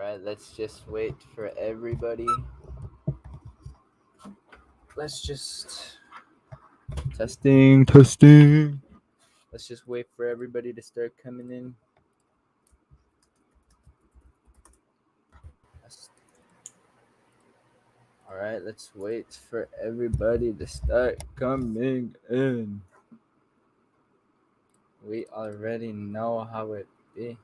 right, let's just wait for everybody. Let's just testing. Let's just wait for everybody to start coming in. All right, let's wait for everybody to start coming in. We already know how it be.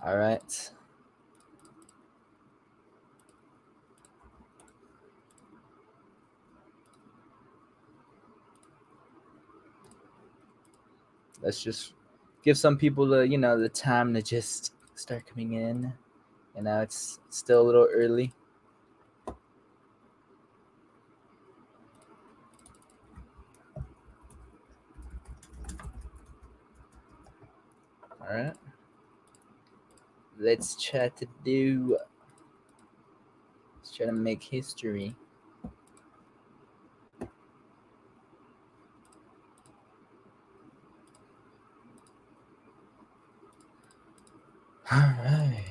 All right. Let's just give some people the time to just start coming in. It's still a little early. All right. Let's try to do. Let's try to make history. All right.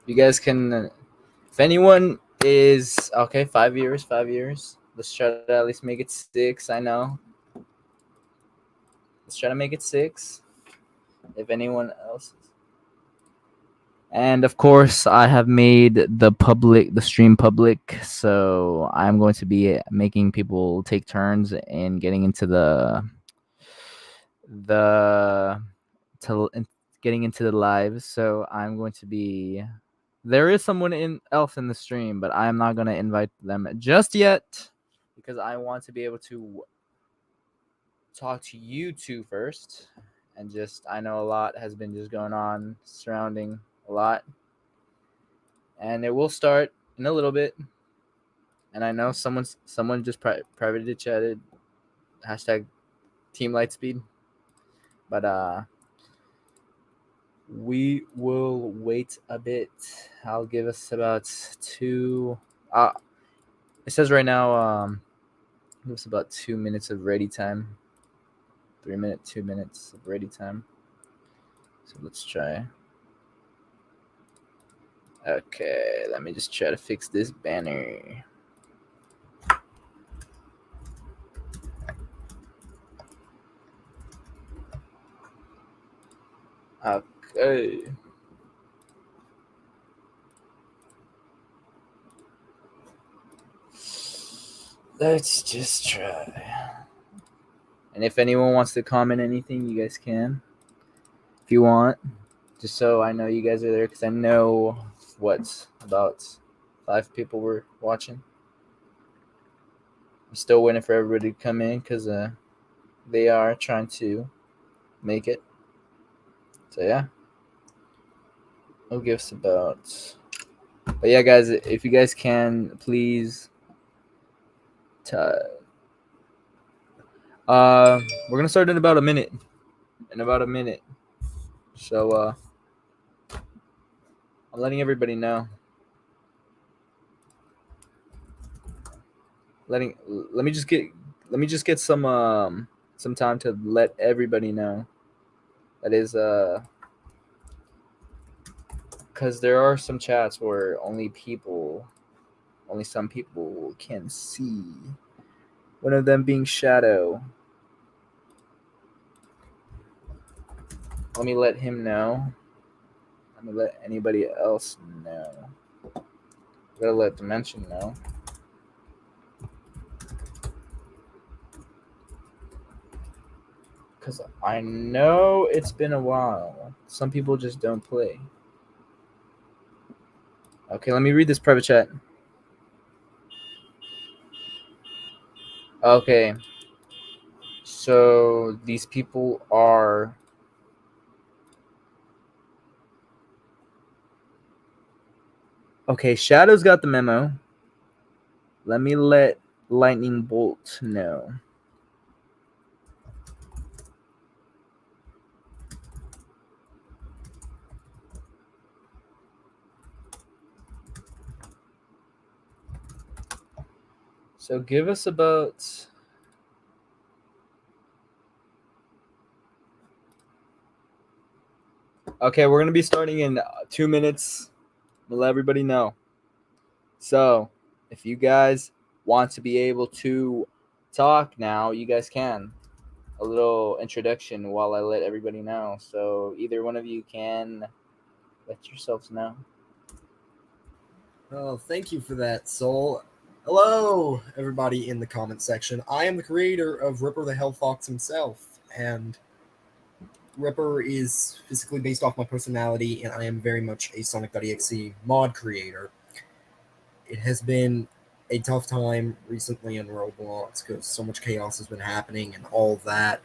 You guys can, if anyone is okay, 5 years. Let's try to at least make it 6. I know. Let's try to make it 6. If anyone else is. And of course, I have made the stream public, so I'm going to be making people take turns in getting into getting into the lives. So I'm going to be. There is someone else in the stream, but I'm not going to invite them just yet because I want to be able to talk to you two first. And I know a lot has been just going on surrounding a lot. And it will start in a little bit. And I know someone just privately chatted hashtag Team Lightspeed. But we will wait a bit. I'll give us about 2. It says right now give us about 2 minutes of ready time. 3 minutes, 2 minutes of ready time. So let's try. Okay, let me just try to fix this banner. Okay. Let's just try. And if anyone wants to comment anything, you guys can. If you want. Just so I know you guys are there, because I know about 5 people were watching. I'm still waiting for everybody to come in because they are trying to make it. So yeah, I'll give us about. But yeah, guys, if you guys can, please. We're gonna start in about a minute. So I'm letting everybody know. Let me just get some time to let everybody know. That is because there are some chats where only some people can see. One of them being Shadow. Let me let him know. Let me let anybody else know. I gotta let Dimension know. Because I know it's been a while. Some people just don't play. Okay, let me read this private chat. Okay. So these people are. Okay, Shadow's got the memo. Let me let Lightning Bolt know. So give us about. Okay, we're gonna be starting in 2 minutes. I'll let everybody know. So, if you guys want to be able to talk now, you guys can. A little introduction while I let everybody know. So, either one of you can let yourselves know. Oh, thank you for that, Soul. Hello, everybody in the comment section. I am the creator of Ripper the Hell Fox himself, and Ripper is physically based off my personality, and I am very much a Sonic.exe mod creator. It has been a tough time recently in Roblox because so much chaos has been happening and all that.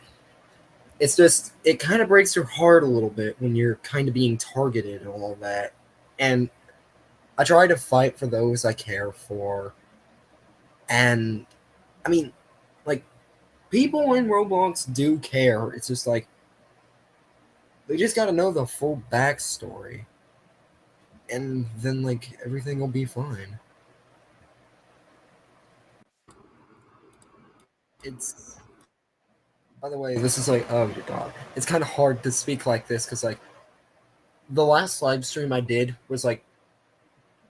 It's just, it kind of breaks your heart a little bit when you're kind of being targeted and all that. And I try to fight for those I care for. And, I mean, like, people in Roblox do care. It's just like, they just gotta know the full backstory. And then, like, everything will be fine. It's, by the way, this is like, oh your god. It's kind of hard to speak like this because, like, the last live stream I did was, like,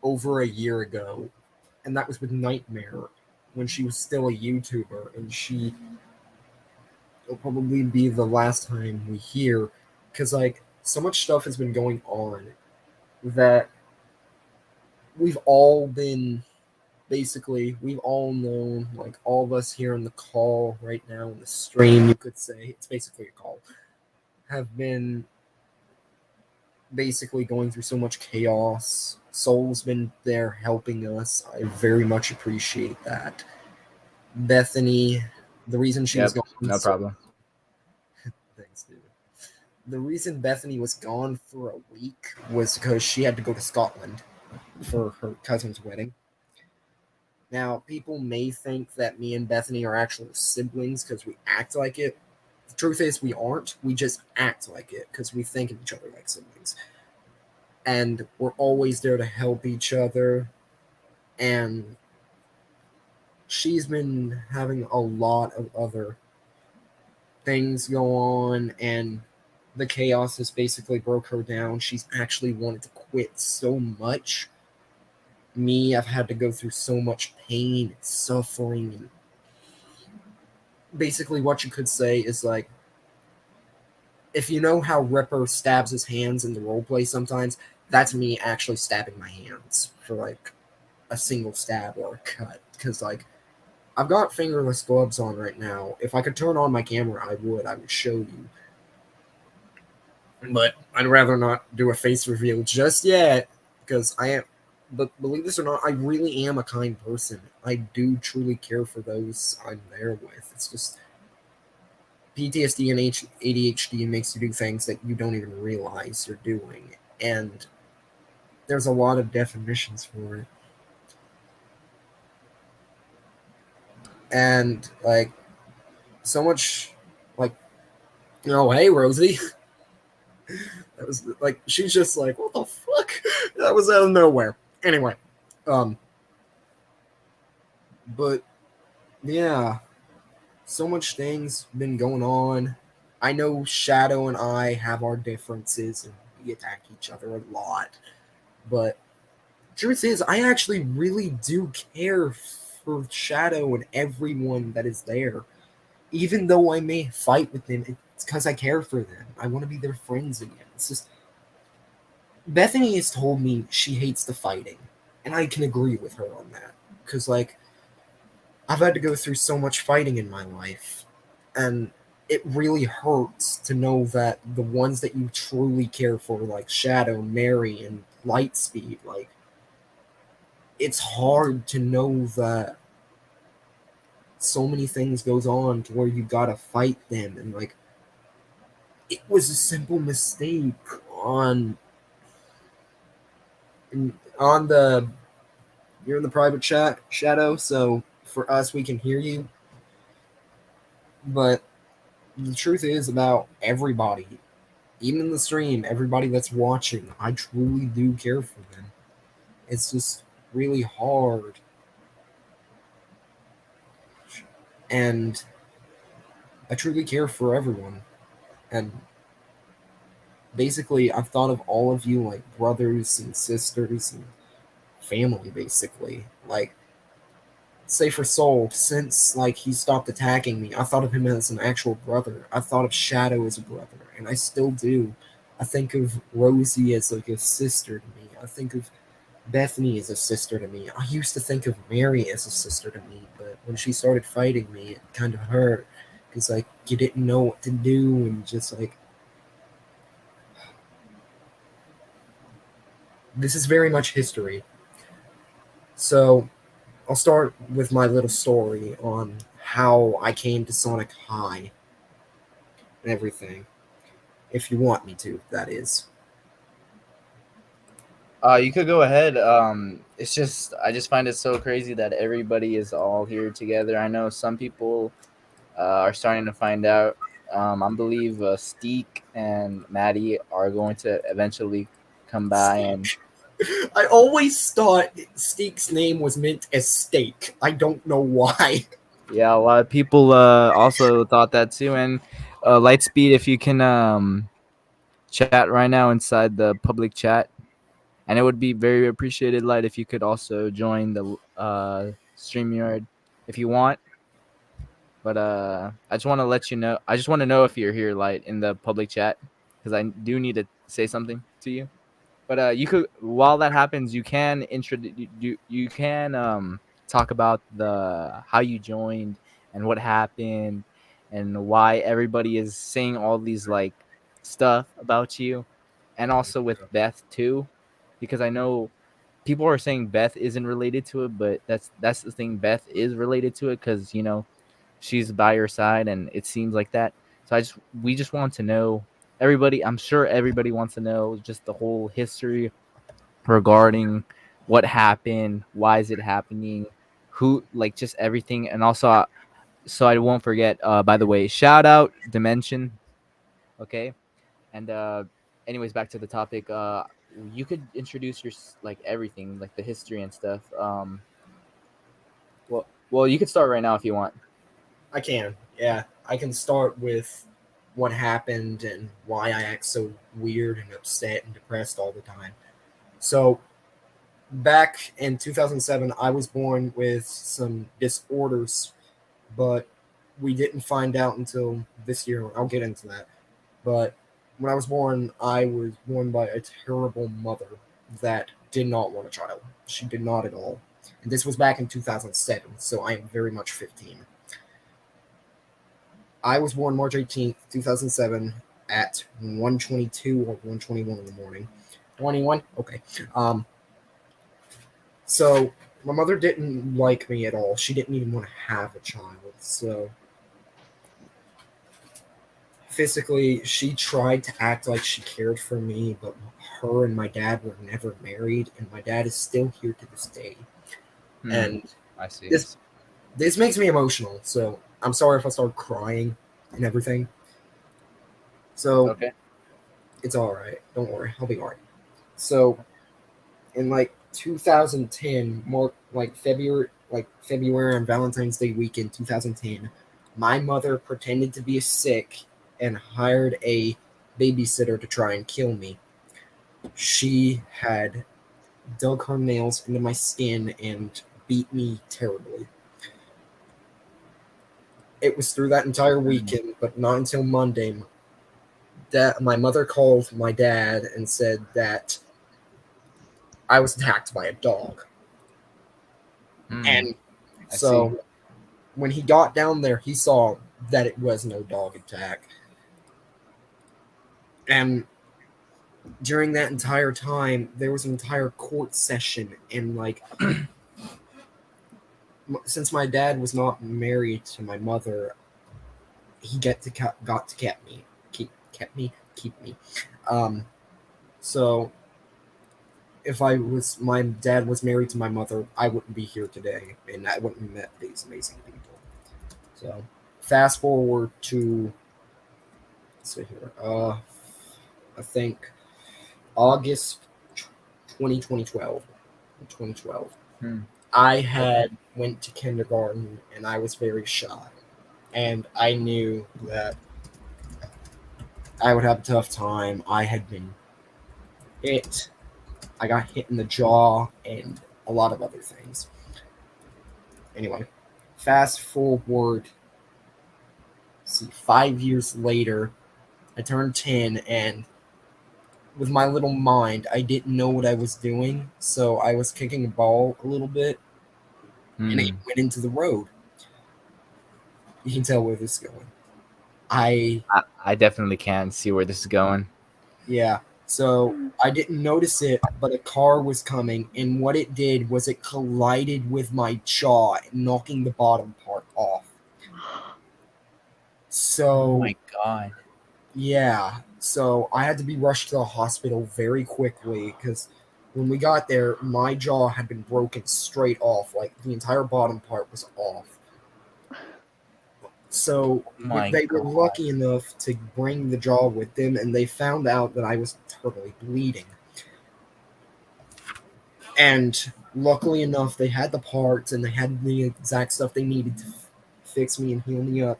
over a year ago. And that was with Nightmare when she was still a YouTuber. And she will probably be the last time we hear because, like, so much stuff has been going on that we've all been basically, we've all known, like, all of us here in the call right now in the stream, you could say it's basically a call, have been basically going through so much chaos. Soul's been there helping us. I very much appreciate that. Bethany, the reason she was Yep, gone, no problem. Thanks, dude. The reason Bethany was gone for a week was because she had to go to Scotland for her cousin's wedding. Now, people may think that me and Bethany are actual siblings because we act like it. The truth is, we aren't. We just act like it because we think of each other like siblings. And we're always there to help each other. And she's been having a lot of other things go on, and the chaos has basically broke her down. She's actually wanted to quit so much. Me, I've had to go through so much pain and suffering. And basically, what you could say is like, if you know how Ripper stabs his hands in the roleplay sometimes, that's me actually stabbing my hands for like a single stab or a cut. Because, like, I've got fingerless gloves on right now. If I could turn on my camera, I would. I would show you. But I'd rather not do a face reveal just yet because I am. But believe this or not, I really am a kind person. I do truly care for those I'm there with. It's just PTSD and ADHD makes you do things that you don't even realize you're doing. And there's a lot of definitions for it. And, like, so much, like, oh, hey, Rosie. That was, like, she's just like, what the fuck? That was out of nowhere. Anyway, but, yeah, so much things been going on. I know Shadow and I have our differences and we attack each other a lot. But truth is, I actually really do care for Shadow and everyone that is there. Even though I may fight with them, it's because I care for them. I want to be their friends again. It's just Bethany has told me she hates the fighting, and I can agree with her on that. Because, like, I've had to go through so much fighting in my life, and it really hurts to know that the ones that you truly care for, like Shadow, Mary, and Lightspeed, like, it's hard to know that so many things goes on to where you gotta fight them, and, like, it was a simple mistake on the you're in the private chat, Shadow, so for us we can hear you. But the truth is about everybody, even in the stream, everybody that's watching, I truly do care for them. It's just really hard. And I truly care for everyone. And basically, I've thought of all of you like brothers and sisters and family, basically. Like, say for Soul, since like he stopped attacking me, I thought of him as an actual brother. I thought of Shadow as a brother, and I still do. I think of Rosie as like a sister to me. I think of Bethany as a sister to me. I used to think of Mary as a sister to me, but when she started fighting me, it kind of hurt because like you didn't know what to do, and just like this is very much history. So I'll start with my little story on how I came to Sonic High and everything. If you want me to, that is. You could go ahead. It's just I just find it so crazy that everybody is all here together. I know some people are starting to find out. I believe Steek and Maddie are going to eventually come by, and Steak. I always thought Steak's name was meant as steak. I don't know why. yeah, a lot of people also thought that too. And Lightspeed, if you can chat right now inside the public chat, and it would be very appreciated, Light, if you could also join the StreamYard if you want. But I just want to let you know. I just want to know if you're here, Light, in the public chat, because I do need to say something to you. But you could, while that happens, you can you can talk about the how you joined and what happened and why everybody is saying all these like stuff about you, and also with Beth too, because I know people are saying Beth isn't related to it, but that's the thing. Beth is related to it because she's by your side, and it seems like that. So we just want to know everybody. I'm sure everybody wants to know just the whole history regarding what happened, why is it happening, who, like, just everything. And also, so I won't forget. By the way, shout out Dimension. Okay, and anyways, back to the topic. You could introduce your like everything, like the history and stuff. Well, you could start right now if you want. I can, yeah. I can start with what happened and why I act so weird and upset and depressed all the time. So, back in 2007, I was born with some disorders, but we didn't find out until this year. I'll get into that. But when I was born, I was born by a terrible mother that did not want a child. She did not at all. And this was back in 2007, so I am very much 15. I was born March 18th, 2007 at 1:22 or 1:21 in the morning. 21? Okay. So my mother didn't like me at all. She didn't even want to have a child. So physically, she tried to act like she cared for me, but her and my dad were never married, and my dad is still here to this day. And I see. this this makes me emotional. So I'm sorry if I start crying and everything. So Okay. it's all right. Don't worry, I'll be all right. So in like 2010, more like February and Valentine's Day weekend 2010, my mother pretended to be sick and hired a babysitter to try and kill me. She had dug her nails into my skin and beat me terribly. It was through that entire weekend, but not until Monday, that my mother called my dad and said that I was attacked by a dog. And I see. so when he got down there, he saw that it was no dog attack. And during that entire time, there was an entire court session. And like, since my dad was not married to my mother, he got to keep me. Um, so if my dad was married to my mother, I wouldn't be here today, and I wouldn't have met these amazing people. So fast forward to, let's see here. I think August 2012. 2012. Hmm. I Okay. had went to kindergarten and I was very shy. and I knew that I would have a tough time. I had been hit. I got hit in the jaw and a lot of other things. Anyway, fast forward, see, 5 years later, I turned 10, and with my little mind, I didn't know what I was doing, so I was kicking a ball a little bit, and it went into the road. You can tell where this is going. I definitely can see where this is going. Yeah, so I didn't notice it, but a car was coming, and what it did was it collided with my jaw, knocking the bottom part off. Oh So, my god. yeah, so I had to be rushed to the hospital very quickly because when we got there, my jaw had been broken straight off. Like, the entire bottom part was off. So, Oh my they were god. lucky enough to bring the jaw with them, and they found out that I was totally bleeding. And luckily enough, they had the parts and they had the exact stuff they needed to fix me and heal me up.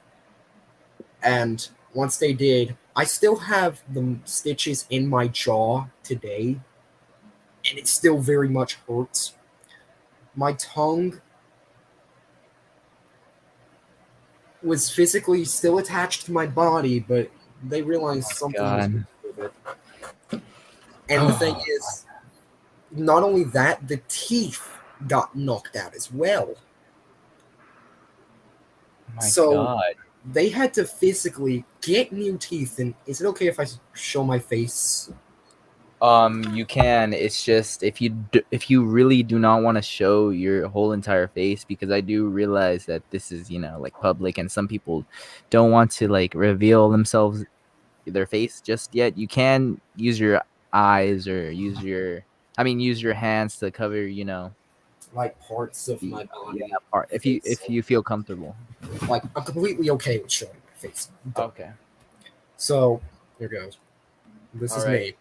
And once they did, I still have the stitches in my jaw today, and it still very much hurts. My tongue was physically still attached to my body, but they realized something was wrong with it. And the thing is, not only that, the teeth got knocked out as well. My So god. they had to physically get new teeth. And is it okay if I show my face? You can. It's just if you really do not want to show your whole entire face, because I do realize that this is like public, and some people don't want to like reveal themselves their face just yet. You can use your eyes or use your hands to cover Like parts of the my body, part face. if you feel comfortable. Like, I'm completely okay with showing my face. Okay. So here goes. This All is right. me.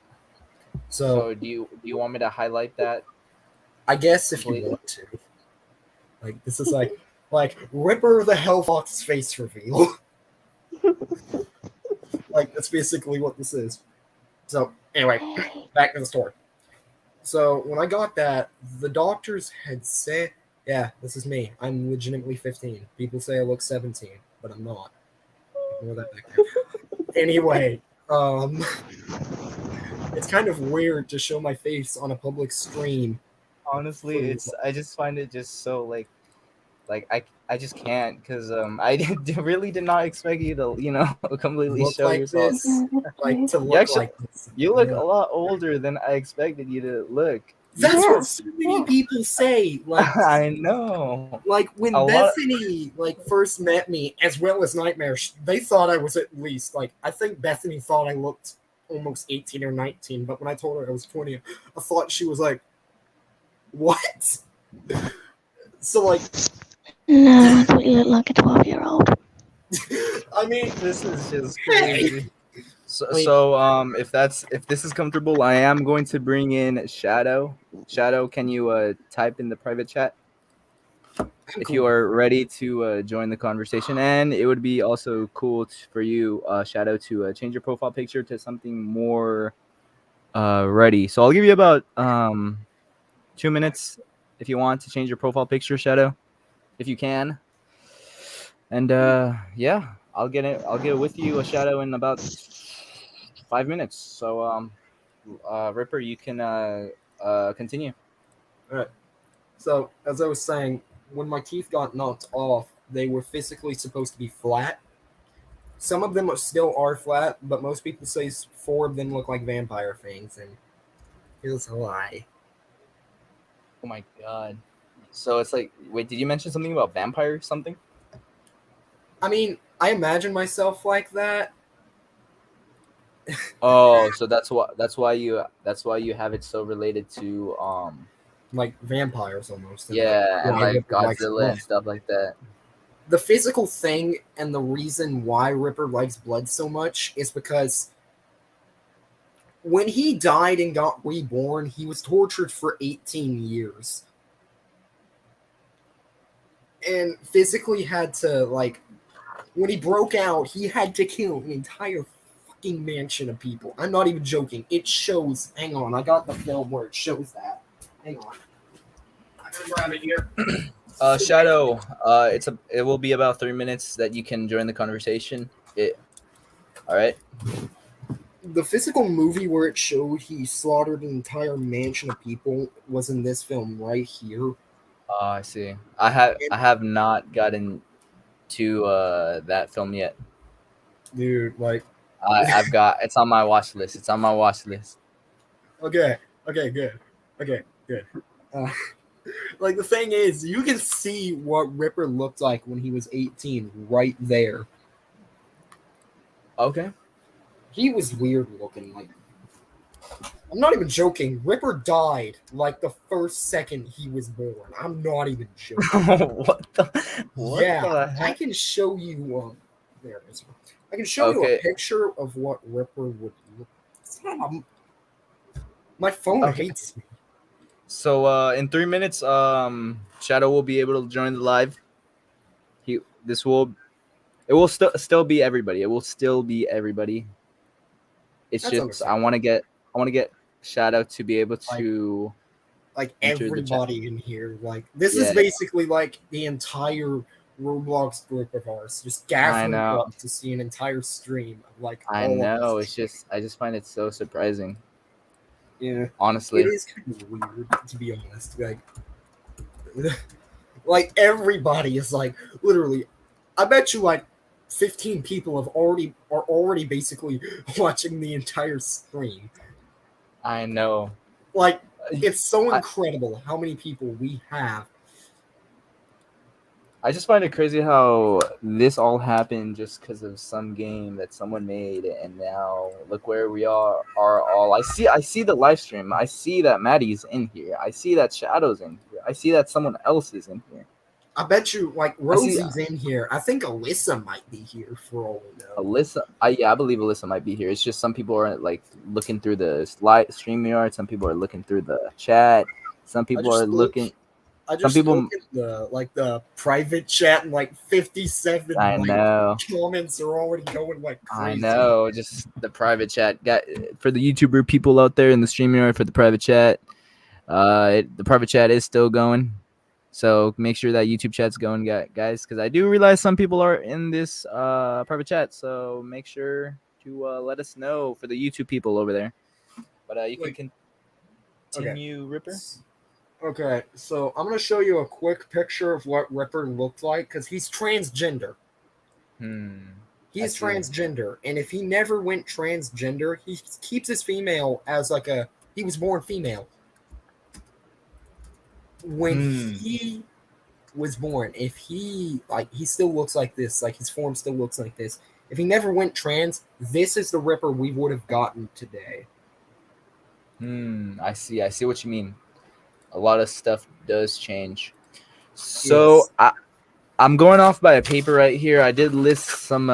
So So do you want me to highlight that I guess if you completely? want to, like, this is like Ripper the Hellfox face reveal. Like, that's basically what this is. So anyway, back to the story. So when I got that, the doctors had said, "Yeah, this is me. I'm legitimately 15. People say I look 17, but I'm not. Ignore that back there." Anyway, it's kind of weird to show my face on a public stream. Honestly, I just find it just so like I just can't, because I really did not expect you to completely Look show like yourself. this, like to You look actually like this. you look Yeah. a lot older than I expected you to look. That's what so many people say. I know Like a when lot. Bethany first met me, as well as Nightmare, they thought I was at least I think Bethany thought I looked almost 18 or 19, but when I told her I was 20, I thought she was like, "What?" So No, I thought you looked like a 12-year-old. I mean, This is just hey. crazy. So if this is comfortable, I am going to bring in Shadow. Shadow, can you type in the private chat if you are ready to join the conversation? And it would be also cool for you, Shadow, to change your profile picture to something more ready. So I'll give you about 2 minutes if you want to change your profile picture, Shadow, if you can. And yeah, I'll get with you, a Shadow, in about 5 minutes. So Ripper, you can continue. All right. So as I was saying, when my teeth got knocked off, they were physically supposed to be flat. Some of them still are flat, but most people say 4 of them look like vampire fangs, and here's a lie. Oh my god. So it's like, wait, did you mention something about vampire something? I mean, I imagine myself like that. Oh, so that's why you have it so related to Like vampires almost, and yeah, and why like Ripper likes Godzilla blood. and stuff like that. The physical thing and the reason why Ripper likes blood so much is because when he died and got reborn, he was tortured for 18 years. And physically had to when he broke out, he had to kill an entire fucking mansion of people. I'm not even joking. It shows. Hang on, I got the film where it shows that. Hang on. I'm gonna grab it here. Shadow, it will be about 3 minutes that you can join the conversation. All right. The physical movie where it showed he slaughtered an entire mansion of people was in this film right here. Oh, I see. I have not gotten to that film yet. Dude, like, I've got it's on my watch list. It's on my watch list. okay, good. Uh, like, the thing is, you can see what Ripper looked like when he was 18 right there. Okay. He was weird looking. Like, I'm not even joking. Ripper died like the first second he was born. I'm not even joking. What Yeah, the heck? I can show you. There it is. I can show you a picture of what Ripper would look. My phone Okay. hates me. So in 3 minutes, Shadow will be able to join the live. It will still be everybody. It will still be everybody. It's That's just I want to get Shadow to be able to like enter the chat. everybody in here. Like, this Yeah. is basically like the entire Roblox group of ours just gathering know. up to see an entire stream of like I all know. of us. I just find it so surprising. Yeah, Honestly. it is kind of weird to be honest. Like everybody is like literally. I bet you like 15 people are already basically watching the entire stream. I know. Like, it's so incredible how many people we have. I just find it crazy how this all happened just because of some game that someone made, and now look where we are all. I see the live stream. I see that Maddie's in here. I see that Shadow's in here. I see that someone else is in here. I bet you, like, Rosie's in here. I think Alyssa might be here for all we know. Alyssa, I believe Alyssa might be here. It's just some people are like looking through the live StreamYard. Some people are looking through the chat. Some people are looking. I just look at the private chat and like 57 I know. comments are already going like crazy. I know, just the private chat. For the YouTuber people out there in the StreamYard for the private chat, the private chat is still going. So make sure that YouTube chat's going, guys, because I do realize some people are in this private chat. So make sure to let us know for the YouTube people over there. But you can continue, Ripper. Okay, so I'm going to show you a quick picture of what Ripper looked like, because he's transgender. He's transgender, and if he never went transgender, he keeps his female as like he was born female. When he was born, if he still looks like this, like his form still looks like this. If he never went trans, this is the Ripper we would have gotten today. I see what you mean. A lot of stuff does change. So yes. I'm going off by a paper right here. I did list some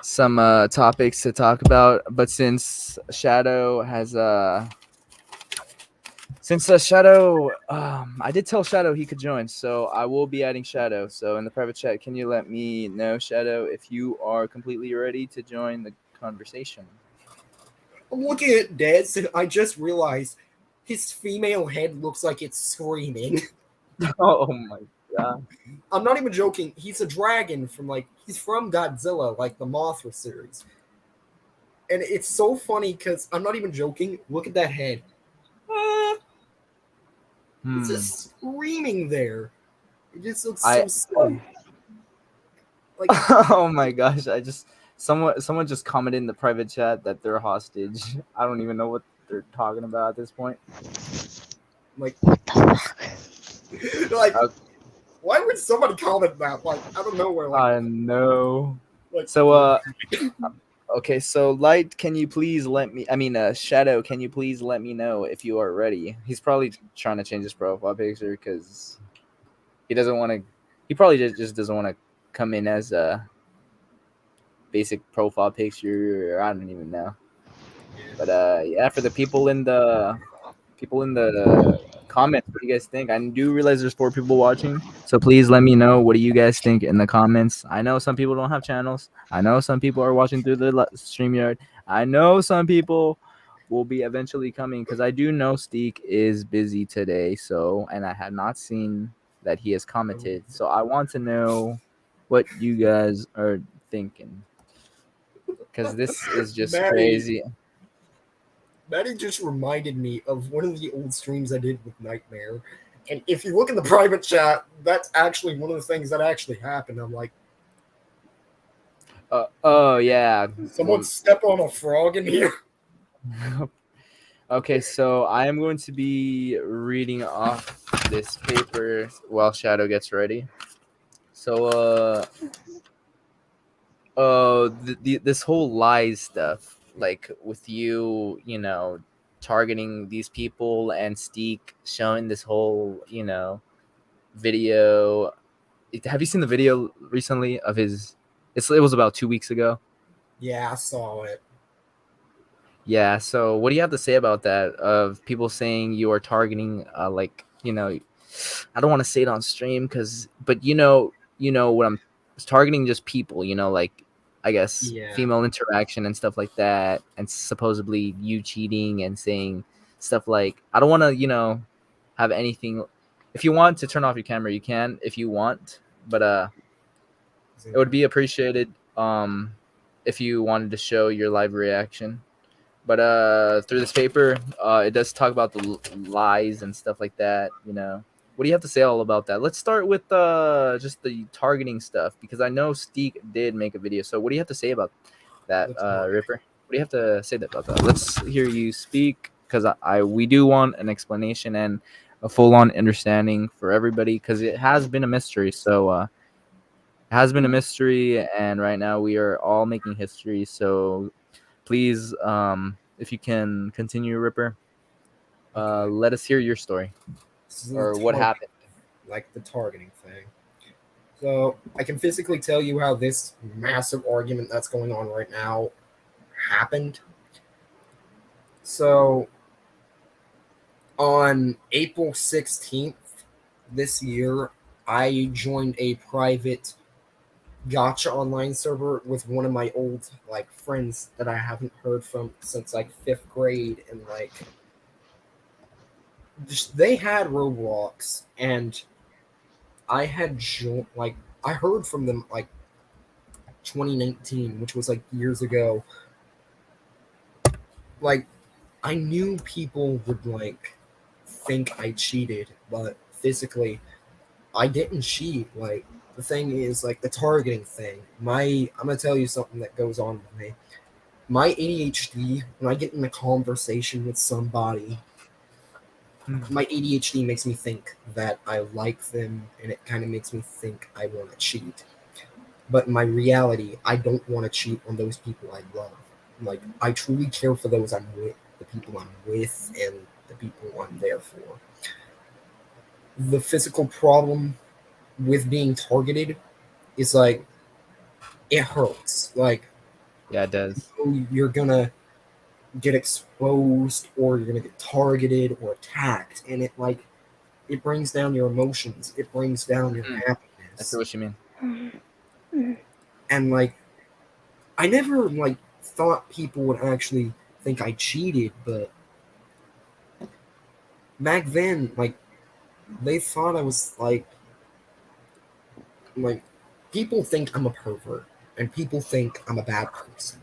topics to talk about, but since Shadow has I did tell Shadow he could join, so I will be adding Shadow. So in the private chat, can you let me know, Shadow, if you are completely ready to join the conversation? I'm looking at Dez, and I just realized his female head looks like it's screaming. Oh my god. I'm not even joking. He's a dragon he's from Godzilla, like the Mothra series. And it's so funny because I'm not even joking. Look at that head. It's just screaming there. It just looks so silly. Like, oh my gosh, someone just commented in the private chat that they're hostage. I don't even know what they're talking about at this point. Like, why would somebody comment that? Like, I don't know where. I know. So, okay. So, Light, can you please Shadow, can you please let me know if you are ready? He's probably trying to change his profile picture because he doesn't want to. He probably just doesn't want to come in as a basic profile picture. Or I don't even know. But yeah, for the people in the comments. What do you guys think? I do realize there's 4 people watching, so please let me know. What do you guys think in the comments? I know some people don't have channels. I know some people are watching through the StreamYard. I know some people will be eventually coming because I do know Steek is busy today. So, and I have not seen that he has commented. So I want to know what you guys are thinking because this is just Maddie. crazy. Maddie just reminded me of one of the old streams I did with Nightmare. And if you look in the private chat, that's actually one of the things that actually happened. I'm like, Oh yeah. someone step on a frog in here. Okay, so I am going to be reading off this paper while Shadow gets ready. So, this whole lies stuff, like with you, targeting these people and Steek showing this whole, video. Have you seen the video recently of his? It was about 2 weeks ago. Yeah, I saw it. Yeah. So, what do you have to say about that? Of people saying you are targeting, I don't want to say it on stream but what I'm targeting, just people, like I guess Yeah. female interaction and stuff like that, and supposedly you cheating and saying stuff like I don't want to, have anything. If you want to turn off your camera, you can if you want, but it would be appreciated if you wanted to show your live reaction. But through this paper, it does talk about the lies and stuff like that. What do you have to say all about that? Let's start with just the targeting stuff because I know Steek did make a video. So what do you have to say about that, Ripper? What do you have to say about that? Let's hear you speak because we do want an explanation and a full-on understanding for everybody because it has been a mystery. So it has been a mystery, and right now we are all making history. So please, if you can continue, Ripper, let us hear your story or what happened. Like the targeting thing. So I can physically tell you how this massive argument that's going on right now happened. So on April 16th this year, I joined a private gotcha online server with one of my old friends that I haven't heard from since 5th grade, and they had Roblox, and I had I heard from them 2019, which was years ago. I knew people would think I cheated, but physically I didn't cheat. The thing is the targeting thing. I'm gonna tell you something that goes on with me. My ADHD, when I get in a conversation with somebody, my ADHD makes me think that I like them, and it kind of makes me think I want to cheat. But in my reality, I don't want to cheat on those people I love. I truly care for those I'm with, the people I'm with, and the people I'm there for. The physical problem with being targeted is it hurts. Yeah, it does. You're gonna get exposed, or you're gonna get targeted or attacked, and it brings down your emotions. It brings down your I happiness. see what you mean. And I never thought people would actually think I cheated, but back then, they thought I was people think I'm a pervert, and people think I'm a bad person.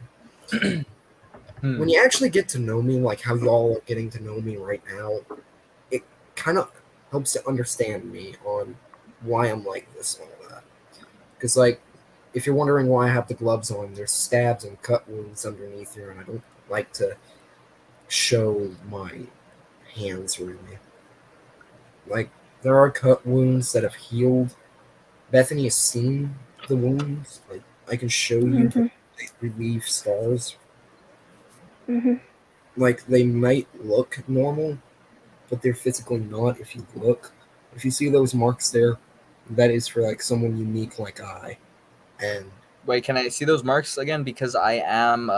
When you actually get to know me, how y'all are getting to know me right now, it kind of helps to understand me on why I'm like this and all that. Because if you're wondering why I have the gloves on, there's stabs and cut wounds underneath here, and I don't like to show my hands really. There are cut wounds that have healed. Bethany has seen the wounds. I can show you they relieve scars. They might look normal, but they're physically not. If you look, if you see those marks there, that is for someone unique like I. And Wait, can I see those marks again? Because I am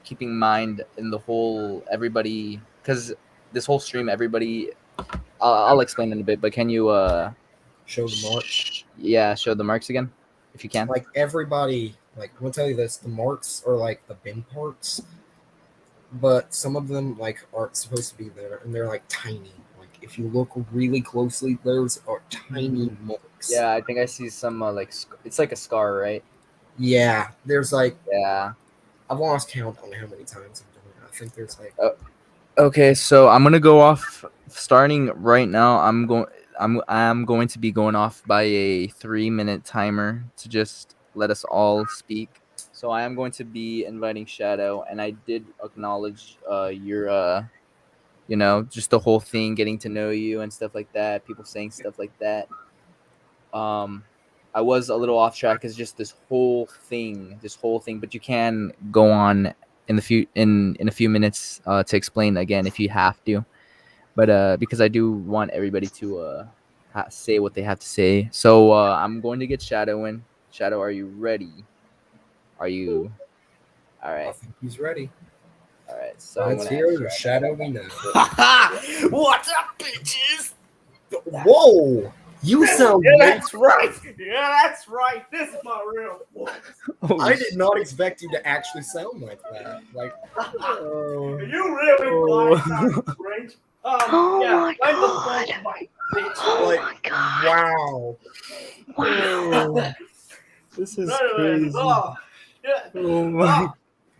keeping mind in the whole everybody. Because this whole stream, everybody. I'll explain in a bit, but can you Show the marks. Yeah, show the marks again, if you can. Like everybody, like I'm gonna tell you this: the marks are like the bin parts, but some of them like aren't supposed to be there, and they're like tiny. Like if you look really closely, those are tiny marks. Yeah, I think I see some like it's like a scar, right? Yeah, there's like Yeah. I've lost count on how many times I'm doing it. I think there's like Okay, so I'm gonna go off starting right now. I'm going to be going off by a 3-minute timer to just let us all speak. So I am going to be inviting Shadow, and I did acknowledge your just the whole thing, getting to know you and stuff like that. People saying stuff like that. I was a little off track. It's just this whole thing, but you can go on in a few minutes to explain again if you have to, but because I do want everybody to say what they have to say. So I'm going to get Shadow in. Shadow, are you ready? Are you all I right? think he's ready. All right, so Let's hear the Shadow we know. What's up, bitches? Whoa! You sound That's right. Yeah, that's right. This is my real voice. I did not expect you to actually sound like that. Like, You really sound strange. Oh yeah, my I'm the God. phone mic, bitch. Oh like, my God. wow. Wow. This is Anyway, crazy. yeah. Oh my.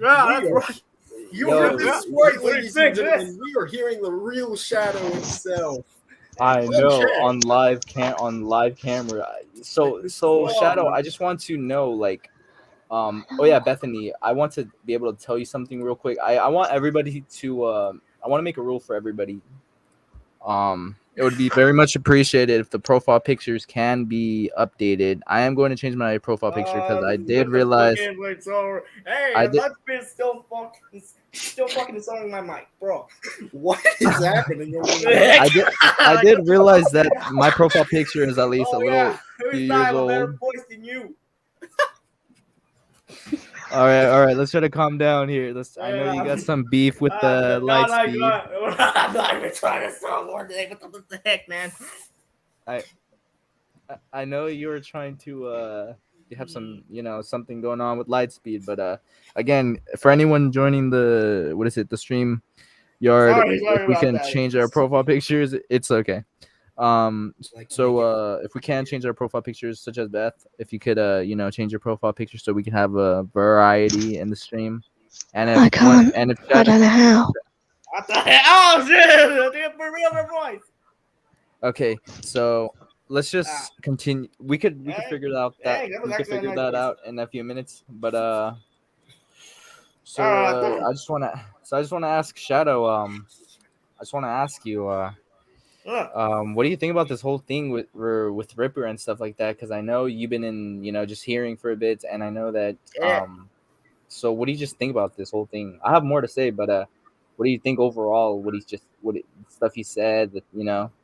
Yeah, that's right. You Yo, heard this right, what ladies do you and think, gentlemen. We are hearing the real Shadow himself. I know Okay. on live camera. So Shadow, I just want to know like oh yeah, Bethany, I want to be able to tell you something real quick. I want everybody to I want to make a rule for everybody. It would be very much appreciated if the profile pictures can be updated. I am going to change my profile picture because I did realize Hey, I did- let's be still fucking the song in my mic, bro. What is happening over there? I did realize that my profile picture is at least a little yeah. few Who's years I have a better old. voice than you? All right. Let's try to calm down here. I know you got some beef with the light speed. I'm not even trying to sound more today. What the heck, man? I know you were trying to you have some something going on with light speed, but again, for anyone joining the the stream yard, Sorry if we about can that. change our profile pictures, it's okay. Like, So if we can change our profile pictures, such as Beth, if you could change your profile picture so we can have a variety in the stream, and I can't. I don't know how. What the hell? Oh shit! For real, my voice. Okay, so let's just continue. We could figure that out in a few minutes, but I just want to ask Shadow. I just want to ask you. What do you think about this whole thing with Ripper and stuff like that? Because I know you've been in just hearing for a bit, and I know that. So what do you just think about this whole thing? I have more to say, but what do you think overall? Stuff he said that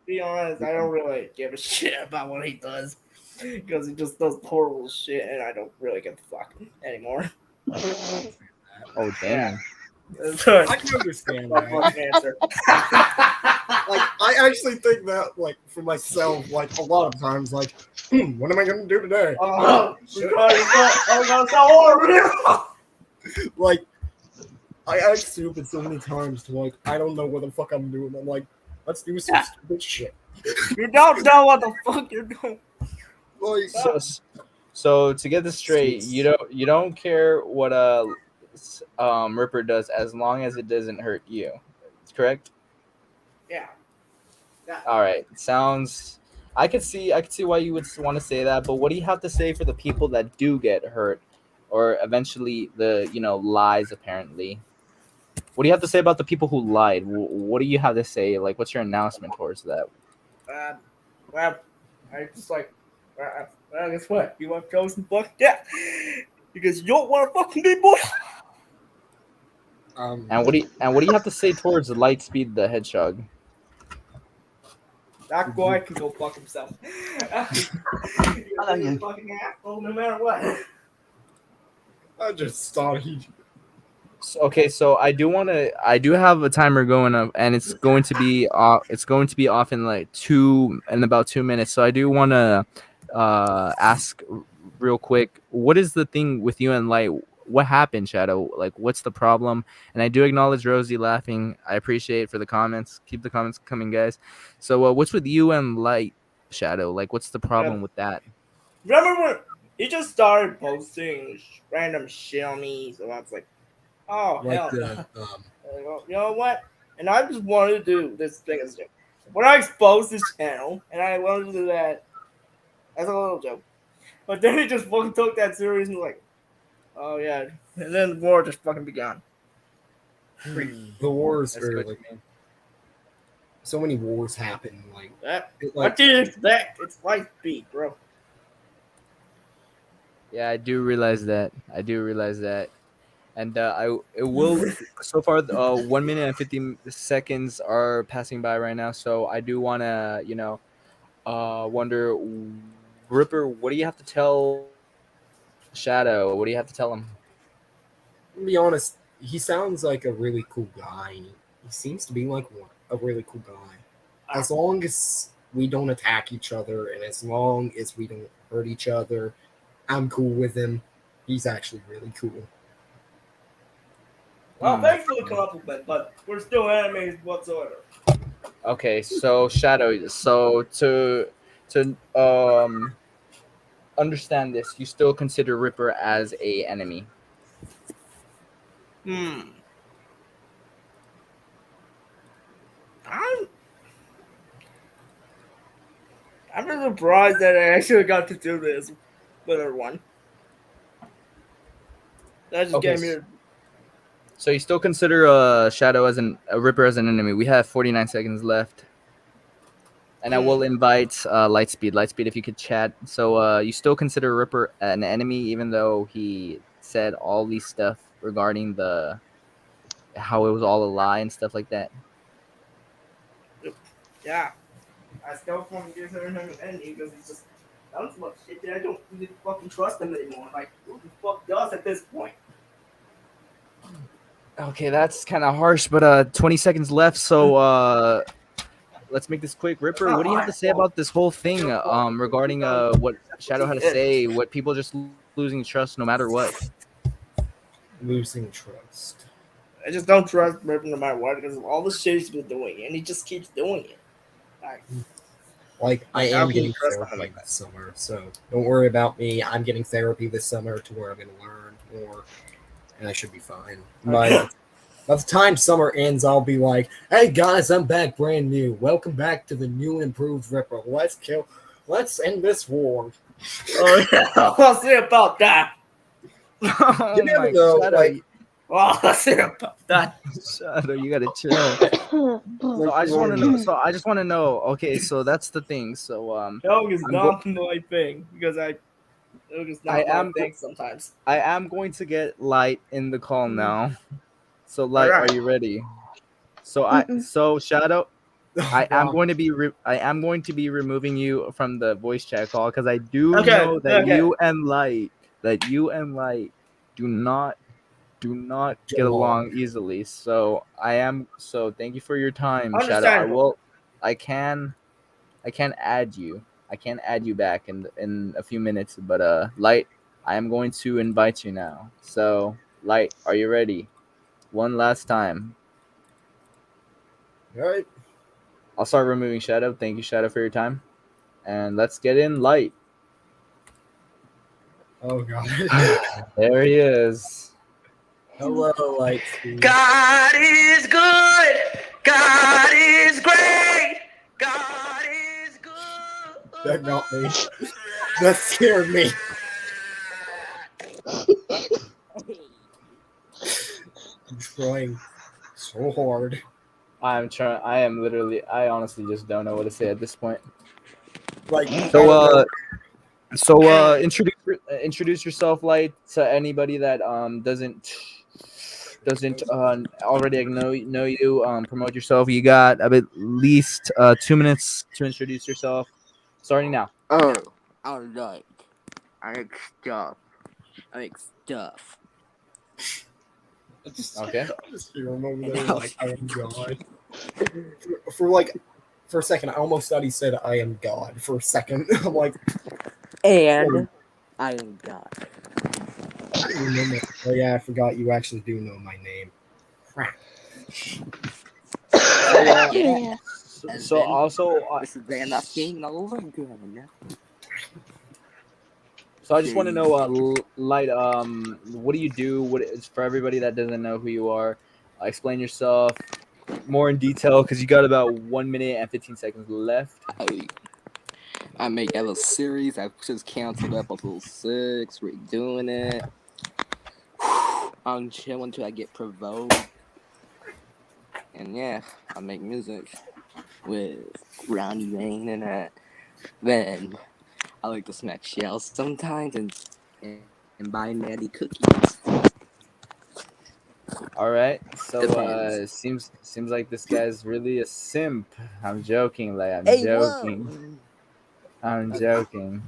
Be honest, I don't really give a shit about what he does because he just does horrible shit, and I don't really give a fuck anymore. Oh damn. I can understand that. Answer. Like, I actually think that, like, for myself, like, a lot of times, like, what am I going to do today? Like, I act stupid so many times to, like, I don't know what the fuck I'm doing. I'm like, let's do some stupid shit. You don't know what the fuck you're doing. Like, so to get this straight, you don't care what Ripper does as long as it doesn't hurt you. Correct? Yeah. All right. Sounds. I could see why you would want to say that, but what do you have to say for the people that do get hurt, or eventually the lies apparently? What do you have to say about the people who lied? What do you have to say? Like, what's your announcement towards that? Well, I just like. Well, guess what? You want to go some fuck? Yeah. Because you don't want to fucking be boy. And what do you have to say towards Lightspeed the Hedgehog? That guy can go fuck himself. He's a fucking asshole no matter what. I just thought he. Okay, so I do have a timer going up, and it's going to be off. It's going to be off in about 2 minutes. So I do want to ask real quick, what is the thing with you and Light? What happened, Shadow? Like, what's the problem? And I do acknowledge Rosie laughing. I appreciate for the comments. Keep the comments coming, guys. So what's with you and Light, Shadow? Like, what's the problem with that? Remember when he just started posting random shit on me? So I was like, oh Like hell the no. You know what? And I just wanted to do this thing as a joke. When I exposed this channel, and I wanted to do that as a little joke, but then he just fucking took that serious and was like, oh yeah, and then the war just fucking began. the wars I see are what like you mean. so many wars happen. Like What like did you expect? It's life beat, bro. Yeah, I do realize that. And it will so far 1 minute and 50 seconds are passing by right now. So I do want to wonder, Ripper, what do you have to tell Shadow? What do you have to tell him? to be honest, he sounds like a really cool guy. He seems to be like a really cool guy. As long as we don't attack each other, and as long as we don't hurt each other, I'm cool with him. He's actually really cool. Well, thanks for the compliment, but we're still enemies whatsoever. Okay, so Shadow, so to understand this, you still consider Ripper as a enemy. I'm I'm I'm just surprised that I actually got to do this with everyone. That just Okay, gave me. so you still consider Shadow as a Ripper as an enemy. We have 49 seconds left. And I will invite Lightspeed. Lightspeed, if you could chat. So you still consider Ripper an enemy, even though he said all these stuff regarding how it was all a lie and stuff like that. Yeah, I still want to give him an enemy because he's just done so much shit that I don't even fucking trust him anymore. Like, who the fuck does at this point? Okay, that's kind of harsh, but 20 seconds left. So let's make this quick. Ripper, what do you have to say about this whole thing regarding what Shadow had to say? What people just losing trust no matter what? Losing trust. I just don't trust Ripper no matter what because of all the shit he's been doing, and he just keeps doing it. Like I How am can you getting trust someone therapy like that? this summer, so don't worry about me. I'm getting therapy this summer to where I'm going to learn more, and I should be fine. By the time summer ends, I'll be like, "Hey guys, I'm back, brand new. Welcome back to the new and improved Ripper. Let's end this war." Oh yeah, I'll see about that. Oh You never my know, Shadow, like Oh, I'll see about that. Shadow, you gotta chill. So I just want to know. So I just want to know. Okay, so that's the thing. So Dog is I'm go- not my thing because dog is I not my am thing sometimes. I am going to get Light in the call now. So Light, Alright. are you ready? So Mm-mm. Shadow, I am wow. going to be I am going to be removing you from the voice chat call because I do Okay, know that okay. you and Light do not get Jamal. along easily. So thank you for your time, Shadow. Understandable. I can add you. I can add you back in a few minutes, but Light, I am going to invite you now. So, Light, are you ready? One last time. All right. I'll start removing Shadow. Thank you, Shadow, for your time. And let's get in Light. Oh god. There he is. Hello, Lightspeed. God is good. God is great. God is good. That got me. That scared me. I'm trying so hard. I'm trying. I honestly just don't know what to say at this point. Like I So, don't know. introduce yourself, Light, to anybody that doesn't already know you. Promote yourself. You got at least 2 minutes to introduce yourself. Starting now. Oh, I make stuff. I make stuff. Okay. I just hear him over And there now- like, I am God. For a second, I almost thought he said, I am God. For a second, I'm like, And I am God. I didn't remember. Oh yeah, I forgot you actually do know my name. Crap. Yeah. And So then also, this is the last game all over again. so I just want to know, Light, what do you do? What is for everybody that doesn't know who you are? Explain yourself more in detail because you got about 1 minute and 15 seconds left. I make a series. I just canceled episode 6. Redoing it. I'm chilling till I get provoked. And yeah, I make music with Ronnie Wayne and then I like to smack shells sometimes and buy Natty cookies. All right. So Depends. seems like this guy's really a simp. I'm joking, like I'm Hey, joking. whoa! I'm Okay. joking.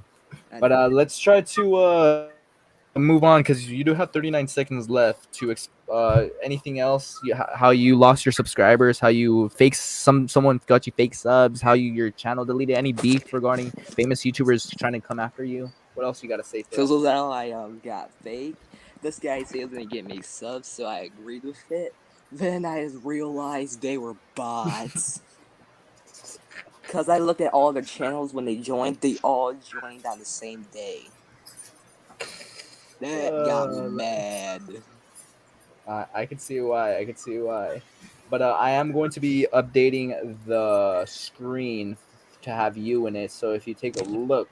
I But know. let's try to move on because you do have 39 seconds left to anything else how you lost your subscribers, how you someone got you fake subs, how your channel deleted, any beef regarding famous YouTubers trying to come after you. What else you got to say to us? So now I got fake. This guy said he was gonna get me subs, so I agreed with it. Then I just realized they were bots. Cause I looked at all their channels when they joined, they all joined on the same day. That got me mad. I can see why. I can see why. But I am going to be updating the screen to have you in it. So if you take a look,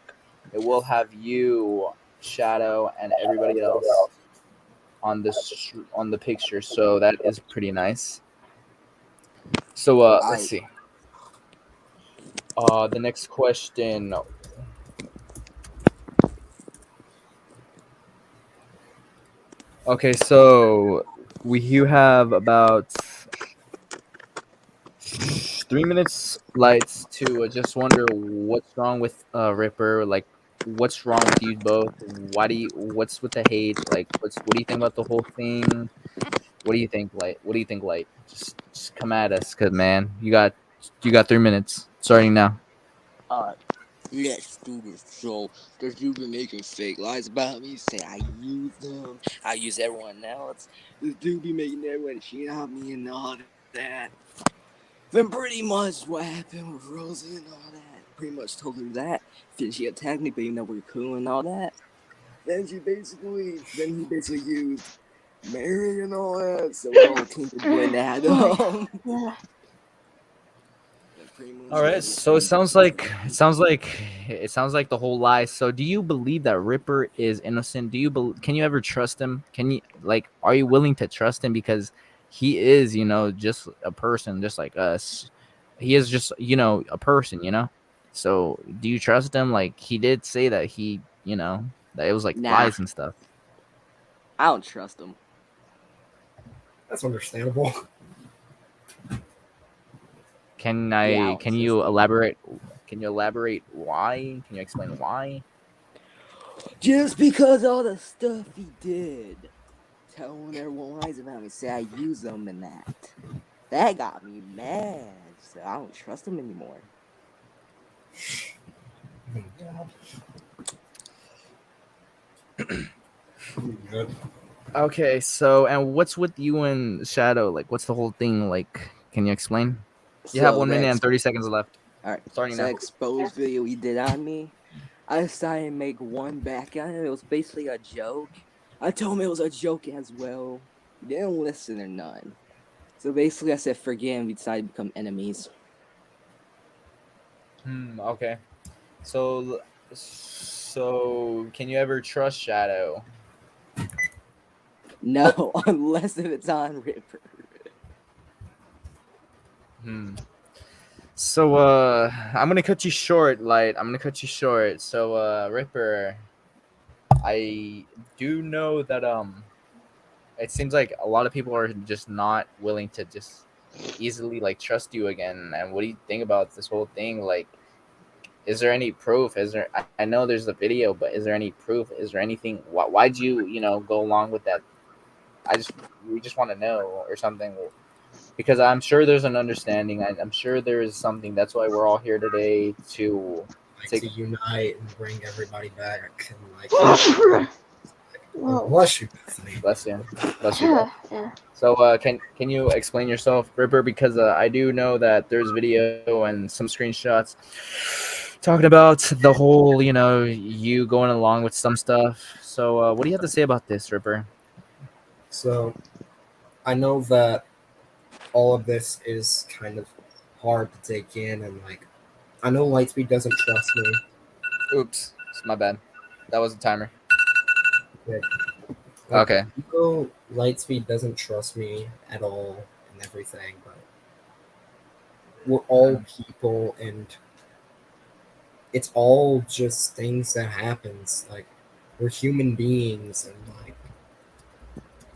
it will have you, Shadow, and everybody else on on the picture. So that is pretty nice. So let's I see. The next question. Okay, so you have about 3 minutes lights to just wonder what's wrong with Ripper. Like, what's wrong with you both? What's with the hate? Like, what do you think about the whole thing? What do you think, Light? What do you think, Light? Just come at us, cause man, you got 3 minutes starting now. let's do this. So, cause you've been making fake lies about me, say I use them, I use everyone else. This dude be making everyone cheat on me and all that. Then pretty much what happened with Rosie and all that. Pretty much told her that. Then she attacked me, but you know we're cool and all that. Then he basically used Mary and all that. So the whole team went at him. Yeah. Then pretty much All right, so it sounds like the whole lie. So do you believe that Ripper is innocent? Can you ever trust him? Are you willing to trust him because he is, just a person just like us. He is just, a person. So do you trust him? Like he did say that that it was like Nah, lies and stuff. I don't trust him. That's understandable. Can Yeah, I I don't can trust you him. elaborate why? Can you explain why? Just because all the stuff he did. Telling everyone lies about me, say I use them and that. That got me mad. So I don't trust him anymore. Good. Okay, so and what's with you and Shadow? Like, what's the whole thing? Like, can you explain? You have So 1 minute and 30 seconds left. alright. Starting So now. that exposed video he did on me. I decided to make one back on it. It was basically a joke. I told him it was a joke as well. He didn't listen or none. So basically I said forget him, we decided to become enemies. Okay. So can you ever trust Shadow? No, unless if it's on Ripper. Hmm. So I'm gonna cut you short, Light. I'm gonna cut you short. So Ripper, I do know that it seems like a lot of people are just not willing to just easily like trust you again. And what do you think about this whole thing? Like, is there any proof? I know there's the video, but is there any proof? Is there anything? Why'd you go along with that We just want to know or something, because I'm sure there's an understanding. I'm sure there is something. That's why we're all here today to Like take. to unite and bring everybody back and like. Whoa. Bless you, Bethany. Bless you, bless you. Beth. Yeah. So, can you explain yourself, Ripper? Because I do know that there's video and some screenshots talking about the whole, you going along with some stuff. So, what do you have to say about this, Ripper? So I know that all of this is kind of hard to take in, and like I know Lightspeed doesn't trust me. Oops, it's my bad. That was the timer. Like, Okay. I know Lightspeed doesn't trust me at all and everything, but we're all people, and it's all just things that happens. Like we're human beings, and like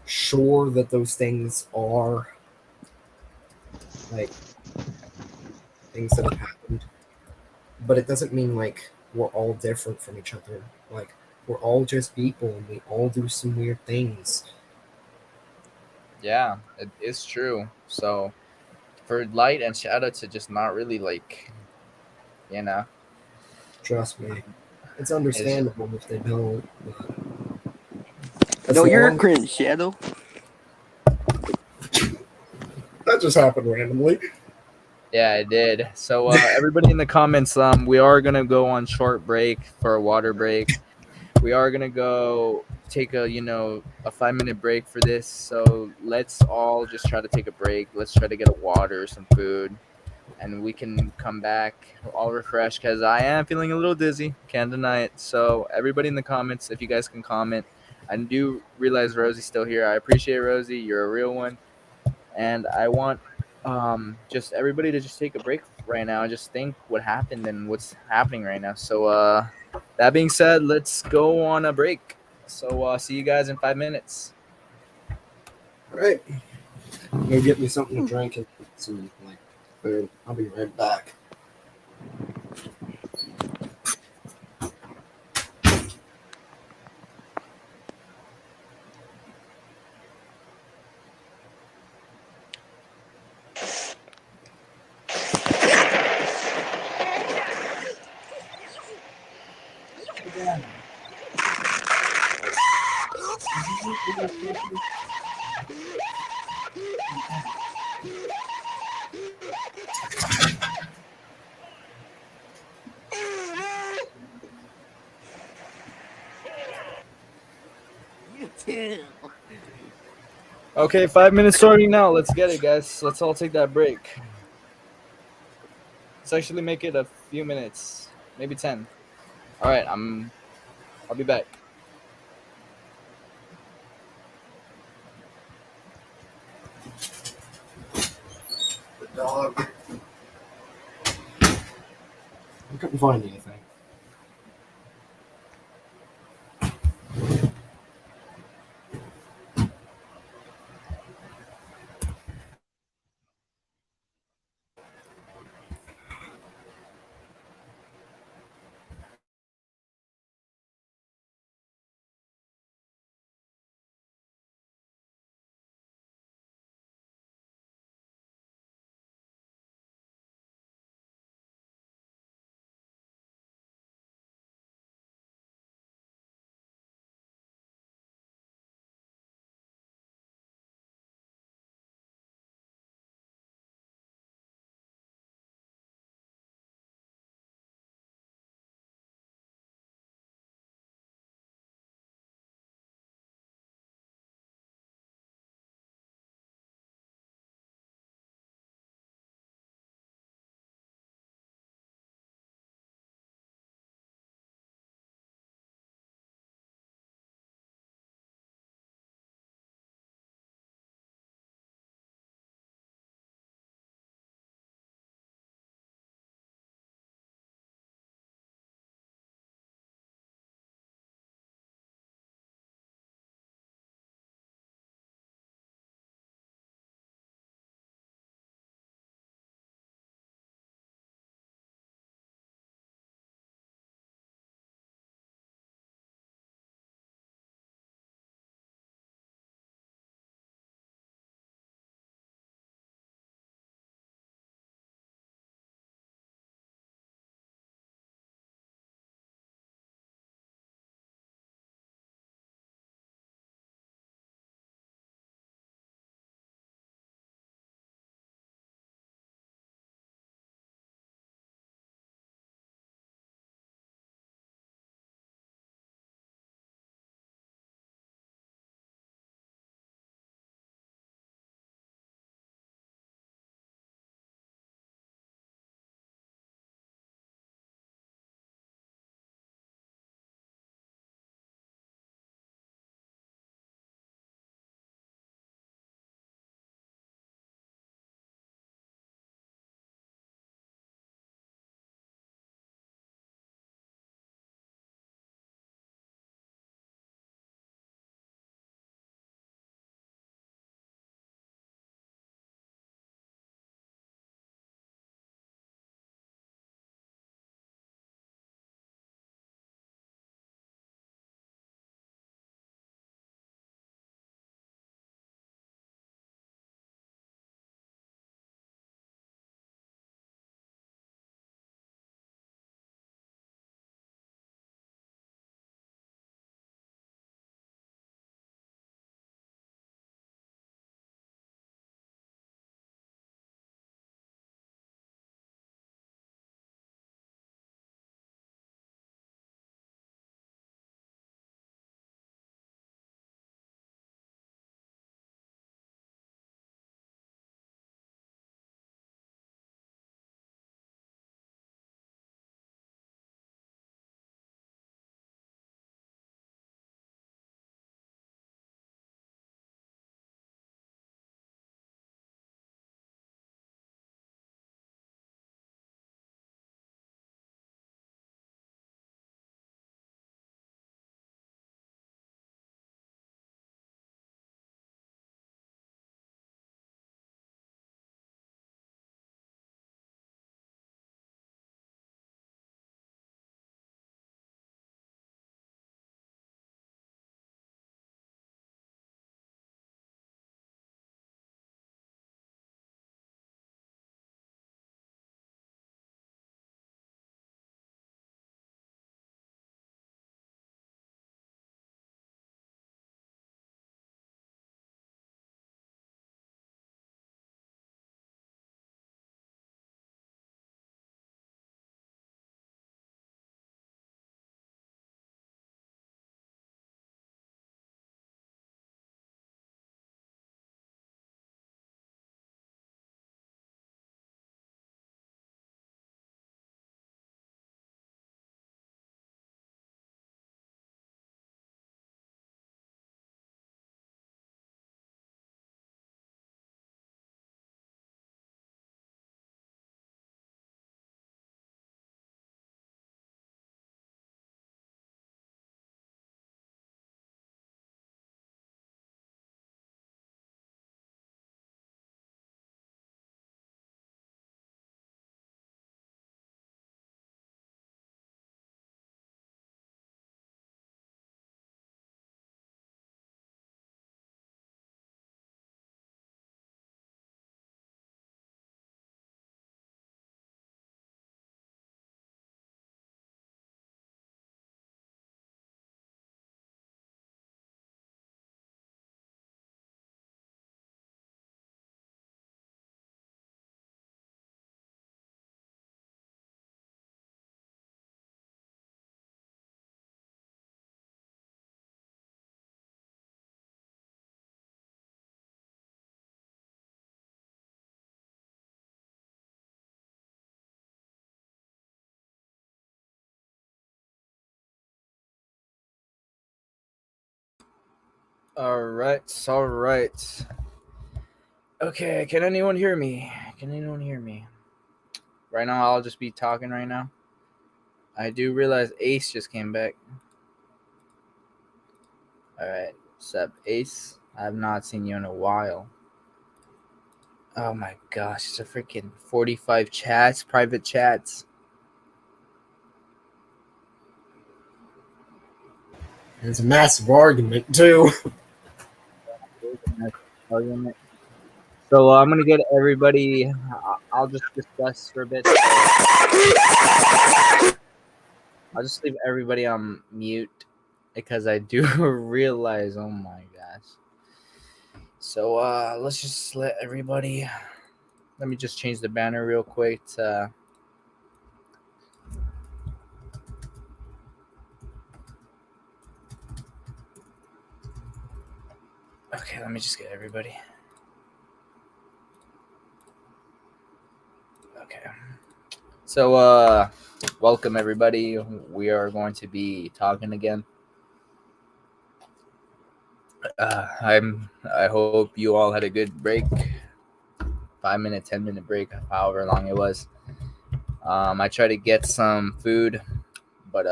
sure that those things are like things that have happened, but it doesn't mean like we're all different from each other. Like we're all just people, and we all do some weird things. Yeah, it is true. So, for Light and Shadow to just not really you know, Trust me, it's is understandable if they don't. But as No, you're a long cringe, Shadow. that just happened randomly. yeah, it did. So, everybody in the comments, we are gonna go on short break for a water break. We are gonna go take a 5-minute break for this. So let's all just try to take a break. Let's try to get a water, some food, and we can come back all refreshed, because I am feeling a little dizzy. Can't deny it. So everybody in the comments, if you guys can comment. I do realize Rosie's still here. I appreciate Rosie. You're a real one, and I want just everybody to just take a break right now and just think what happened and what's happening right now. So that being said, let's go on a break. So see you guys in 5 minutes. All right, go get me something to drink and some like food. I'll be right back. Okay, 5 minutes starting now. Let's get it, guys. Let's all take that break. Let's actually make it a few minutes, maybe 10. All right, I'll be back. The dog. I couldn't find anything. All right. Okay, can anyone hear me? Right now, I'll just be talking right now. I do realize Ace just came back. All right, what's up, Ace? I have not seen you in a while. Oh my gosh, it's a freaking 45 chats, private chats. There's a massive argument too. Argument. So I'm gonna get everybody. I'll just discuss for a bit. I'll just leave everybody on mute because I do realize. Oh my gosh. So let's just let everybody. Let me just change the banner real quick. Okay, let me just get everybody. Okay. So welcome everybody. We are going to be talking again. I hope you all had a good break. 5-minute, 10-minute break, however long it was. I tried to get some food, but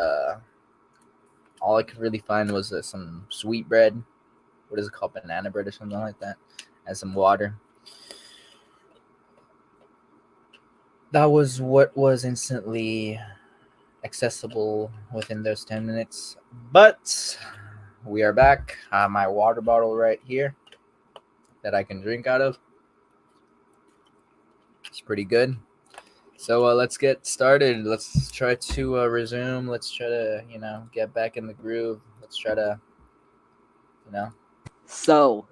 all I could really find was some sweet bread. What is it called? Banana bread or something like that, and some water. That was what was instantly accessible within those 10 minutes. But we are back. I have my water bottle right here that I can drink out of. It's pretty good. So let's get started. Let's try to resume. Let's try to, get back in the groove. Let's try to, So,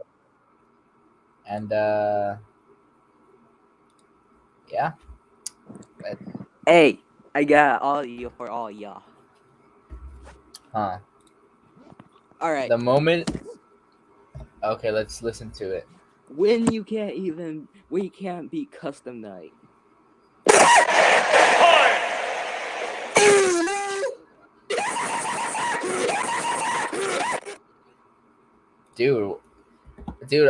and yeah. hey, I got audio for all y'all. Huh. All right. The moment. Okay, let's listen to it. When we can't be custom night. Dude,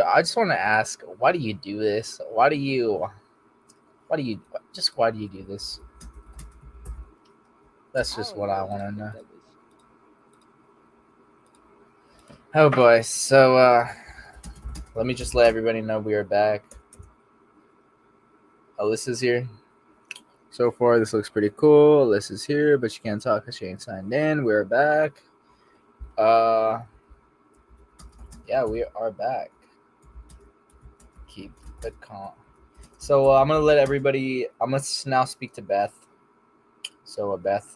I just want to ask, why do you do this? Why do you do this? That's just what I want to know. Oh boy, so let me just let everybody know we are back. Alyssa's here. So far, this looks pretty cool. Alyssa's here, but she can't talk because she ain't signed in. We're back. Yeah, we are back. Keep it calm. So I'm gonna let everybody. I'm gonna now speak to Beth. So Beth,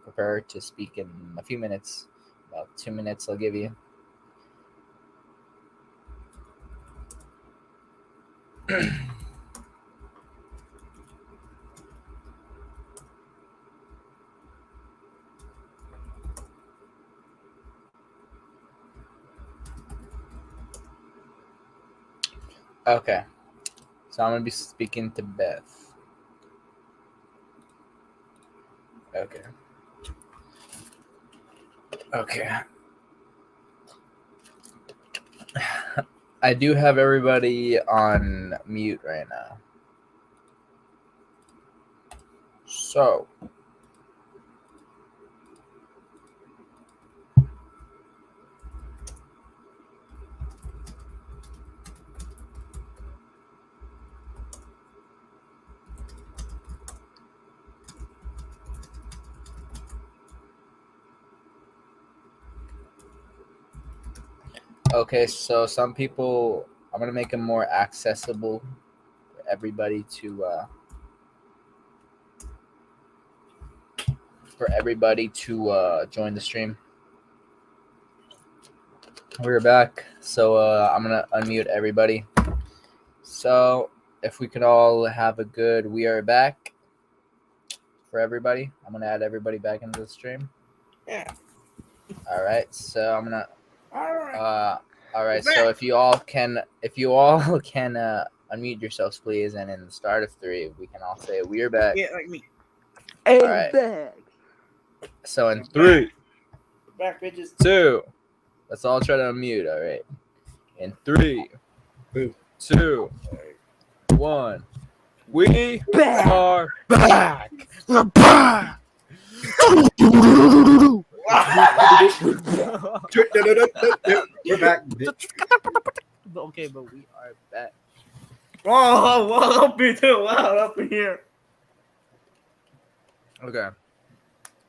prepare to speak in a few minutes. About 2 minutes, I'll give you. Okay, so I'm gonna be speaking to Beth. Okay. I do have everybody on mute right now. So. Okay, so some people, I'm gonna make them more accessible for everybody to join the stream. We're back, so I'm gonna unmute everybody. So if we could all have a good "we are back" for everybody, I'm gonna add everybody back into the stream. Yeah. All right, so I'm gonna. All right. All right. So if you all can unmute yourselves, please, and in the start of 3, we can all say "we're back." Yeah, like me. Hey, All right. back. So in 3, Back, bitches. 2, Let's all try to unmute. All right. In 3, Boo. 2, 1. We are Back. back. We're back, bitch. Okay, but we are back. Oh, don't be too loud up in here. Okay.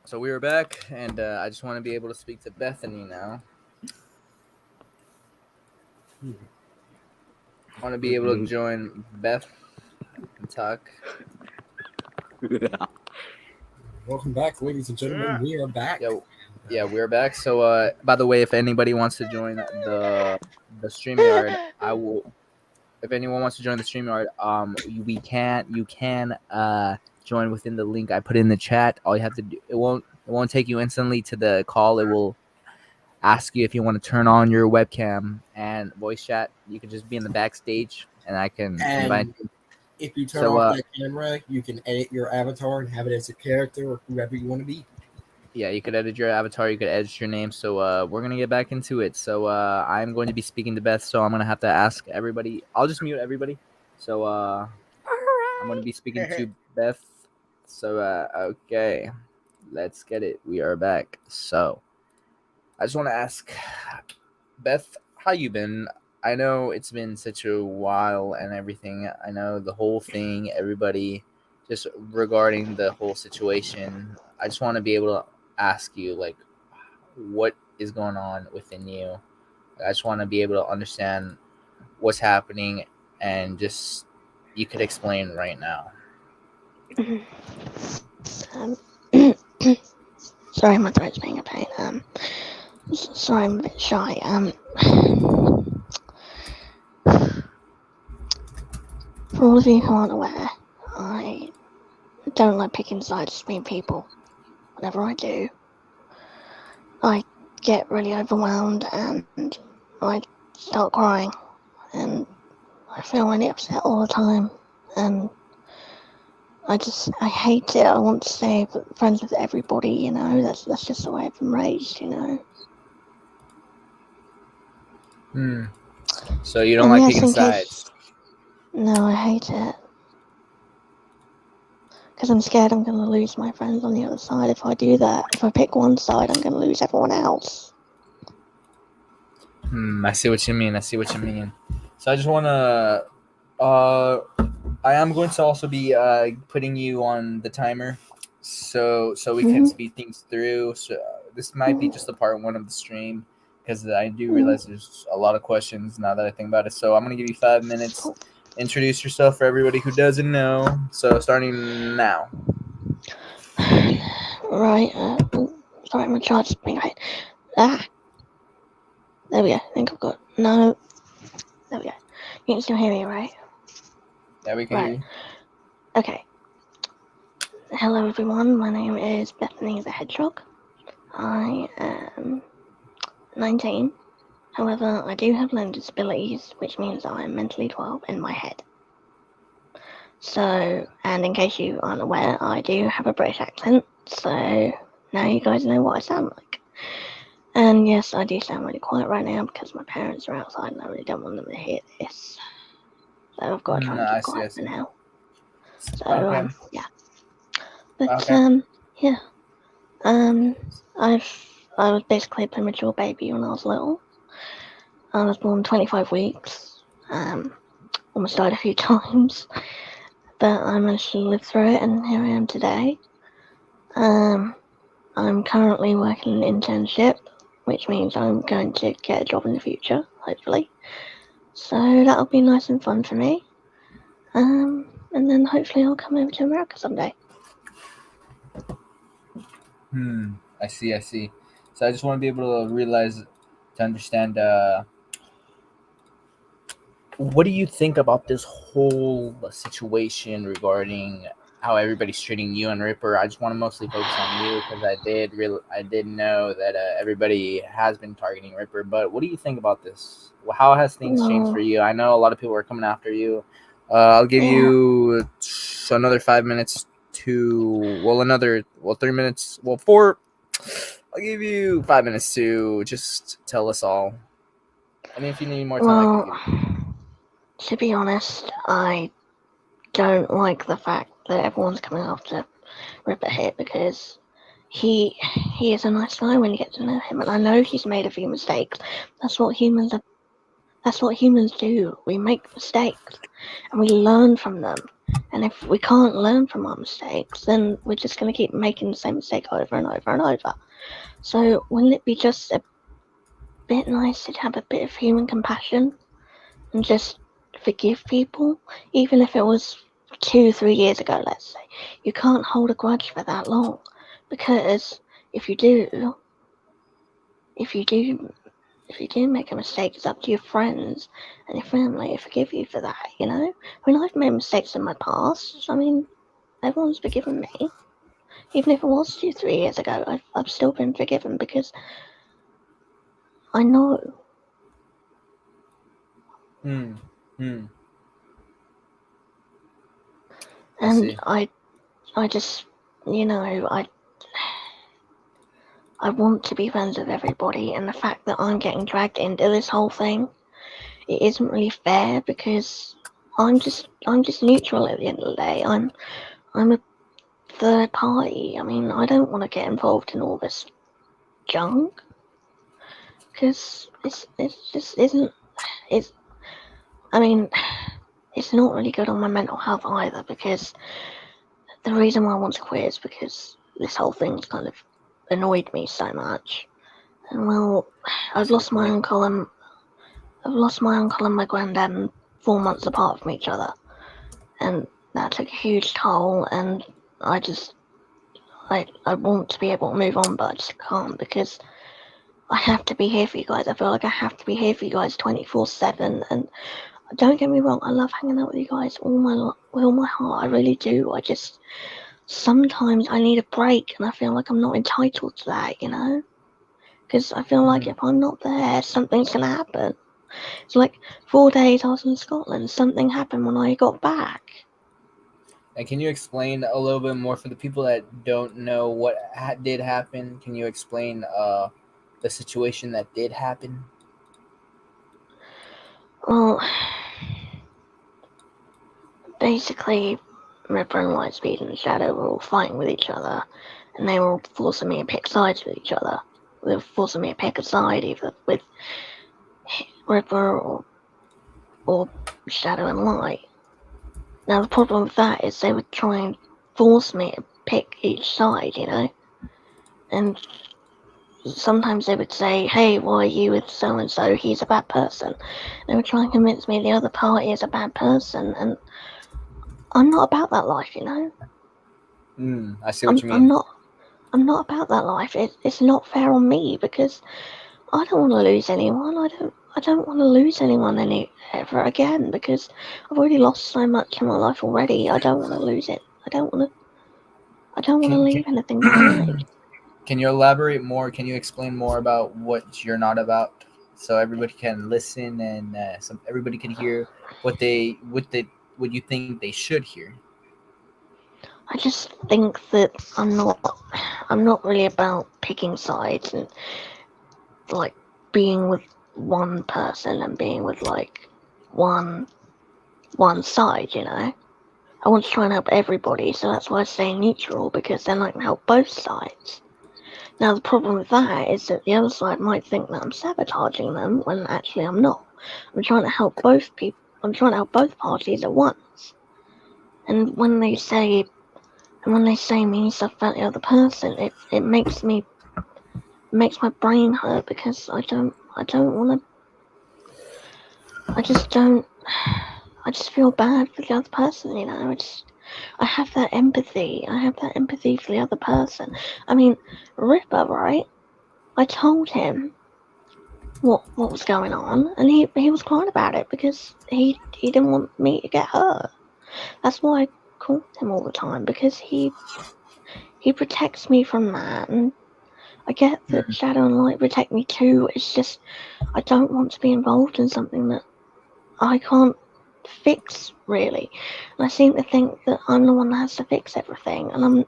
So we are back, and I just want to be able to speak to Bethany now. I want to be able to join Beth and talk. Welcome back, ladies and gentlemen. We are back. Yeah, we're back. So, by the way, if anybody wants to join the StreamYard, I will. If anyone wants to join the StreamYard, you can join within the link I put in the chat. All you have to do, it won't take you instantly to the call. It will ask you if you want to turn on your webcam and voice chat. You can just be in the backstage, and I can invite And you. if you turn off that camera, you can edit your avatar and have it as a character or whoever you want to be. Yeah, you could edit your avatar. You could edit your name. So we're gonna get back into it. So I'm going to be speaking to Beth. So I'm gonna have to ask everybody. I'll just mute everybody. So I'm gonna be speaking to Beth. So okay, let's get it. We are back. So I just want to ask Beth, how you been? I know it's been such a while and everything. I know the whole thing. Everybody, just regarding the whole situation. I just want to be able to ask you, like, what is going on within you. I just want to be able to understand what's happening, and just you could explain right now. Sorry, my throat's being a pain. Sorry, I'm a bit shy. For all of you who aren't aware, I don't like picking sides between people. Whenever I do, I get really overwhelmed and I start crying, and I feel really upset all the time, and I hate it. I want to stay friends with everybody, you know. That's just the way I've been raised, you know. So you don't like picking sides? No, I hate it. Because I'm scared I'm going to lose my friends on the other side if I do that. If I pick one side, I'm going to lose everyone else. I see what you mean. So I just want to... I am going to also be putting you on the timer, so we can speed things through. So this might be just a part 1 of the stream, because I do realize there's a lot of questions now that I think about it. So I'm going to give you 5 minutes. Introduce yourself for everybody who doesn't know. So starting now. Right. Sorry, my charger's being right. There we go. I think I've got... No. There we go. You can still hear me, right? Yeah, we can hear you. Okay. Hello, everyone. My name is Bethany the Hedgehog. I am 19. However, I do have learning disabilities, which means I am mentally 12 in my head. So, and in case you aren't aware, I do have a British accent, so now you guys know what I sound like. And yes, I do sound really quiet right now because my parents are outside and I really don't want them to hear this. So I've got to try and keep quiet for now. So, yeah. But, yeah. I was basically a premature baby when I was little. I was born 25 weeks. Almost died a few times. But I managed to live through it, and here I am today. I'm currently working an internship, which means I'm going to get a job in the future, hopefully. So that'll be nice and fun for me. And then hopefully I'll come over to America someday. I see. So I just want to be able to understand, what do you think about this whole situation regarding how everybody's treating you and Ripper? I just want to mostly focus on you, because I did know that everybody has been targeting Ripper. But what do you think about this? How has things changed for you? I know a lot of people are coming after you. I'll give you another 5 minutes to 3 minutes. 4. I'll give you 5 minutes to just tell us all. And if you need more time, I can Well, give you. to be honest, I don't like the fact that everyone's coming after Ripper here because he is a nice guy when you get to know him, and I know he's made a few mistakes. That's what humans do. We make mistakes and we learn from them. And if we can't learn from our mistakes, then we're just going to keep making the same mistake over and over and over. So wouldn't it be just a bit nice to have a bit of human compassion and just forgive people, even if it was 2-3 years ago, let's say? You can't hold a grudge for that long, because if you do make a mistake, it's up to your friends and your family to forgive you for that, you know? I mean, I've made mistakes in my past. I mean, everyone's forgiven me. Even if it was 2-3 years ago, I've still been forgiven because I know. Hmm. And see. I just, you know, I want to be friends with everybody, and the fact that I'm getting dragged into this whole thing, it isn't really fair because I'm just neutral at the end of the day. I'm a third party. I mean, I don't want to get involved in all this junk because it just isn't. I mean, it's not really good on my mental health either, because the reason why I want to quit is because this whole thing's kind of annoyed me so much. And well, I've lost my uncle and my granddad 4 months apart from each other, and that took a huge toll. And I want to be able to move on, but I just can't because I have to be here for you guys. I feel like I have to be here for you guys 24/7. And don't get me wrong, I love hanging out with you guys with all my heart. I really do. I just sometimes I need a break, and I feel like I'm not entitled to that, you know? Because I feel like if I'm not there, something's gonna happen. It's like 4 days I was in Scotland. Something happened when I got back. And can you explain a little bit more for the people that don't know what did happen? Can you explain the situation that did happen? Well, basically, Ripper and Lightspeed and Shadow were all fighting with each other, and they were forcing me to pick sides with each other. They were forcing me to pick a side, either with Ripper or Shadow and Light. Now, the problem with that is they would try and force me to pick each side, you know? And sometimes they would say, hey, why are you with so-and-so? He's a bad person. They would try and convince me the other party is a bad person, and I'm not about that life, you know? I see what you mean. I'm not about that life. It's not fair on me because I don't want to lose anyone. I don't want to lose anyone ever again because I've already lost so much in my life already. I don't want to lose it. I don't want to leave anything behind. Can you elaborate more? Can you explain more about what you're not about, so everybody can listen and everybody can hear what you think they should hear? I just think that I'm not really about picking sides and like being with one person and being with like one side, you know? I want to try and help everybody, so that's why I stay neutral, because then I can help both sides. Now, the problem with that is that the other side might think that I'm sabotaging them when actually I'm not. I'm trying to help both people. I'm trying to help both parties at once. And when they say mean stuff about the other person, it makes my brain hurt because I don't want to. I just feel bad for the other person, you know. I have that empathy. I have that empathy for the other person. I mean, Ripper, right? I told him what was going on, and he was crying about it because he didn't want me to get hurt. That's why I called him all the time, because he protects me from that. And I get that Shadow and Light protect me too. It's just I don't want to be involved in something that I can't fix, really. And I seem to think that I'm the one that has to fix everything, and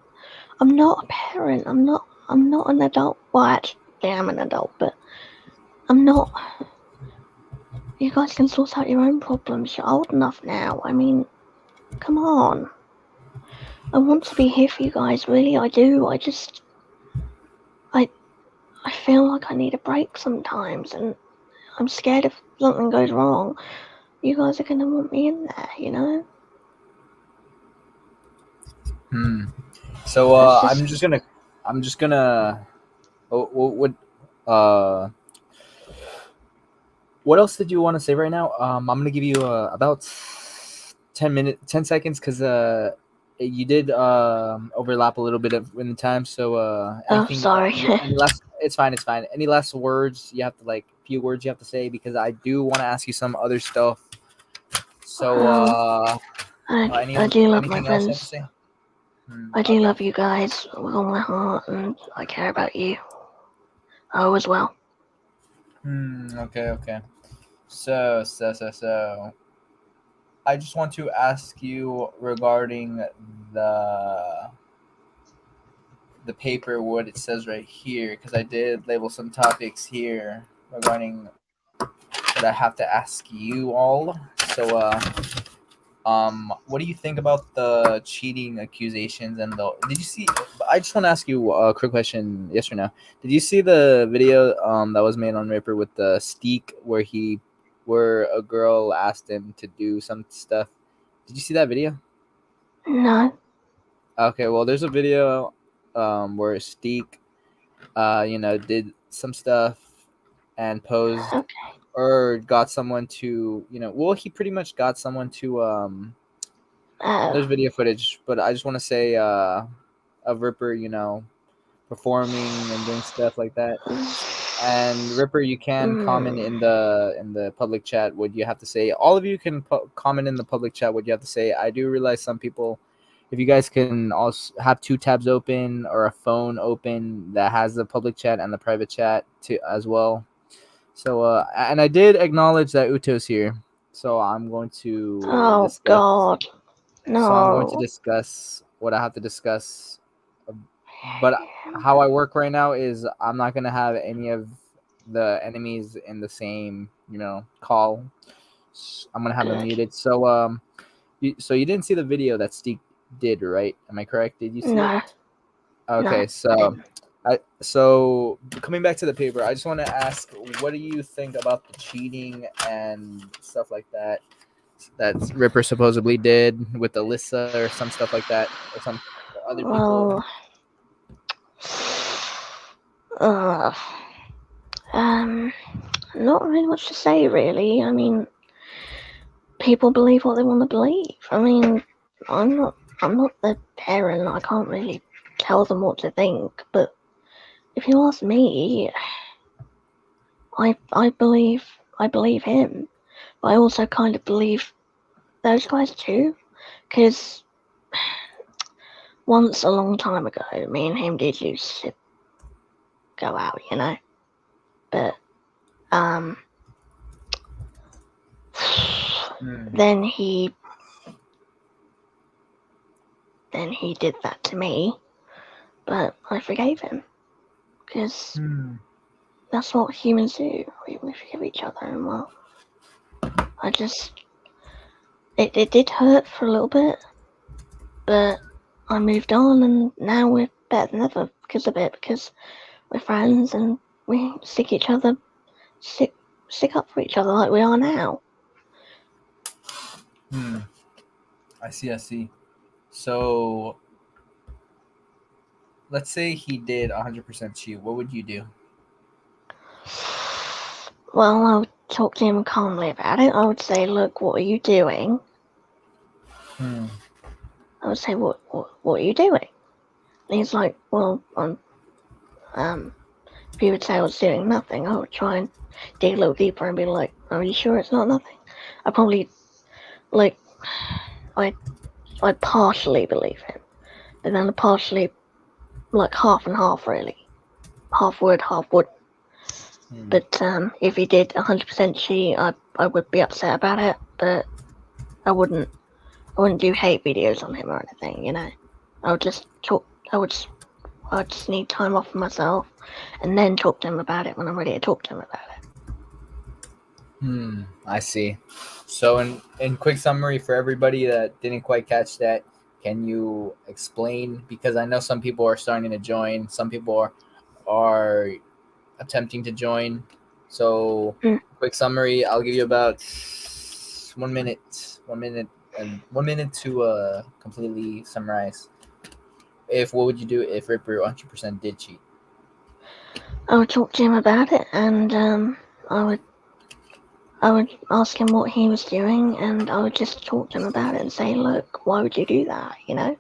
I'm not a parent. I'm not I'm not an adult. Well, actually, I'm an adult, but I'm not. You guys can sort out your own problems. You're old enough now. I mean, come on. I want to be here for you guys, really, I do. I feel like I need a break sometimes, and I'm scared if something goes wrong, you guys are gonna want me in there, you know? So That's I'm just gonna. Uh, what else did you want to say right now? I'm gonna give you about 10 seconds because you did overlap a little bit in the time. So anything, sorry. any last? It's fine. It's fine. Any last words you have to few words you have to say because I do want to ask you some other stuff. So I do love my anything else you have to friends. say? I do Okay. love you guys with all my heart, and I care about you. Oh, as well. Okay. So. I just want to ask you regarding the paper, what it says right here, because I did label some topics here regarding what I have to ask you all. So, what do you think about the cheating accusations and the? Did you see? I just want to ask you a quick question. Yes or no? Did you see the video that was made on Ripper with the Steak where a girl asked him to do some stuff? Did you see that video? No. Okay, well, there's a video where Steak, did some stuff and posed Okay. or got someone to, well, he pretty much got someone to. There's video footage, but I just want to say of Ripper, performing and doing stuff like that. And Ripper, you can comment in the public chat what you have to say. All of you can comment in the public chat what you have to say. I do realize some people, if you guys can also have two tabs open or a phone open that has the public chat and the private chat too as well. So and I did acknowledge that Uto's here, so I'm going to Oh, discuss. God. So I'm going to No. discuss what I have to discuss. But how I work right now is I'm not gonna have any of the enemies in the same, call. I'm gonna have them Good. muted. So so you didn't see the video that Steak did, right? Am I correct? Did you see No. it? Okay, No. so so coming back to the paper, I just want to ask, what do you think about the cheating and stuff like that Ripper supposedly did with Alyssa or some stuff like that, or some other people? Well, uh, not really much to say, really. I mean, people believe what they want to believe. I mean, I'm not the parent. I can't really tell them what to think. But if you ask me, I believe him. But I also kind of believe those guys too, because once a long time ago, me and him did used to go out, But then he did that to me, but I forgave him because that's what humans do. We forgive each other, and well, it did hurt for a little bit, but I moved on, and now we're better than ever because of it, because we're friends and we stick up for each other like we are now. I see. So let's say he did 100% cheat. What would you do? Well, I would talk to him calmly about it. I would say, look, what are you doing? I would say, what are you doing? And he's like, well, if he would say I was doing nothing, I would try and dig a little deeper and be like, are you sure it's not nothing? I probably, I'd partially believe him, but then partially, half and half, really. Half would, half wouldn't. But if he did 100% cheat, I would be upset about it, but I wouldn't do hate videos on him or anything, I would just talk. I I just need time off for myself, and then talk to him about it when I'm ready to talk to him about it. I see. So in quick summary for everybody that didn't quite catch that, can you explain, because I know some people are starting to join, some people are attempting to join. So quick summary, I'll give you about 1 minute, 1 minute to completely summarize. What would you do if Ripper 100% did cheat? I would talk to him about it, and I would ask him what he was doing, and I would just talk to him about it and say, look, why would you do that, you know?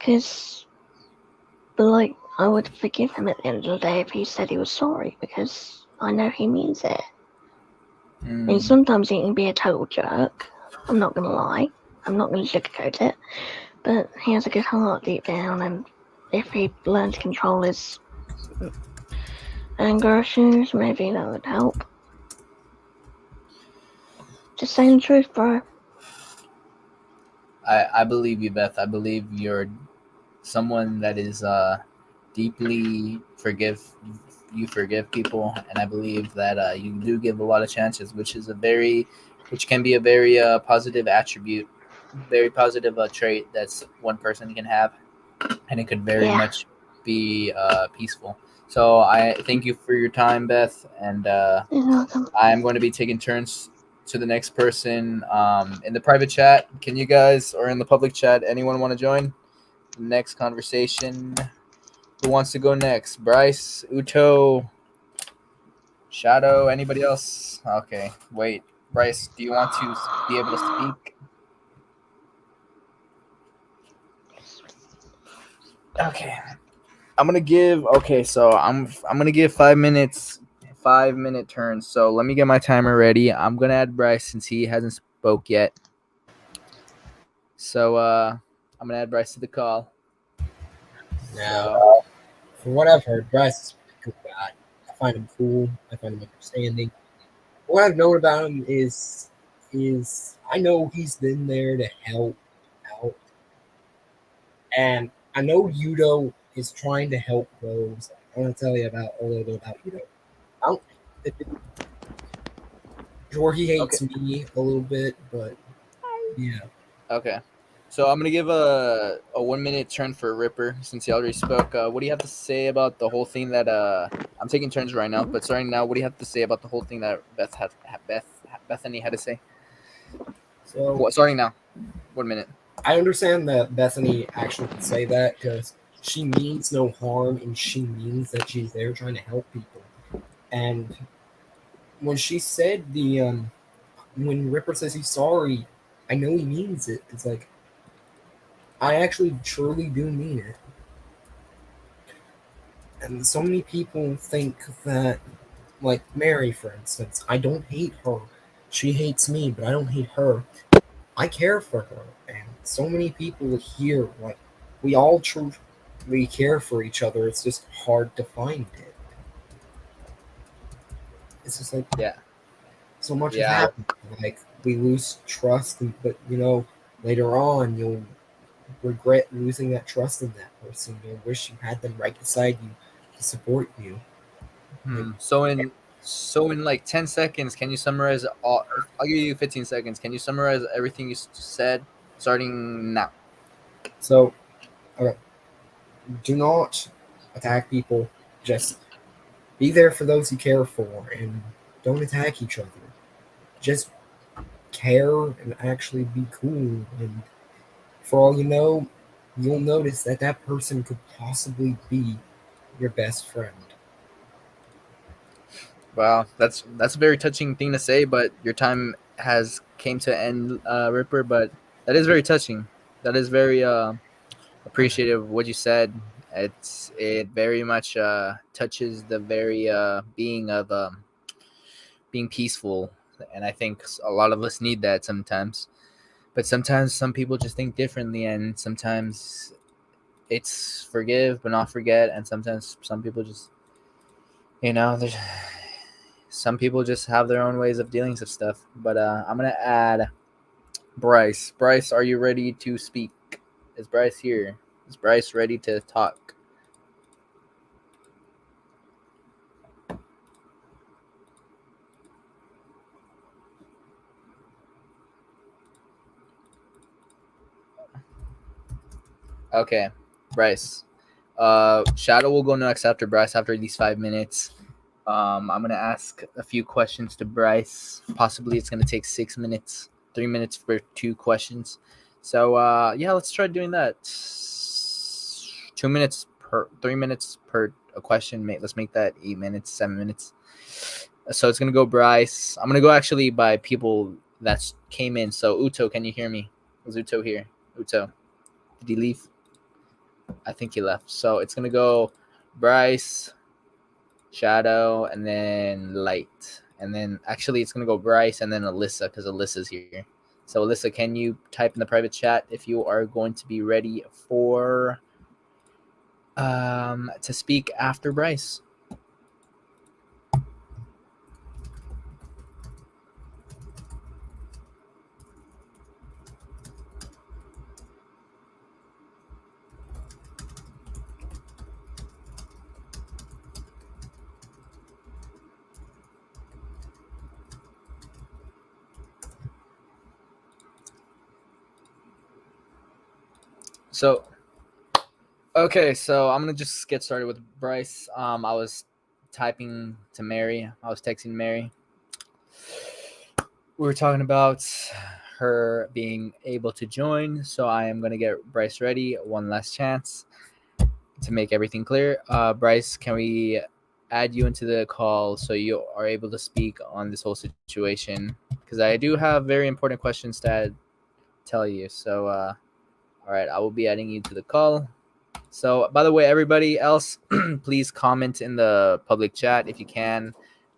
But like, I would forgive him at the end of the day if he said he was sorry, because I know he means it. I mean, sometimes he can be a total jerk, I'm not gonna lie, I'm not gonna sugarcoat it, but he has a good heart deep down, and if he learned to control his anger issues, maybe that would help. Just saying the truth, bro. I believe you, Beth. I believe you're someone that is deeply you forgive people, and I believe that you do give a lot of chances, which can be a very positive attribute, very positive trait that's one person can have, and it could very much be peaceful. So I thank you for your time, Beth, and You're welcome. I'm going to be taking turns to the next person in the private chat. Can you guys, or in the public chat, anyone want to join the next conversation? Who wants to go next? Bryce, Uto, Shadow, anybody else? Okay, wait. Bryce, do you want to be able to speak? Okay. I'm gonna give 5 minutes, 5-minute turns. So let me get my timer ready. I'm gonna add Bryce since he hasn't spoke yet. So I'm gonna add Bryce to the call. Now, from what I've heard, Bryce is a pretty good guy. I find him cool. I find him understanding. What I've known about him is I know he's been there to help out, and I know Yudo is trying to help Rose. I want to tell you about a little bit about Yudo. I don't sure he hates me a little bit, but yeah. Okay. So I'm gonna give a 1 minute turn for Ripper since he already spoke. What do you have to say about the whole thing that I'm taking turns right now, but starting now, what do you have to say about the whole thing that Bethany had to say? So starting now, 1 minute. I understand that Bethany actually would say that because she means no harm and she means that she's there trying to help people. And when she said when Ripper says he's sorry, I know he means it. It's like I actually truly do mean it. And so many people think that, like Mary, for instance, I don't hate her. She hates me, but I don't hate her. I care for her. And so many people here, like, we all truly care for each other. It's just hard to find it. It's just like, so much has happened. Like, we lose trust, but, later on, you'll regret losing that trust in that person. You'll wish you had them right beside you to support you. So in like 10 seconds, can you summarize all? I'll give you 15 seconds. Can you summarize everything you said starting now? So, okay. Do not attack people. Just be there for those you care for, and don't attack each other. Just care and actually be cool. And for all you know, you'll notice that that person could possibly be your best friend. Wow, that's a very touching thing to say, but your time has came to end, Ripper. But that is very touching. That is very appreciative of what you said. It very much touches the very being of being peaceful, and I think a lot of us need that sometimes. But sometimes some people just think differently, and sometimes it's forgive but not forget, and sometimes some people just there's some people just have their own ways of dealing with stuff. But I'm gonna add Bryce. Bryce, are you ready to speak? Is Bryce here? Is Bryce ready to talk? Okay, Bryce. Shadow will go next after Bryce after these 5 minutes. I'm gonna ask a few questions to Bryce. Possibly it's gonna take 6 minutes, 3 minutes for 2 questions. So yeah, let's try doing that. 2 minutes per, 3 minutes per a question. Let's make that 8 minutes, 7 minutes. So it's gonna go Bryce. I'm gonna go actually by people that came in. So Uto, can you hear me? Is Uto here? Uto, did he leave? I think he left. So it's gonna go Bryce, Shadow, and then Light. And then actually it's gonna go Bryce and then Alyssa because Alyssa's here. So Alyssa, can you type in the private chat if you are going to be ready for to speak after Bryce? So okay, so I'm gonna just get started with Bryce. I was typing to Mary. I was texting Mary. We were talking about her being able to join, so I am gonna get Bryce ready. One last chance to make everything clear. Bryce, can we add you into the call so you are able to speak on this whole situation? Because I do have very important questions to tell you. So, all right, I will be adding you to the call. So, by the way, everybody else, please comment in the public chat if you can.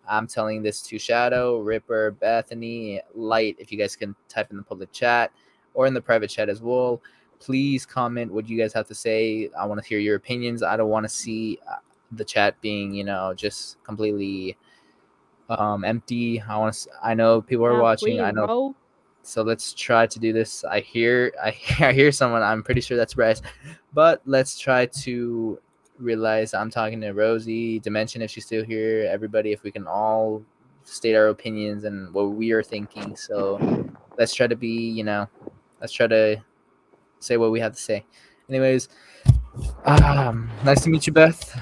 I'm telling this to Shadow, Ripper, Bethany, Light. If you guys can type in the public chat or in the private chat as well, please comment what you guys have to say. I want to hear your opinions. I don't want to see the chat being, just completely empty. I know people are watching. I know. Bro. So let's try to do this. I hear someone. I'm pretty sure that's Bryce, but let's try to realize I'm talking to Rosie, Dimension if she's still here. Everybody, if we can all state our opinions and what we are thinking. So let's try to let's try to say what we have to say. Anyways, nice to meet you, Beth.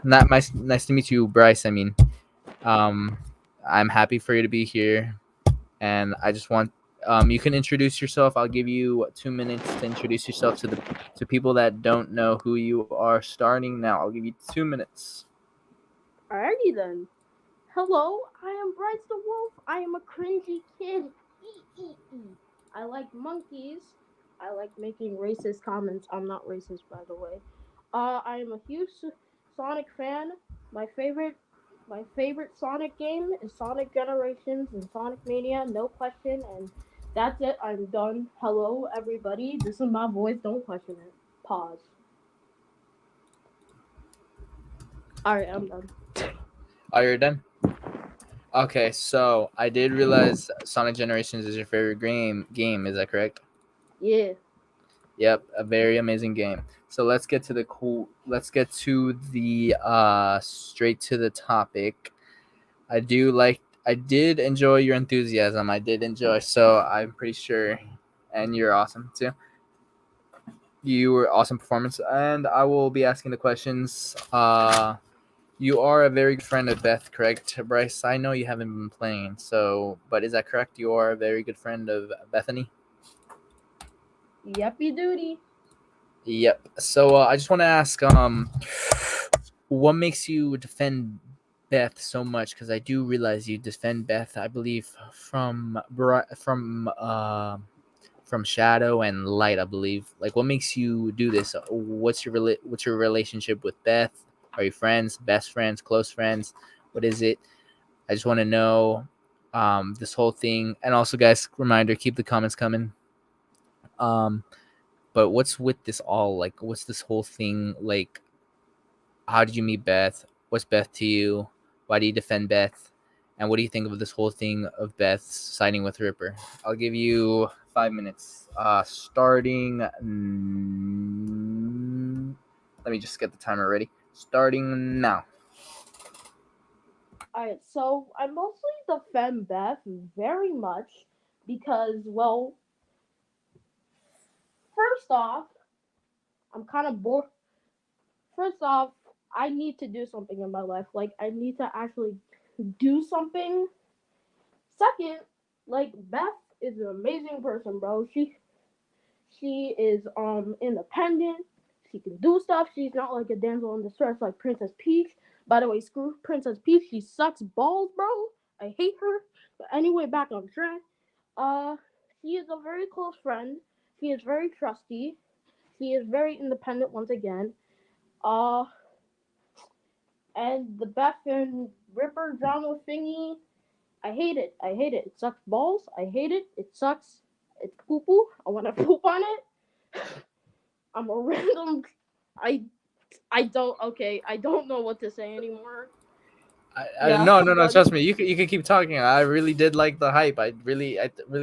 Nice to meet you, Bryce. I mean, um, I'm happy for you to be here and I just want you can introduce yourself. I'll give you 2 minutes to introduce yourself to people that don't know who you are. Starting now, I'll give you 2 minutes. Alrighty then. Hello, I am Bryce the Wolf. I am a cringy kid. I like monkeys. I like making racist comments. I'm not racist, by the way. I am a huge Sonic fan. My favorite, my favorite Sonic game is Sonic Generations and Sonic Mania. No question. And that's it. I'm done. Hello, everybody. This is my voice. Don't question it. Pause. Alright, I'm done. Oh, you're done. Okay, so I did realize Sonic Generations is your favorite game. Is that correct? Yeah. Yep, a very amazing game. So let's get to the straight to the topic. I did enjoy your enthusiasm. I did enjoy, so I'm pretty sure, and you're awesome too. You were awesome performance, and I will be asking the questions. You are a very good friend of Beth, correct, Bryce? I know you haven't been playing, but is that correct? You are a very good friend of Bethany. Yuppie duty. Yep. So I just want to ask, what makes you defend Beth so much? Because I do realize you defend Beth, I believe, from Shadow and Light, I believe. Like, what makes you do this? What's your relationship with Beth? Are you friends, best friends, close friends? What is it? I just want to know this whole thing. And also, guys, reminder: keep the comments coming. But what's with this all? Like, what's this whole thing like? How did you meet Beth? What's Beth to you? Why do you defend Beth? And what do you think of this whole thing of Beth siding with Ripper? I'll give you 5 minutes. Starting. Let me just get the timer ready. Starting now. Alright, so I mostly defend Beth very much because, well, first off, I'm kind of bored. First off, I need to do something in my life. Like I need to actually do something. Second, like Beth is an amazing person, bro. She is independent. She can do stuff. She's not like a damsel in distress like Princess Peach. By the way, screw Princess Peach. She sucks balls, bro. I hate her. But anyway, back on track. Uh, she is a very close friend. She is very trusty. She is very independent once again. Uh, and the Beth and Ripper drama thingy. I hate it. I hate it. It sucks balls. I hate it. It sucks. It's poo poo. I want to poop on it. I'm a random. I I don't. Okay, I don't know what to say anymore. Yeah, No, I'm no, no. done. Trust me, you can keep talking. I really did like the hype. Really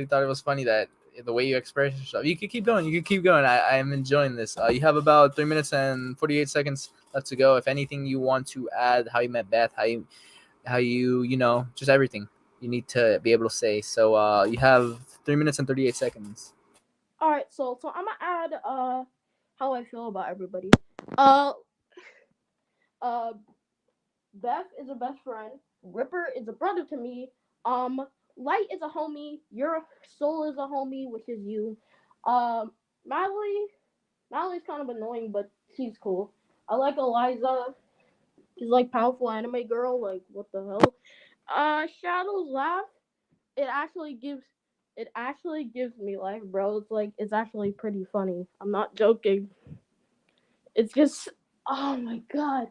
thought it was funny that the way you express yourself. You can keep going. You can keep going. I am enjoying this. You have about 3 minutes and 48 seconds left to go. If anything you want to add, how you met Beth, you know, just everything you need to be able to say. So you have 3 minutes and 38 seconds. All right, so I'm gonna add how I feel about everybody. Uh uh Beth is a best friend. Ripper is a brother to me. Um Light is a homie. Your soul is a homie, which is you. Um Mallory's kind of annoying, but she's cool. I like Eliza. She's like powerful anime girl. Like what the hell? Shadow's laugh. It actually gives. It actually gives me life, bro. It's like it's actually pretty funny. I'm not joking. It's just. Oh my god.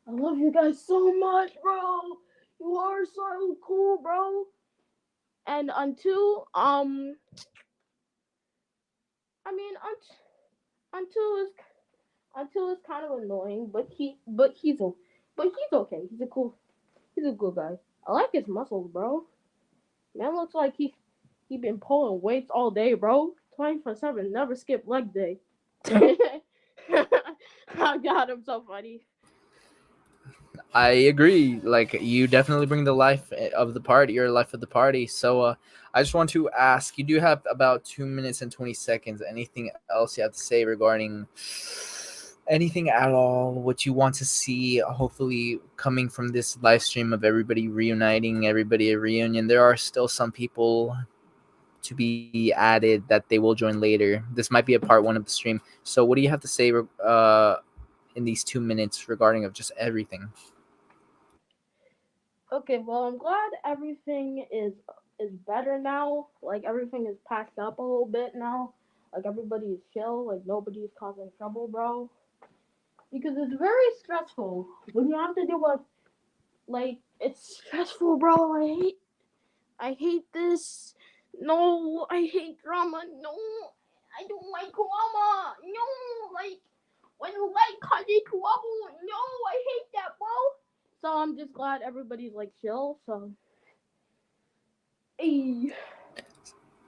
I love you guys so much, bro. You are so cool, bro. And until I mean until is until is kind of annoying, but he's okay. He's a good guy. I like his muscles, bro. Man looks like he been pulling weights all day, bro. 24/7, never skip leg day. Oh god, I'm so funny. I agree. Like you definitely bring the life of the party. You're the life of the party. So I just want to ask. You do have about 2 minutes and 20 seconds. Anything else you have to say regarding anything at all? What you want to see? Hopefully, coming from this live stream of everybody reuniting, everybody a reunion. There are still some people to be added that they will join later. This might be a part 1 of the stream. So what do you have to say in these 2 minutes regarding of just everything? Okay, well I'm glad everything is better now. Like everything is patched up a little bit now. Like everybody is chill. Like nobody's causing trouble, bro. Because it's very stressful when you have to deal with like it's stressful, bro. I hate this. No, I hate drama. No, I don't like drama. No, like when you like Kaji Kuwabu. No, I hate that, bro. So I'm just glad everybody's like chill. So, hey,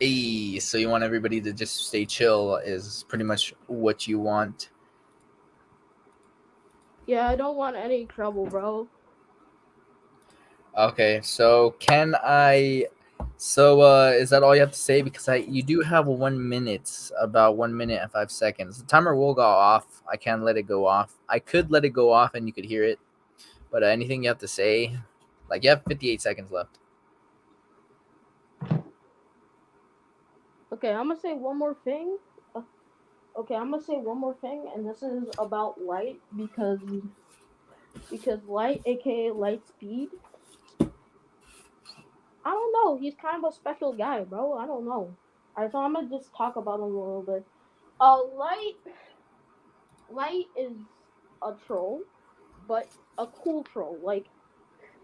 Hey, so you want everybody to just stay chill is pretty much what you want. yeah, I don't want any trouble, bro. Okay, so can I so is that all you have to say? Because you do have 1 minute, about 1 minute and 5 seconds. The timer will go off. I can't let it go off. I could let it go off and you could hear it. But anything you have to say? Like you have 58 seconds left. Okay, I'm gonna say one more thing. Okay, I'm gonna say one more thing, and this is about Light because Light, aka Light Speed, I don't know. He's kind of a special guy, bro. I don't know. Alright, so I'm gonna just talk about him a little bit. Light is a troll, but a cool troll,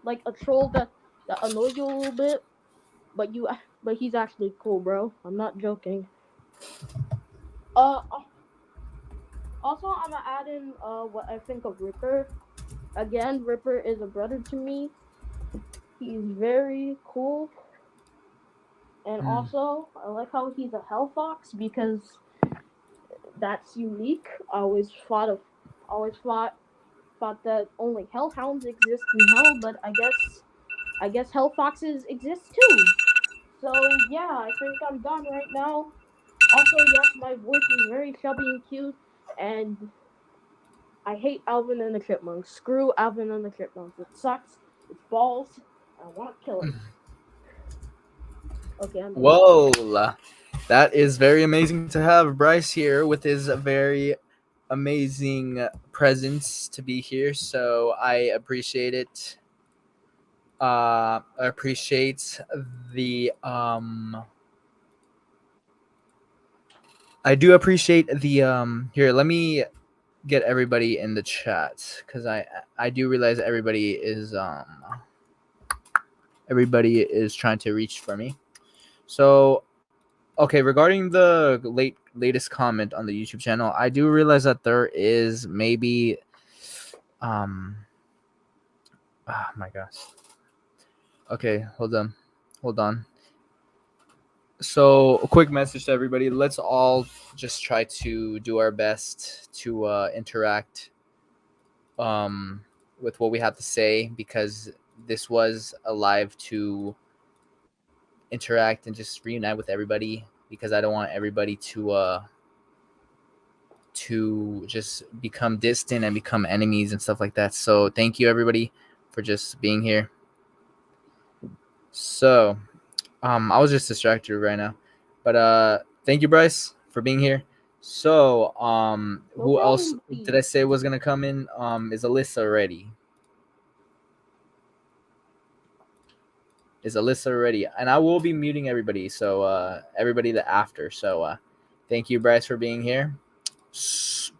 like a troll that annoys you a little bit, but but he's actually cool, bro. I'm not joking. Uh, Also I'm gonna add in what I think of Ripper. Again, Ripper is a brother to me. He's very cool, and Mm. also I like how he's a hell fox because that's unique. Always thought that only hellhounds exist in hell, but I guess hell foxes exist too. So yeah, I think I'm done right now. Also, yes, my voice is very chubby and cute. And I hate Alvin and the Chipmunks. Screw Alvin and the Chipmunks. It sucks. It's balls. I want to kill it. Okay, I'm done. Whoa, that is very amazing to have Bryce here with his very amazing presence to be here. So I appreciate it. I appreciate the I do appreciate the here, let me get everybody in the chat because I do realize everybody is trying to reach for me. So okay, regarding the latest comment on the YouTube channel, I do realize that there is maybe oh my gosh. Okay, hold on. So a quick message to everybody: let's all just try to do our best to interact with what we have to say, because this was a live to interact and just reunite with everybody, because I don't want everybody to just become distant and become enemies and stuff like that. So thank you everybody for just being here. So I was just distracted right now, but thank you Bryce for being here. So who else did I say was gonna come in? Is Alyssa ready? And I will be muting everybody, so everybody that after. So thank you Bryce for being here.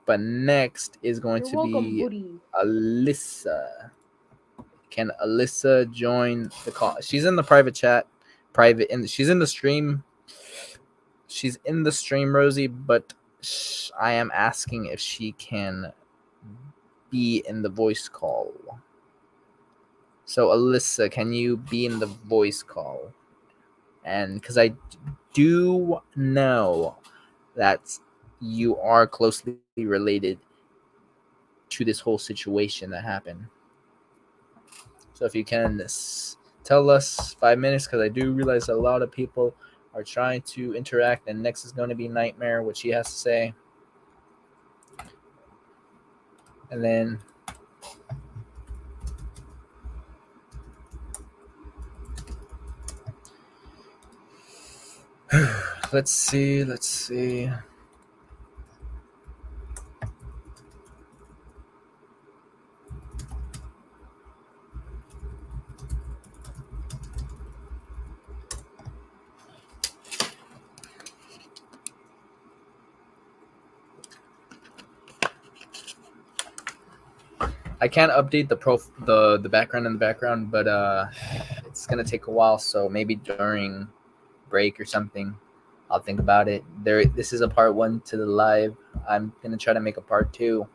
But next is going to be buddy. Alyssa. Can Alyssa join the call? She's in the private chat, she's in the stream. She's in the stream, Rosie, but I am asking if she can be in the voice call. So Alyssa, can you be in the voice call? And because I do know that you are closely related to this whole situation that happened. So if you can tell us 5 minutes, because I do realize a lot of people are trying to interact, and next is going to be Nightmare, what she has to say. And then let's see. I can't update the background in the background, but it's gonna take a while. So maybe during break or something, I'll think about it. This is a part 1 to the live. I'm gonna try to make a part 2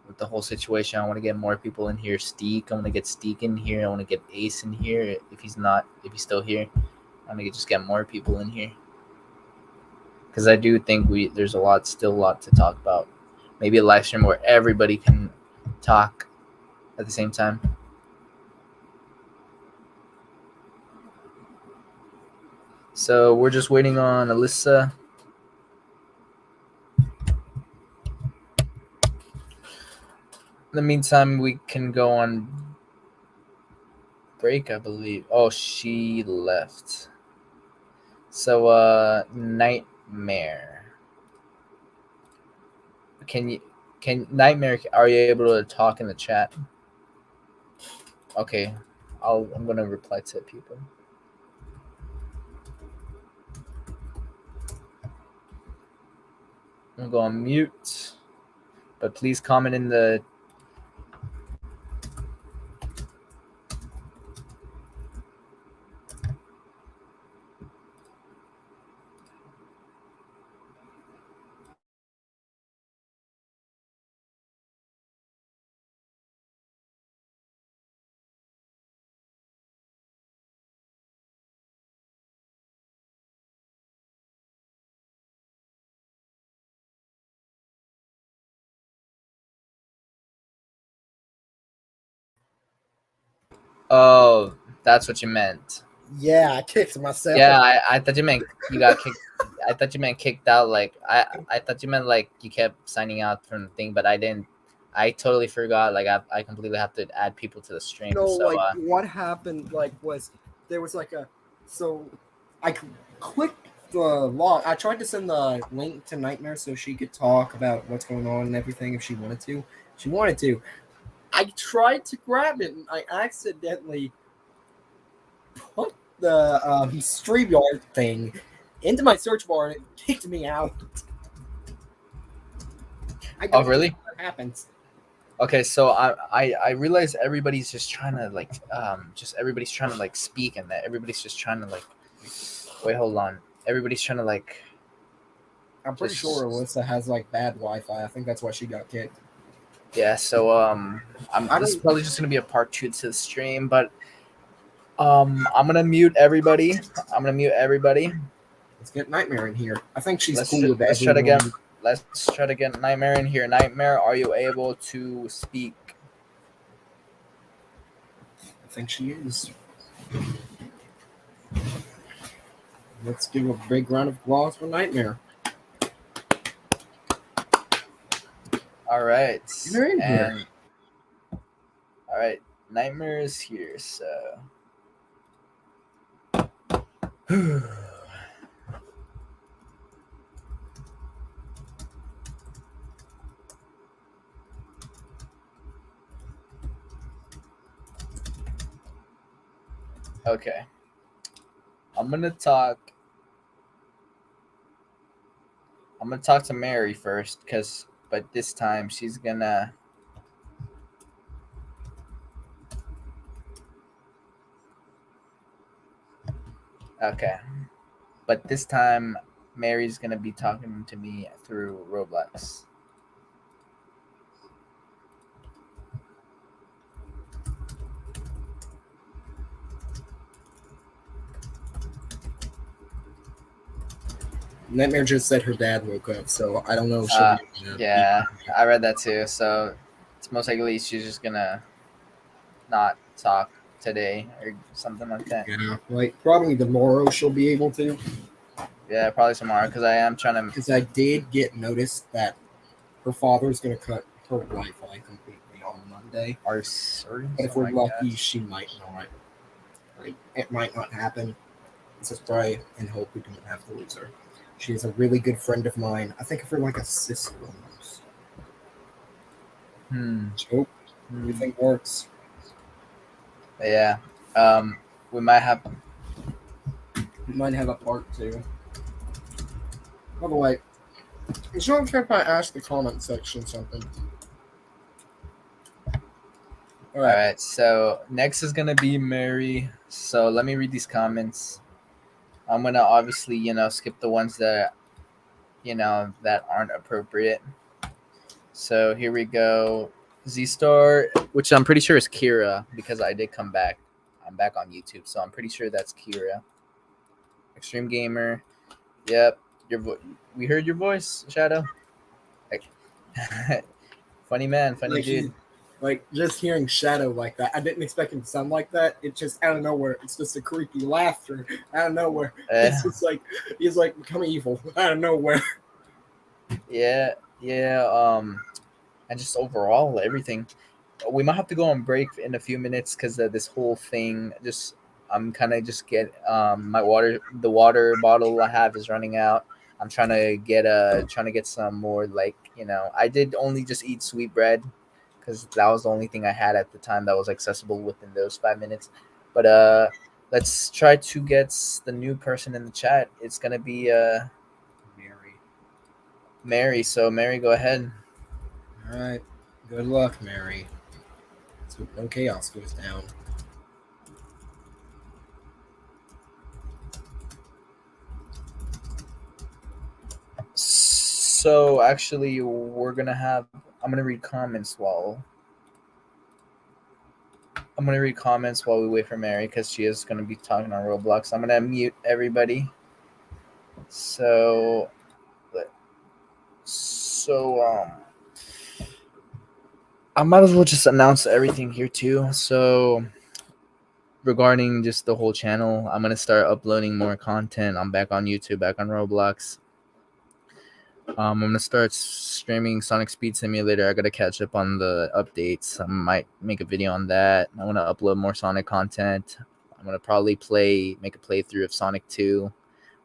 with the whole situation. I want to get more people in here. Steek, I want to get Steek in here. I want to get Ace in here if he's still here. I'm gonna just get more people in here, because I do think there's still a lot to talk about. Maybe a live stream where everybody can talk at the same time. So we're just waiting on Alyssa. In the meantime, we can go on break, I believe. Oh, she left. So Nightmare. Can Nightmare, are you able to talk in the chat? Okay. I'm gonna reply to people. I'm gonna go on mute. But please comment in the Oh, that's what you meant. Yeah, I kicked myself. Yeah, I thought you meant you got kicked I thought you meant kicked out. Like I thought you meant like you kept signing out from the thing, but I didn't. I totally forgot. Like I completely have to add people to the stream. No, So like what happened? Like was there was like a so I clicked the log. I tried to send the link to Nightmare so she could talk about what's going on and everything if she wanted to. She wanted to. I tried to grab it and I accidentally put the StreamYard thing into my search bar and it kicked me out. I don't really? know what happens. Okay, so I realize everybody's just trying to like just everybody's trying to like speak and that everybody's just trying to like wait, hold on. Everybody's trying to like I'm pretty just- sure Alyssa has like bad Wi-Fi. I think that's why she got kicked. yeah, so this is probably just gonna be a part 2 to the stream, but I'm gonna mute everybody. Let's get Nightmare in here. I think she's Let's cool with let's try to everyone. get let's try to get Nightmare in here. Nightmare, are you able to speak? I think she is. Let's give a big round of applause for Nightmare. All right. You're in here. All right, Nightmare is here, so okay. I'm gonna talk to Mary first, but this time she's gonna. Okay, but this time Mary's gonna be talking to me through Roblox. Nightmare just said her dad woke up, so I don't know if she'll be Yeah, I read that too. So it's most likely she's just gonna not talk today or something like that. Yeah, like probably tomorrow she'll be able to. Yeah, probably tomorrow because I am trying to. Because I did get notice that her father's going to cut her Wi-Fi completely on Monday. Or sorry, But if we're lucky, she might not. Like, it might not happen. Let's just pray and hope we don't have to lose her. She is a really good friend of mine. I think of her like a sister almost. Hope everything works. Yeah. We might have. We might have a part 2. By the way, it's not okay if I ask the comment section something. All right. So next is gonna be Mary. So let me read these comments. I'm gonna obviously, skip the ones that, that aren't appropriate. So here we go. Z-Star, which I'm pretty sure is Kira because I did come back. I'm back on YouTube, so I'm pretty sure that's Kira. Extreme Gamer. Yep. We heard your voice, Shadow. Funny man, funny dude. Like just hearing Shadow like that, I didn't expect him to sound like that. It just out of nowhere. It's just a creepy laughter out of nowhere. It's just like he's like become evil out of nowhere. Yeah. And just overall everything. We might have to go on break in a few minutes because this whole thing I'm kind of just get the water bottle I have is running out. I'm trying to get some more, like, I did only just eat sweet bread because that was the only thing I had at the time that was accessible within those 5 minutes. But let's try to get the new person in the chat. It's gonna be Mary. So Mary, go ahead. All right. Good luck, Mary. So no chaos goes down. So actually, I'm gonna read comments while we wait for Mary because she is gonna be talking on Roblox. I'm gonna mute everybody. So I might as well just announce everything here too. So regarding just the whole channel, I'm gonna start uploading more content. I'm back on YouTube, back on Roblox. I'm gonna start streaming Sonic Speed Simulator. I gotta catch up on the updates. I might make a video on that. I want to upload more Sonic content. I'm gonna probably make a playthrough of Sonic 2,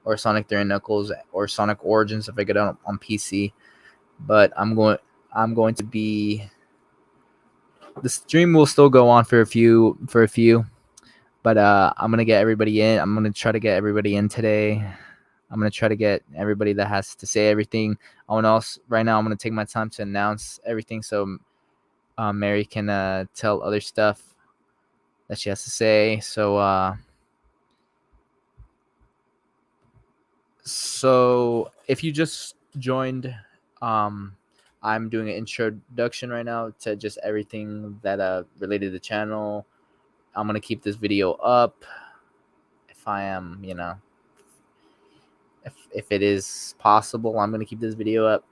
or Sonic 3 and Knuckles, or Sonic Origins if I get it on PC. But I'm going to be. The stream will still go on for a few, but I'm gonna get everybody in. I'm gonna try to get everybody in today. I'm gonna try to get everybody that has to say everything. Right now I'm gonna take my time to announce everything so Mary can tell other stuff that she has to say. So if you just joined, I'm doing an introduction right now to just everything that related to the channel. I'm gonna keep this video up if I am, if it is possible. I'm gonna keep this video up.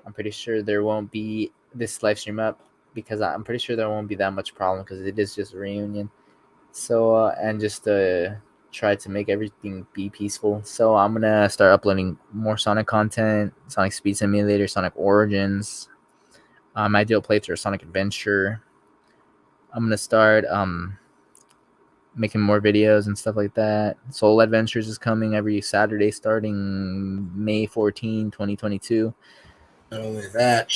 I'm pretty sure there won't be this live stream up because I'm pretty sure there won't be that much problem because it is just a reunion. So and just try to make everything be peaceful. So I'm gonna start uploading more Sonic content, Sonic Speed Simulator, Sonic Origins. I might do a playthrough of Sonic Adventure. I'm gonna start making more videos and stuff like that. Soul Adventures is coming every Saturday starting May 14, 2022. Not only that,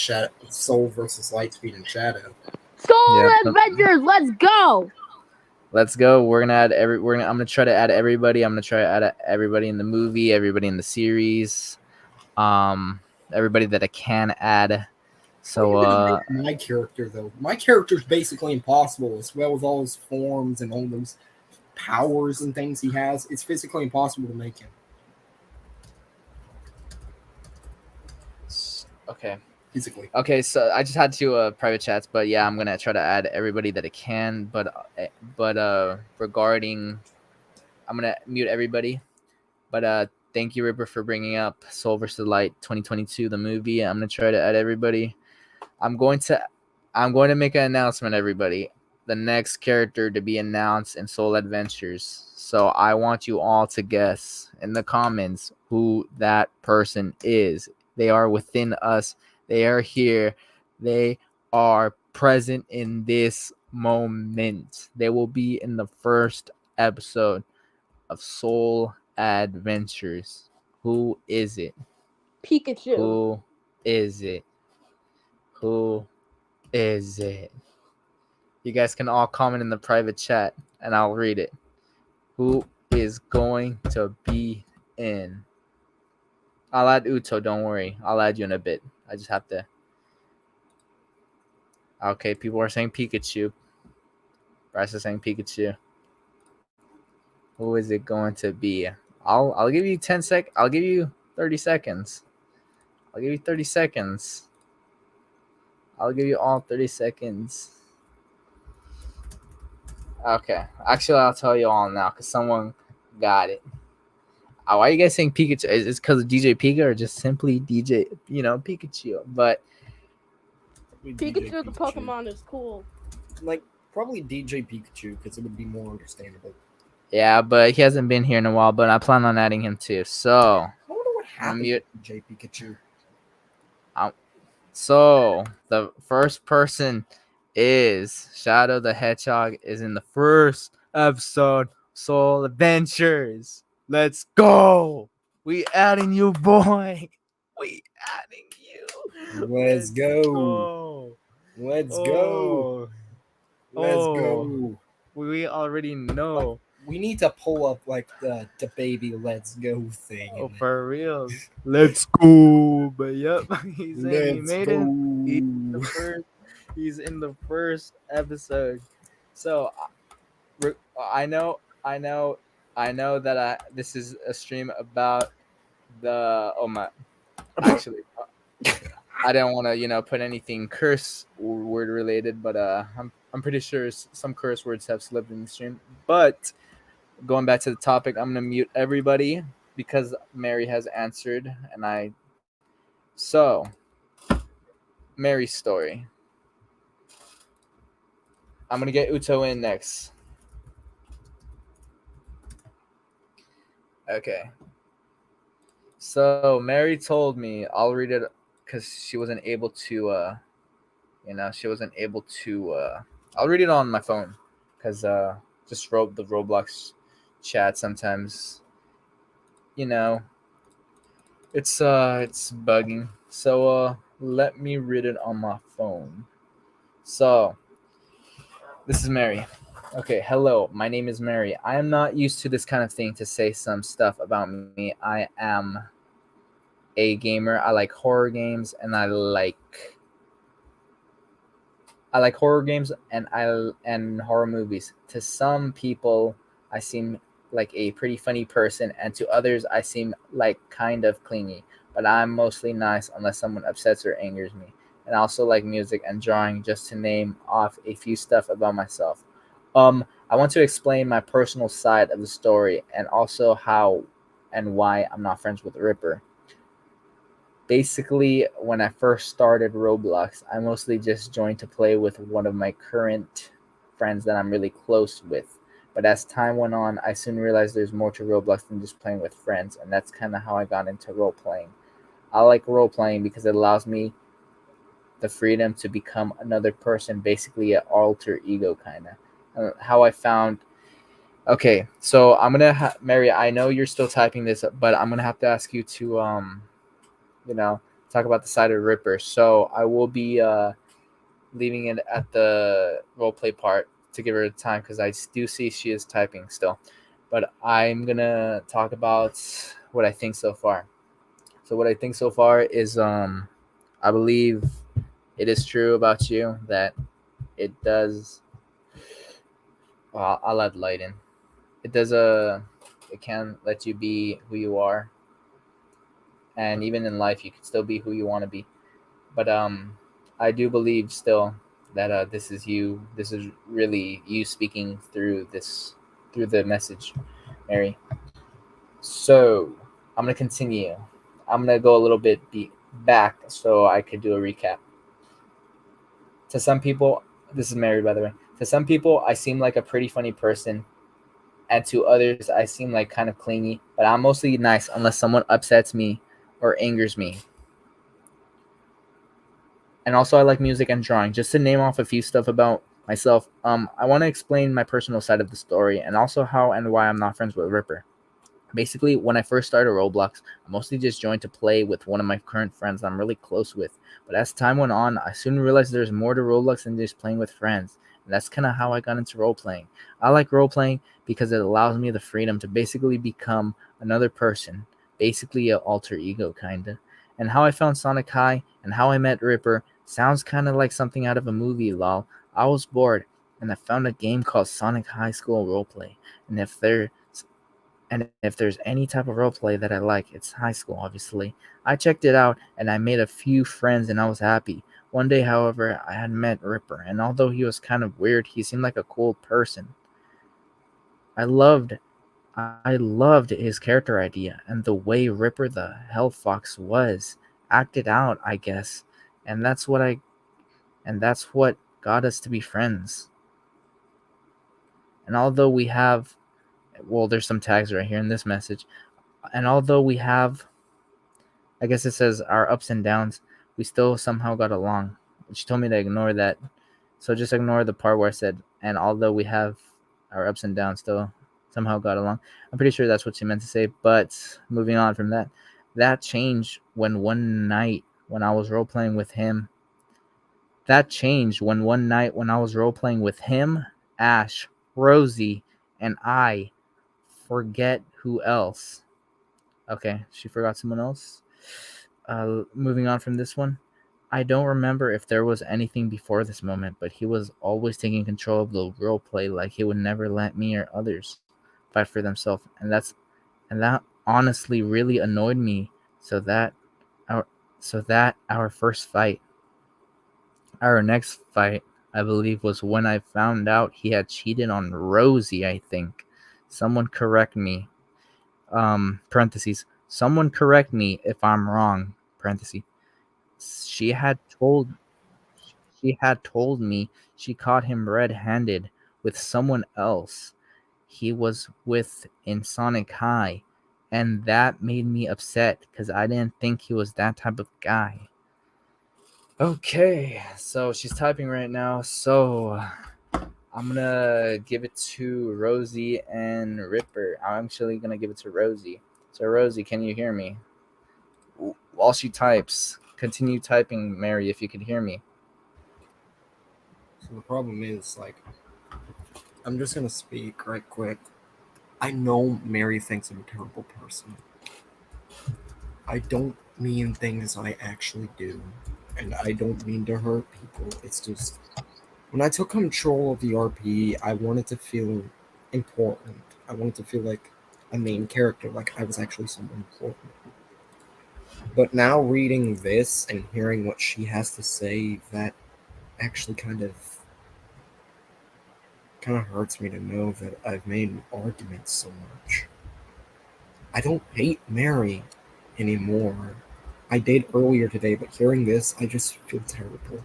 Soul versus Lightspeed and Shadow. Soul Adventures, let's go! Let's go. I'm gonna try to add everybody. I'm gonna try to add everybody in the movie, everybody in the series, everybody that I can add. So my character though, my character's basically impossible as well with all his forms and all those powers and things he has. It's physically impossible to make him. Okay. Physically. Okay, so I just had two private chats, but yeah, I'm gonna try to add everybody that I can. But regarding, I'm gonna mute everybody. But thank you, Ripper, for bringing up Soul vs. Light 2022, the movie. I'm gonna try to add everybody. I'm going to make an announcement, everybody. The next character to be announced in Soul Adventures. So I want you all to guess in the comments who that person is. They are within us. They are here. They are present in this moment. They will be in the first episode of Soul Adventures. Who is it? Pikachu. Who is it? Who is it? You guys can all comment in the private chat and I'll read it. Who is going to be in? I'll add Uto, don't worry. I'll add you in a bit. I just have to. Okay, people are saying Pikachu. Bryce is saying Pikachu. Who is it going to be? I'll give you 10 sec. I'll give you 30 seconds. I'll give you 30 seconds. I'll give you all 30 seconds. Okay. Actually, I'll tell you all now because someone got it. Why are you guys saying Pikachu? Is it because of DJ Pika or just simply DJ, Pikachu? But Pikachu the Pokemon is cool. Like, probably DJ Pikachu because it would be more understandable. yeah, but he hasn't been here in a while, but I plan on adding him too. So I wonder what happened to DJ Pikachu. So the first person is Shadow the Hedgehog is in the first episode Soul Adventures. Let's go. We adding you, boy. We adding you. Let's go. Let's go. Let's go. We already know. We need to pull up like the baby let's go thing. Oh, for real. Let's go. But yep, he's saying he made it. He's in the first episode. So I know that this is a stream about the actually I don't want to put anything curse word related, but I'm pretty sure some curse words have slipped in the stream. But going back to the topic, I'm gonna mute everybody because Mary has answered, so Mary's story. I'm gonna get Uto in next. Okay. So Mary told me I'll read it because she wasn't able to. She wasn't able to. I'll read it on my phone because just wrote the Roblox chat sometimes. You know, it's bugging. So let me read it on my phone. So this is Mary. Okay, hello. My name is Mary. I am not used to this kind of thing to say some stuff about me. I am a gamer. I like horror games and I like horror games and horror movies. To some people, I seem like a pretty funny person, and to others, I seem like kind of clingy. But I'm mostly nice unless someone upsets or angers me. And I also like music and drawing, just to name off a few stuff about myself. I want to explain my personal side of the story and also how and why I'm not friends with Ripper. Basically, when I first started Roblox, I mostly just joined to play with one of my current friends that I'm really close with. But as time went on, I soon realized there's more to Roblox than just playing with friends, and that's kind of how I got into role playing. I like role playing because it allows me the freedom to become another person, basically an alter ego kind of. How I found. Okay, so Mary. I know you're still typing this, but I'm gonna have to ask you to you know, talk about the side of Ripper. So I will be leaving it at the roleplay part to give her time because I do see she is typing still. But I'm gonna talk about what I think so far. So what I think so far is I believe it is true about you that it does. Well, I'll add light in. It does it can let you be who you are, and even in life you can still be who you want to be. But I do believe still that this is you. This is really you speaking through the message, Mary. So I'm gonna continue. I'm gonna go a little bit back so I could do a recap. To some people, this is Mary, by the way. To some people, I seem like a pretty funny person, and to others, I seem like kind of clingy. But I'm mostly nice unless someone upsets me or angers me. And also I like music and drawing. Just to name off a few stuff about myself, I want to explain my personal side of the story and also how and why I'm not friends with Ripper. Basically, when I first started Roblox, I mostly just joined to play with one of my current friends I'm really close with. But as time went on, I soon realized there's more to Roblox than just playing with friends. And that's kind of how I got into role playing. I like role playing because it allows me the freedom to basically become another person, basically an alter ego, kind of. And how I found Sonic High and how I met Ripper sounds kind of like something out of a movie, lol. I was bored and I found a game called Sonic High School Roleplay. And if there's any type of role play that I like, it's high school, obviously. I checked it out and I made a few friends and I was happy. One day, however, I had met Ripper, and although he was kind of weird, he seemed like a cool person. I loved I loved his character idea and the way Ripper the Hell Fox was acted out, I guess. And that's what got us to be friends. And although we have there's some tags right here in this message. And although we have I guess it says our ups and downs, we still somehow got along. She told me to ignore that. So just ignore the part where I said, and although we have our ups and downs, still somehow got along. I'm pretty sure that's what she meant to say. But moving on from that, that changed when one night when I was role playing with him. That changed when one night when I was role playing with him, Ash, Rosie, and I forget who else. Okay, she forgot someone else. Moving on from this one, I don't remember if there was anything before this moment, but he was always taking control of the role play, like he would never let me or others fight for themselves, and that honestly really annoyed me. So that our first fight, our next fight, I believe, was when I found out he had cheated on Rosie. I think someone correct me. Parentheses. Someone correct me if I'm wrong. Parentheses. She had told she had told me she caught him red-handed with someone else he was with in Sonic High, and that made me upset because I didn't think he was that type of guy. Okay, so she's typing right now. So I'm gonna give it to Rosie and Ripper. I'm actually gonna give it to Rosie. So Rosie, can you hear me? While she types, continue typing, Mary, if you can hear me. So the problem is, like, I'm just gonna speak right quick. I know Mary thinks I'm a terrible person. I don't mean things I actually do, and I don't mean to hurt people. It's just when I took control of the RP, I wanted to feel important. I wanted to feel like a main character, like I was actually someone important. But now reading this and hearing what she has to say, that actually kind of hurts me to know that I've made arguments so much. I don't hate Mary anymore. I did earlier today, but hearing this, I just feel terrible.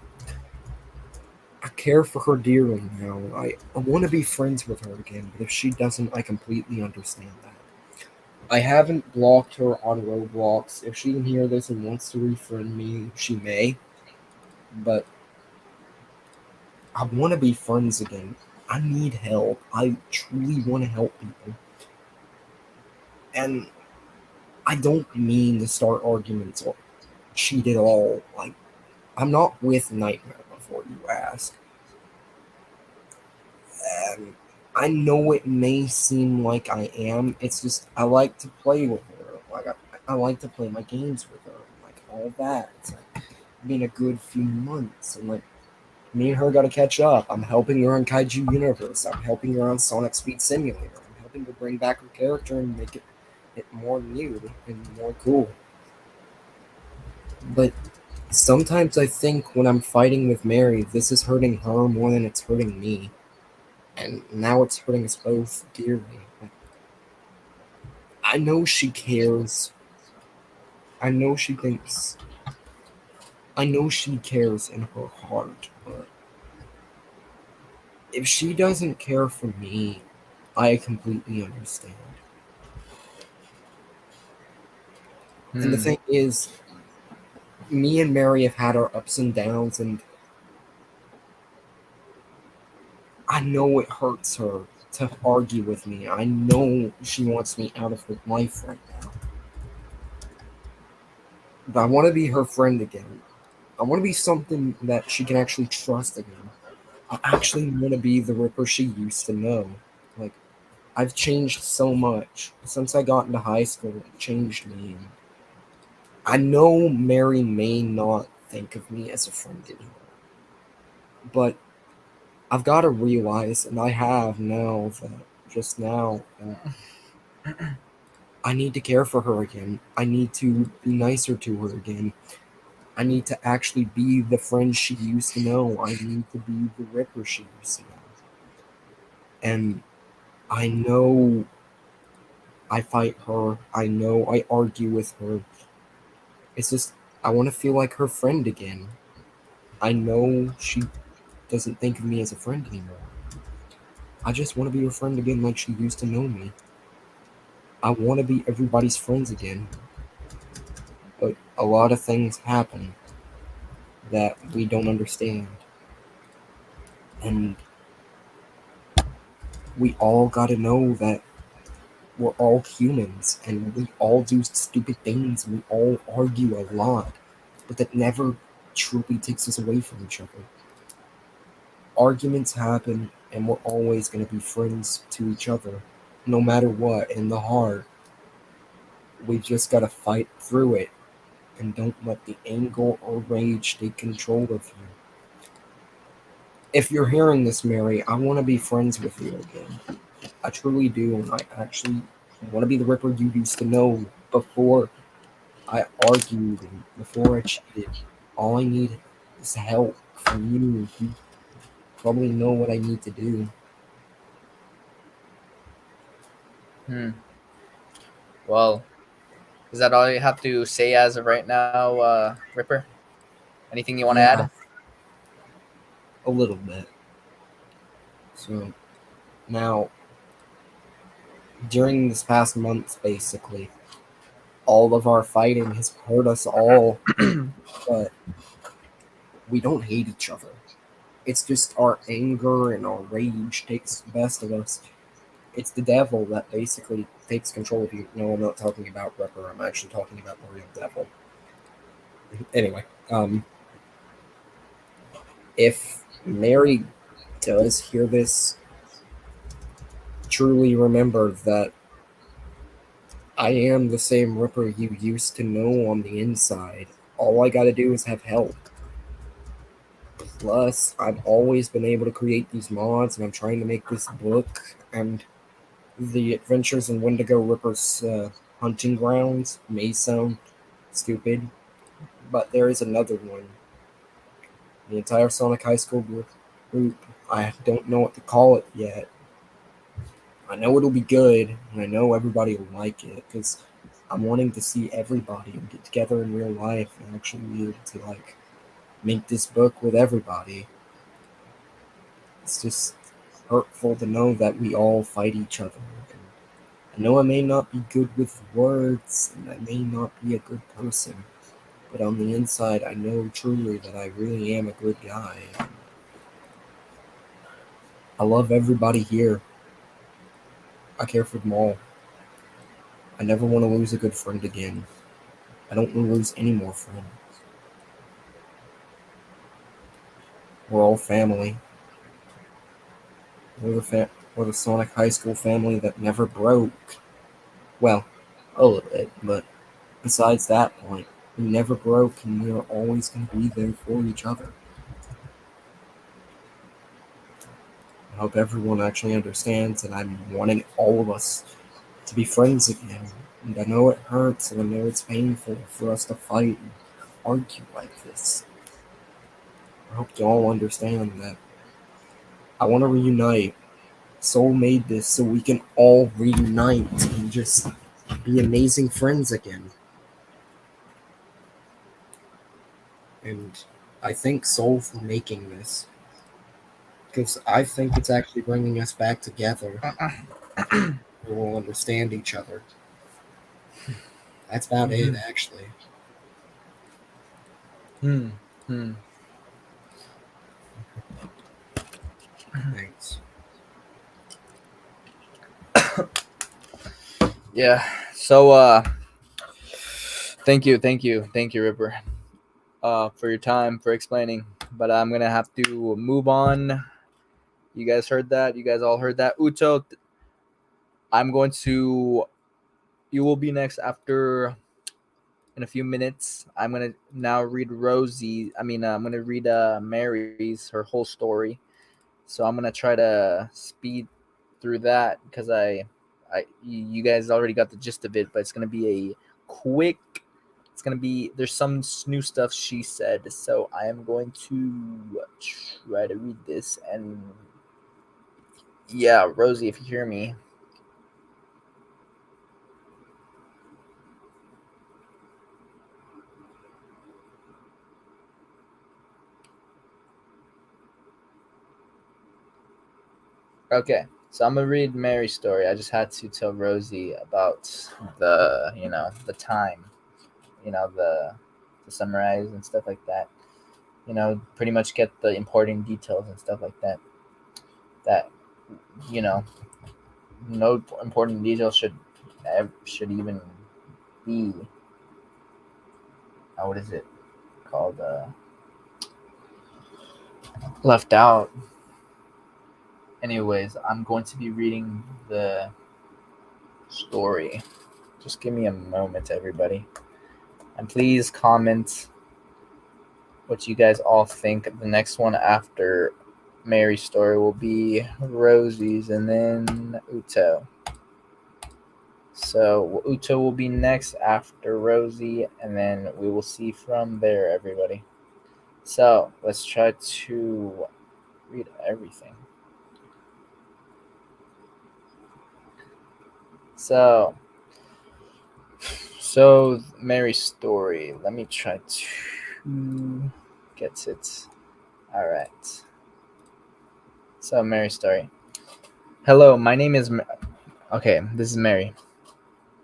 I care for her dearly now. I want to be friends with her again, but if she doesn't, I completely understand that. I haven't blocked her on Roblox. If she can hear this and wants to refriend me, she may. But I want to be friends again. I need help. I truly want to help people. And I don't mean to start arguments or cheat at all. Like, I'm not with Nightmare before you ask. And I know it may seem like I am. It's just I like to play with her. Like I like to play my games with her. Like all that. It's like been a good few months, and like me and her got to catch up. I'm helping her on Kaiju Universe. I'm helping her on Sonic Speed Simulator. I'm helping her bring back her character and make it more new and more cool. But sometimes I think when I'm fighting with Mary, this is hurting her more than it's hurting me. And now it's hurting us both dearly. I know she cares. I know she thinks. I know she cares in her heart, but if she doesn't care for me, I completely understand. And the Hmm. thing is, me and Mary have had our ups and downs, and I know it hurts her to argue with me. I know she wants me out of her life right now. But I want to be her friend again. I want to be something that she can actually trust again. I actually want to be the Ripper she used to know. Like, I've changed so much since I got into high school. It changed me. I know Mary may not think of me as a friend anymore, but I've got to realize, and I have now that just now, that I need to care for her again. I need to be nicer to her again. I need to actually be the friend she used to know. I need to be the Ripper she used to know. And I know I fight her. I know I argue with her. It's just, I want to feel like her friend again. I know she doesn't think of me as a friend anymore. I just want to be her friend again like she used to know me. I want to be everybody's friends again. But a lot of things happen that we don't understand. And we all got to know that we're all humans and we all do stupid things. We all argue a lot. But that never truly takes us away from each other. Arguments happen, and we're always going to be friends to each other, no matter what. In the heart, we just got to fight through it and don't let the anger or rage take control of you. If you're hearing this, Mary, I want to be friends with you again. I truly do, and I actually want to be the Ripper you used to know before I argued and before I cheated. All I need is help from you. You probably know what I need to do. Hmm. Well, is that all you have to say as of right now, Ripper? Anything you want to add? Yeah, a little bit. So now, during this past month, basically, all of our fighting has hurt us all, but we don't hate each other. It's just our anger and our rage takes the best of us. It's the devil that basically takes control of you. No, I'm not talking about Ripper. I'm actually talking about the real devil. Anyway, if Mary does hear this, truly remember that I am the same Ripper you used to know on the inside. All I gotta do is have help. Plus, I've always been able to create these mods, and I'm trying to make this book and the Adventures in Wendigo Ripper's hunting grounds may sound stupid, but there is another one. The entire Sonic High School group, I don't know what to call it yet. I know it'll be good, and I know everybody will like it, because I'm wanting to see everybody and get together in real life and actually be able to, like, make this book with everybody. It's just hurtful to know that we all fight each other. And I know I may not be good with words, and I may not be a good person, but on the inside, I know truly that I really am a good guy. I love everybody here. I care for them all. I never want to lose a good friend again. I don't want to lose any more friends. We're all family. We're the Sonic High School family that never broke. Well, a little bit, but besides that point, we never broke, and we are always going to be there for each other. I hope everyone actually understands that I'm wanting all of us to be friends again. And I know it hurts, and I know it's painful for us to fight and argue like this. I hope you all understand that I want to reunite. Soul made this so we can all reunite and just be amazing friends again. And I thank Soul for making this, because I think it's actually bringing us back together. We will understand each other. That's about it, actually. Thanks. Yeah. So thank you, Ripper, for your time, for explaining. But I'm gonna have to move on. You guys heard that? You guys all heard that? Uto, I'm going to. You will be next after. In a few minutes, I'm gonna now read Rosie. I'm gonna read Mary's her whole story. So I'm gonna try to speed through that because you guys already got the gist of it, but it's gonna be a quick. It's gonna be there's some new stuff she said, so I am going to try to read this. And yeah, Rosie, if you hear me. Okay, so I'm gonna read Mary's story. I just had to tell Rosie about the time, the summarize and stuff like that. Pretty much get the important details and stuff like that. That you know, no important details should even be. What is it called? Left out. Anyways, I'm going to be reading the story. Just give me a moment, everybody. And please comment what you guys all think. The next one after Mary's story will be Rosie's and then Uto. So Uto will be next after Rosie, and then we will see from there, everybody. So let's try to read everything. So Mary's story. Let me try to get it. All right. So Mary's story. Hello, my name is. Okay, this is Mary.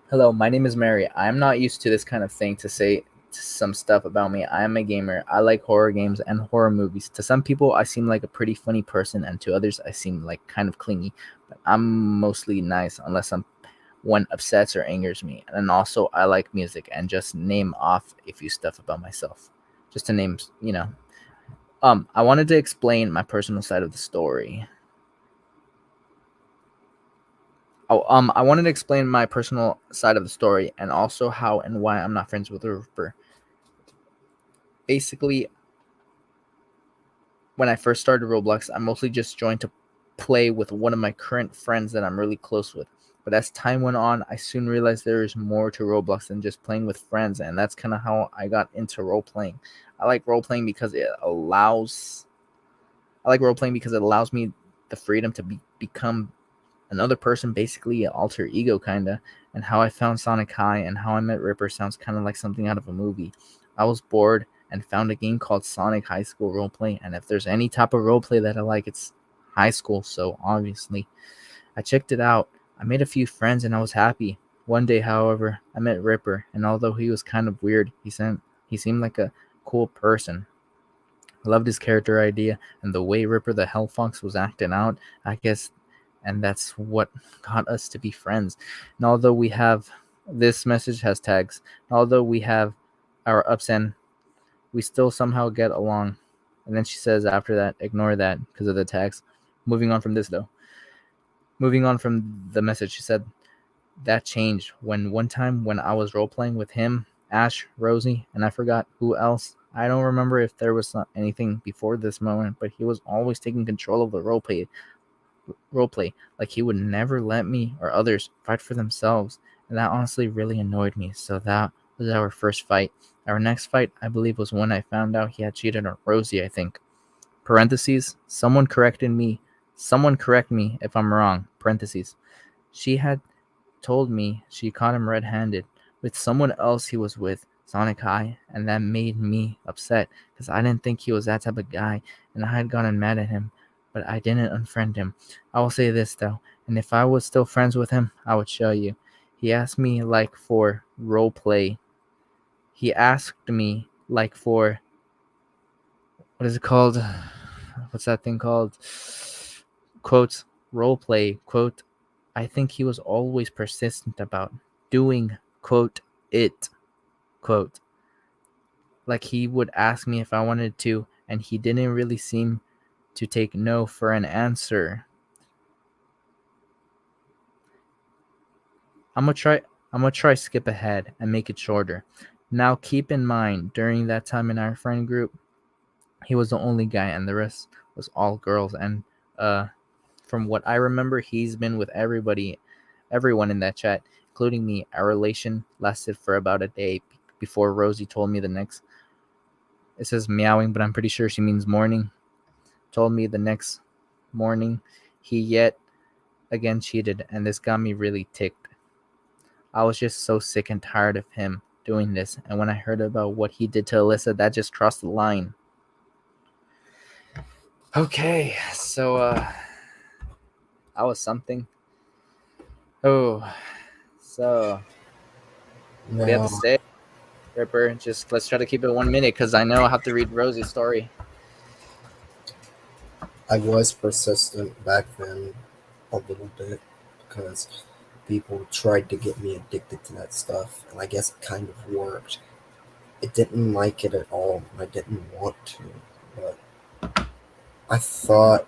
Hello, my name is Mary. I am not used to this kind of thing to say some stuff about me. I am a gamer. I like horror games and horror movies. To some people, I seem like a pretty funny person, and to others, I seem like kind of clingy. But I'm mostly nice unless someone upsets or angers me. And also, I like music and just name off a few stuff about myself. Just to name, I wanted to explain my personal side of the story. I wanted to explain my personal side of the story and also how and why I'm not friends with Rupert. Basically, when I first started Roblox, I mostly just joined to play with one of my current friends that I'm really close with. But as time went on, I soon realized there is more to Roblox than just playing with friends, and that's kind of how I got into role playing. I like role playing because it allows me the freedom to become another person, basically an alter ego kinda. And how I found Sonic High and how I met Ripper sounds kind of like something out of a movie. I was bored and found a game called Sonic High School Roleplay, and if there's any type of roleplay that I like, it's high school, so obviously I checked it out. I made a few friends and I was happy. One day, however, I met Ripper, and although he was kind of weird, he seemed like a cool person. I loved his character idea and the way Ripper the Hell Fox was acting out. I guess, and that's what got us to be friends. And although we have this message has tags, and although we have our ups and we still somehow get along. And then she says after that, ignore that because of the tags. Moving on from this though. Moving on from the message, she said that changed when one time when I was role playing with him, Ash, Rosie, and I forgot who else. I don't remember if there was anything before this moment, but he was always taking control of the roleplay. Like he would never let me or others fight for themselves, and that honestly really annoyed me. So that was our first fight. Our next fight, I believe, was when I found out he had cheated on Rosie, I think. Parentheses, someone corrected me. Someone correct me if I'm wrong. Parentheses. She had told me she caught him red-handed with someone else he was with, Sonic High, and that made me upset because I didn't think he was that type of guy, and I had gotten mad at him, but I didn't unfriend him. I will say this though, and if I was still friends with him, I would show you. He asked me like for role play. He asked me like for what is it called? What's that thing called? Quote, role play, quote, I think he was always persistent about doing, quote, it, quote. Like he would ask me if I wanted to, and he didn't really seem to take no for an answer. I'm gonna try skip ahead and make it shorter. Now keep in mind, during that time in our friend group, he was the only guy and the rest was all girls, and from what I remember, he's been with everyone in that chat, including me. Our relation lasted for about a day before Rosie told me the next. It says meowing, but I'm pretty sure she means morning. Told me the next morning he yet again cheated, and this got me really ticked. I was just so sick and tired of him doing this, and when I heard about what he did to Alyssa, that just crossed the line. Okay, so that was something. Oh, so what do you have Now, to say, Ripper? Just let's try to keep it 1 minute because I know I have to read Rosie's story. I was persistent back then a little bit because people tried to get me addicted to that stuff, and I guess it kind of worked. I didn't like it at all, and I didn't want to, but I thought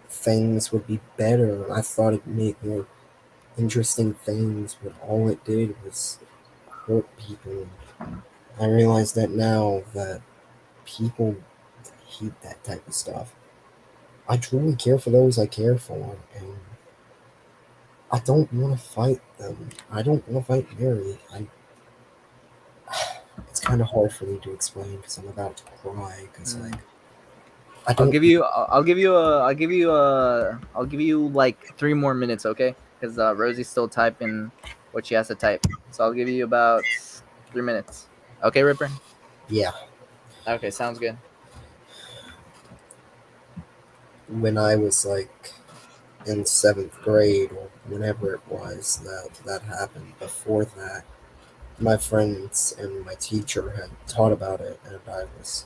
things would be better, and I thought it'd make more interesting things, but all it did was hurt people. I realize that now that people hate that type of stuff. I truly care for those I care for, and I don't want to fight them. I don't want to fight Mary. It's kind of hard for me to explain because I'm about to cry. Because like, I I'll don't. give you. I'll give you like 3 more minutes, okay? Because Rosie's still typing what she has to type. So I'll give you about 3 minutes. Okay, Ripper. Yeah, Okay, sounds good. when I was like in 7th grade or whenever it was that happened. Before that, my friends and my teacher had taught about it, and I was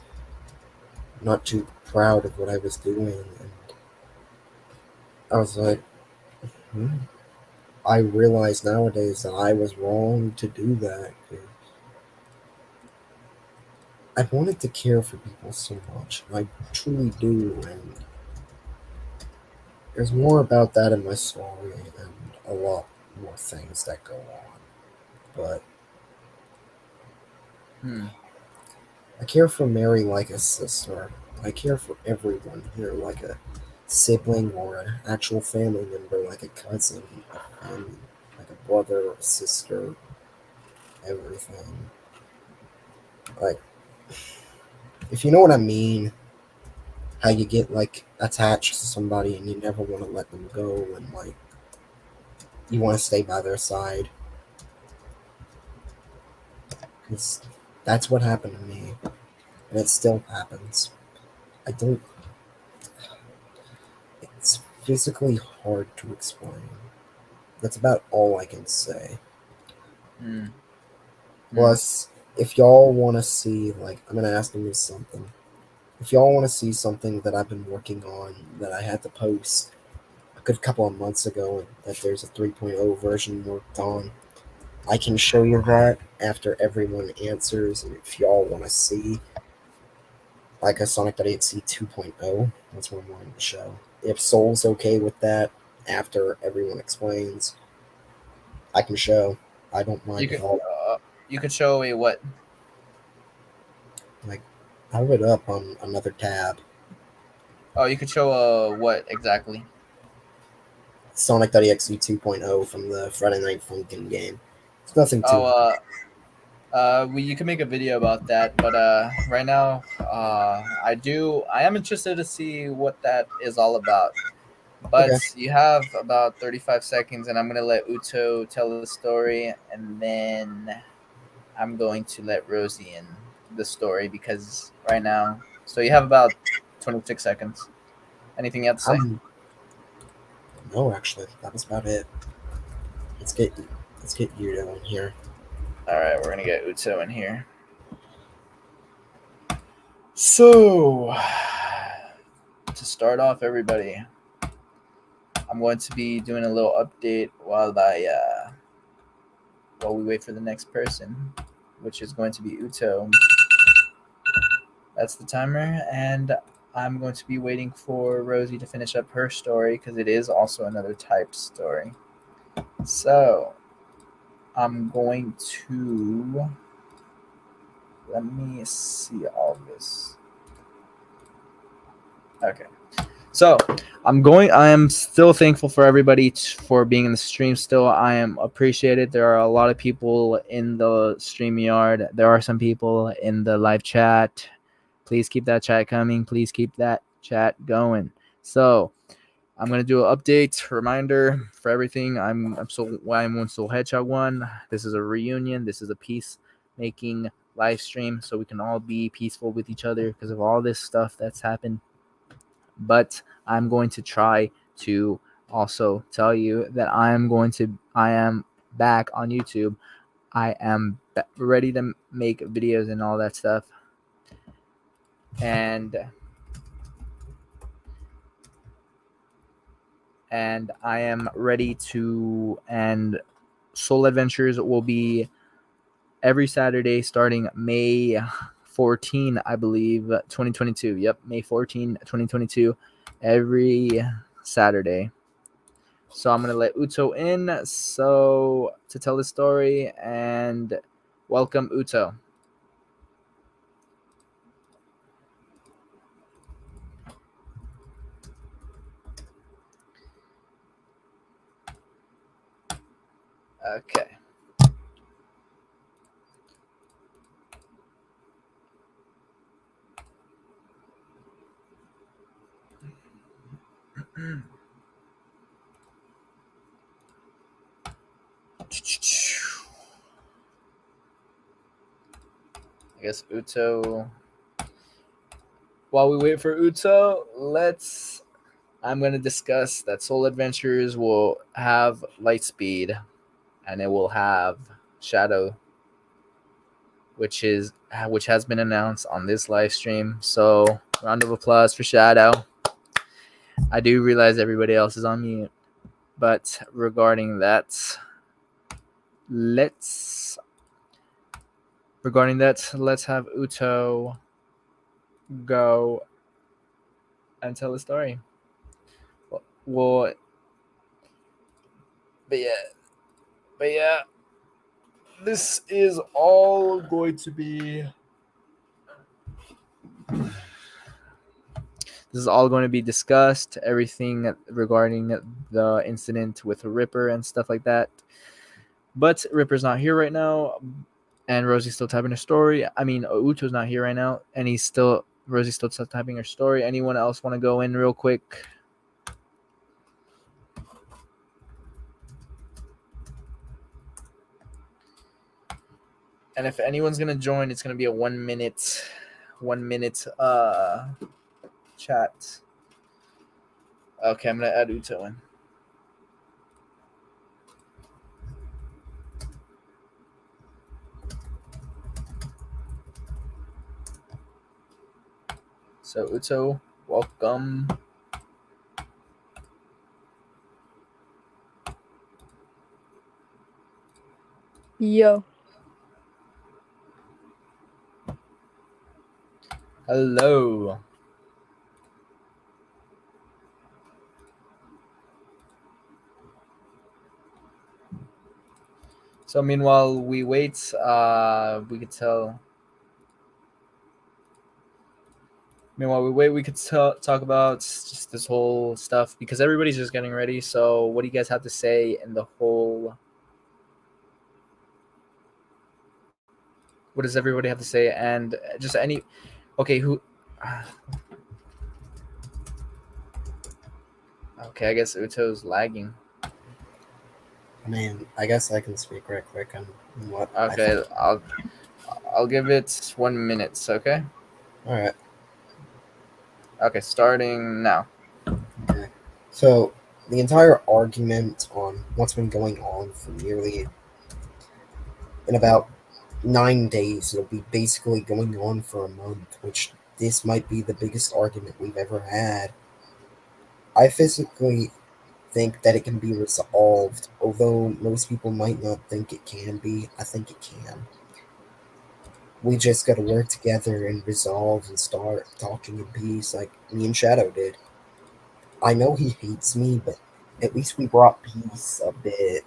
not too proud of what I was doing. And I was like, I realize nowadays that I was wrong to do that. 'Cause I wanted to care for people so much. I truly do, and there's more about that in my story and a lot more things that go on. But Hmm. I care for Mary like a sister. I care for everyone here like a sibling or an actual family member, like a cousin, a family, like a brother or a sister, everything. Like, if you know what I mean, how you get like attached to somebody and you never want to let them go, and like you want to stay by their side, because that's what happened to me, and it still happens. I don't. It's physically hard to explain. That's about all I can say. Hmm. Plus, if y'all want to see, like, I'm gonna ask them something. If y'all want to see something that I've been working on that I had to post a good couple of months ago, and that there's a 3.0 version worked on, I can show you that after everyone answers. And if y'all want to see like a Sonic.exe 2.0, that's what I'm wanting to show. If Soul's okay with that, after everyone explains, I can show. I don't You mind at could all. you could show a what? Like, I have it up on another tab. Oh, you could show what exactly? Sonic.exe 2.0 from the Friday Night Funkin' game. It's nothing too. Oh, you can make a video about that, but right now, I am interested to see what that is all about. Okay. But you have about 35 seconds, and I'm gonna let Uto tell the story, and then I'm going to let Rosie in the story because right now, so you have about 26 seconds. Anything you have to say? No, actually, that was about it. Let's get Yudo in here. All right, we're gonna get Uto in here. So, to start off, everybody, I'm going to be doing a little update while we wait for the next person, which is going to be Uto. That's the timer, and I'm going to be waiting for Rosie to finish up her story because it is also another typed story. So, I'm going to let me see all this. Okay. So I am still thankful for everybody for being in the stream still. I am appreciated. There are a lot of people in the StreamYard. There are some people in the live chat. Please keep that chat coming. Please keep that chat going. So I'm gonna do an update reminder for everything. I'm one Soul Hedgehog 1. This is a reunion. This is a peacemaking live stream so we can all be peaceful with each other because of all this stuff that's happened. But I'm going to try to also tell you that I am back on YouTube. I am ready to make videos and all that stuff. And I am ready to, and Soul Adventures will be every Saturday starting May 14, I believe, 2022. Yep, May 14, 2022, every Saturday. So I'm going to let Uto in to tell the story, and welcome, Uto. Okay. I guess Uto. While we wait for Uto, I'm going to discuss that Soul Adventures will have Lightspeed, and it will have Shadow, which has been announced on this live stream. So, round of applause for Shadow. I do realize everybody else is on mute, but regarding that, let's have Uto go and tell a story. Well, but yeah, this is all going to be discussed, everything regarding the incident with Ripper and stuff like that. But Ripper's not here right now, and Rosie's still typing her story. I mean, Uto's not here right now, and Rosie's still typing her story. Anyone else want to go in real quick? And if anyone's gonna join, it's gonna be a 1 minute chat. Okay, I'm gonna add Uto in. So Uto, welcome. Yo. Hello. So meanwhile we wait, we could tell. We could talk about just this whole stuff because everybody's just getting ready. So what do you guys have to say in the whole? What does everybody have to say? And just any, okay, who? Okay, I guess Uto's lagging. I mean, I guess I can speak right quick on what. Okay, I'll give it 1 minute. Okay. All right. Okay, starting now. Okay. So the entire argument on what's been going on for nearly in about 9 days, it'll be basically going on for a month, which this might be the biggest argument we've ever had. I physically think that it can be resolved, although most people might not think it can be. I think it can. We just gotta work together and resolve and start talking in peace like me and Shadow did. I know he hates me, but at least we brought peace a bit.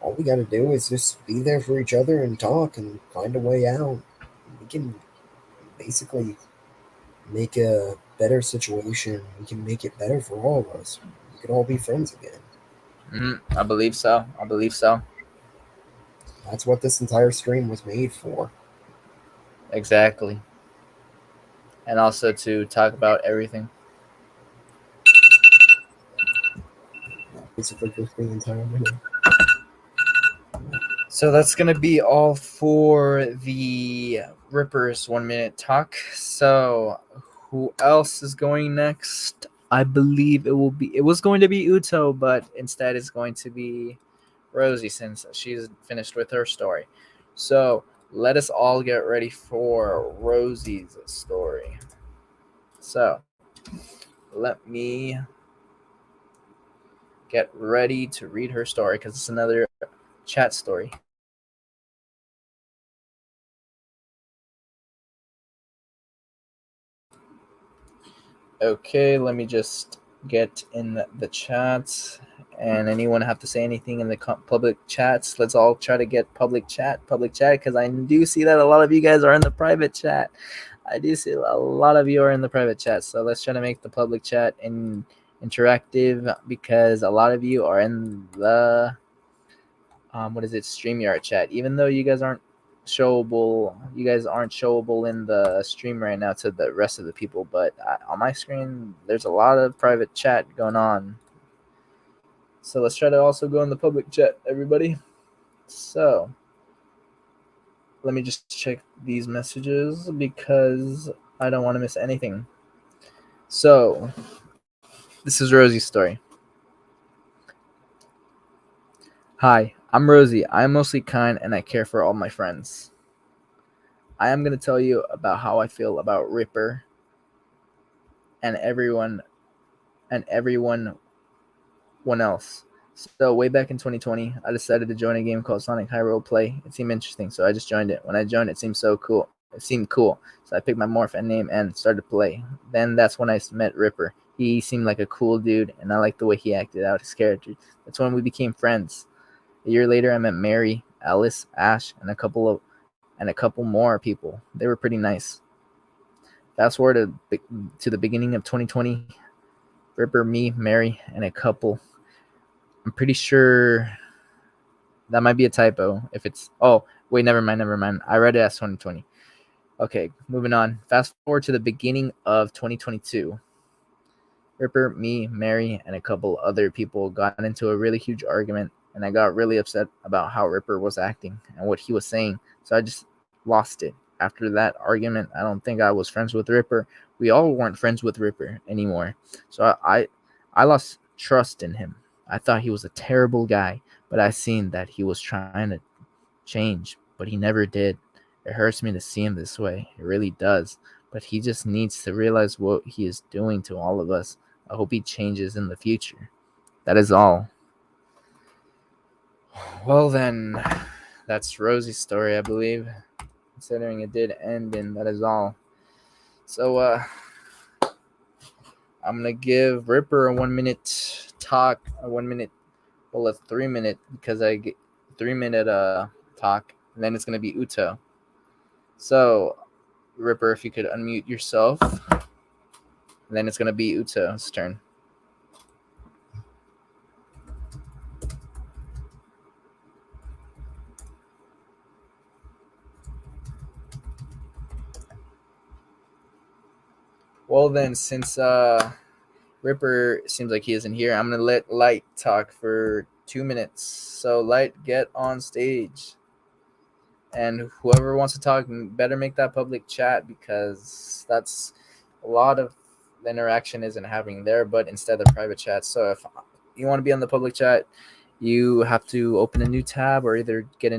All we gotta do is just be there for each other and talk and find a way out. We can basically make a better situation. We can make it better for all of us. We could all be friends again. I believe so. That's what this entire stream was made for. Exactly. And also to talk about everything. Basically, just the entire video. So that's going to be all for the Ripper's 1 minute talk. So who else is going next? I believe it was going to be Uto, but instead it's going to be Rosie since she's finished with her story. So let us all get ready for Rosie's story. So let me get ready to read her story because it's another chat story. Okay, let me just get in the chat. And anyone have to say anything in the public chats? Let's all try to get public chat, because I do see that a lot of you guys are in the private chat. I do see a lot of you are in the private chat. So let's try to make the public chat interactive because a lot of you are in the StreamYard chat. Even though you guys aren't showable in the stream right now to the rest of the people, but on my screen there's a lot of private chat going on. So let's try to also go in the public chat, everybody. So let me just check these messages because I don't want to miss anything. So This is Rosie's story. Hi, I'm Rosie. I am mostly kind and I care for all my friends. I am going to tell you about how I feel about Ripper and everyone else. So way back in 2020, I decided to join a game called Sonic High Roll Play. It seemed interesting, so I just joined it. When I joined, it seemed so cool. It seemed cool, so I picked my morph and name and started to play. Then that's when I met Ripper. He seemed like a cool dude, and I liked the way he acted out his character. That's when we became friends. A year later, I met Mary, Alice, Ash, and a couple more people. They were pretty nice. Fast forward to the beginning of 2020. Ripper, me, Mary, and a couple. I'm pretty sure that might be a typo. If it's wait, never mind. I read it as 2020. Okay, moving on. Fast forward to the beginning of 2022. Ripper, me, Mary, and a couple other people got into a really huge argument, and I got really upset about how Ripper was acting and what he was saying. So I just lost it. After that argument, I don't think I was friends with Ripper. We all weren't friends with Ripper anymore. So I lost trust in him. I thought he was a terrible guy, but I seen that he was trying to change, but he never did. It hurts me to see him this way. It really does. But he just needs to realize what he is doing to all of us. I hope he changes in the future. That is all. Well then, that's Rosie's story, I believe. Considering it did end in that is all. So I'm gonna give Ripper a 1 minute talk, a 1 minute, well, a 3 minute, because I get 3 minute talk, and then it's gonna be Uto. So Ripper, if you could unmute yourself, and then it's gonna be Uto's turn. Well then, since Ripper seems like he isn't here, I'm gonna let Light talk for 2 minutes. So Light, get on stage. And whoever wants to talk better make that public chat, because that's a lot of the interaction isn't happening there, but instead of private chat. So if you want to be on the public chat, you have to open a new tab or either get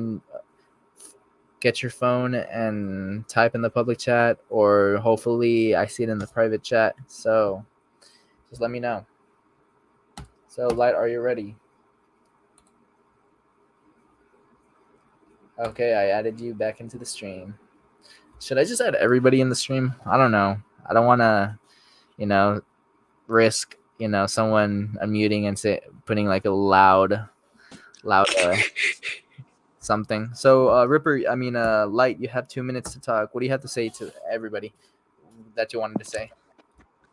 your phone and type in the public chat, or hopefully I see it in the private chat. So just let me know. So Light, are you ready? Okay, I added you back into the stream. Should I just add everybody in the stream? I don't know. I don't want to, risk, someone unmuting and putting like a loud something. So, Ripper, Light, you have 2 minutes to talk. What do you have to say to everybody that you wanted to say?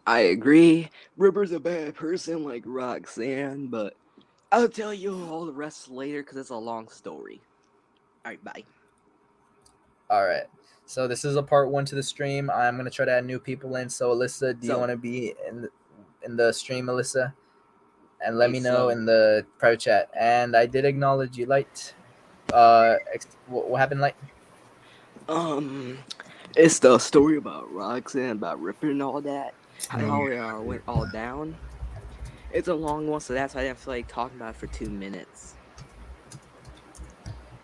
I agree. Ripper's a bad person like Roxanne, but I'll tell you all the rest later because it's a long story. Alright, bye. Alright. So this is a part 1 to the stream. I'm going to try to add new people in. So, Alyssa, do you want to be in the stream, Alyssa? And let me know in the private chat. And I did acknowledge you, Light. What happened, Light? It's the story about Roxanne, about Ripper and all that. How it went all down. It's a long one, so that's why I didn't feel like talking about it for 2 minutes.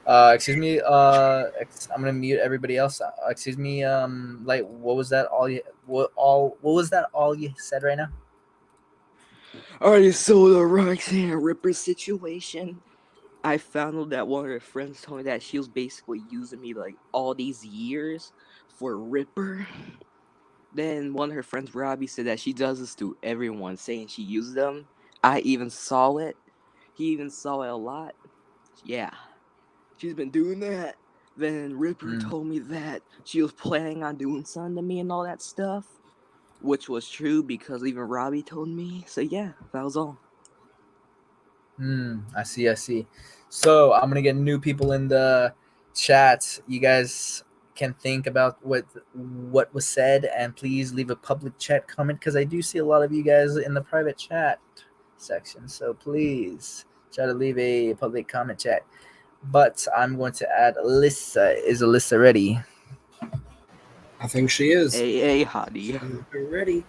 Excuse me. I'm gonna mute everybody else. Excuse me. Light. What was that? What was that? All you said right now? Alright, so the Roxanne and Ripper situation. I found out that one of her friends told me that she was basically using me like all these years for Ripper. Then one of her friends, Robbie, said that she does this to everyone, saying she used them. I even saw it. He even saw it a lot. Yeah, she's been doing that. Then Ripper told me that she was planning on doing something to me and all that stuff, which was true because even Robbie told me. So yeah, that was all. I see. So I'm gonna get new people in the chat. You guys can think about what was said, and please leave a public chat comment, because I do see a lot of you guys in the private chat section. So please try to leave a public comment chat. But I'm going to add Alyssa. Is Alyssa ready? I think she is. Hey, Hottie. Ready.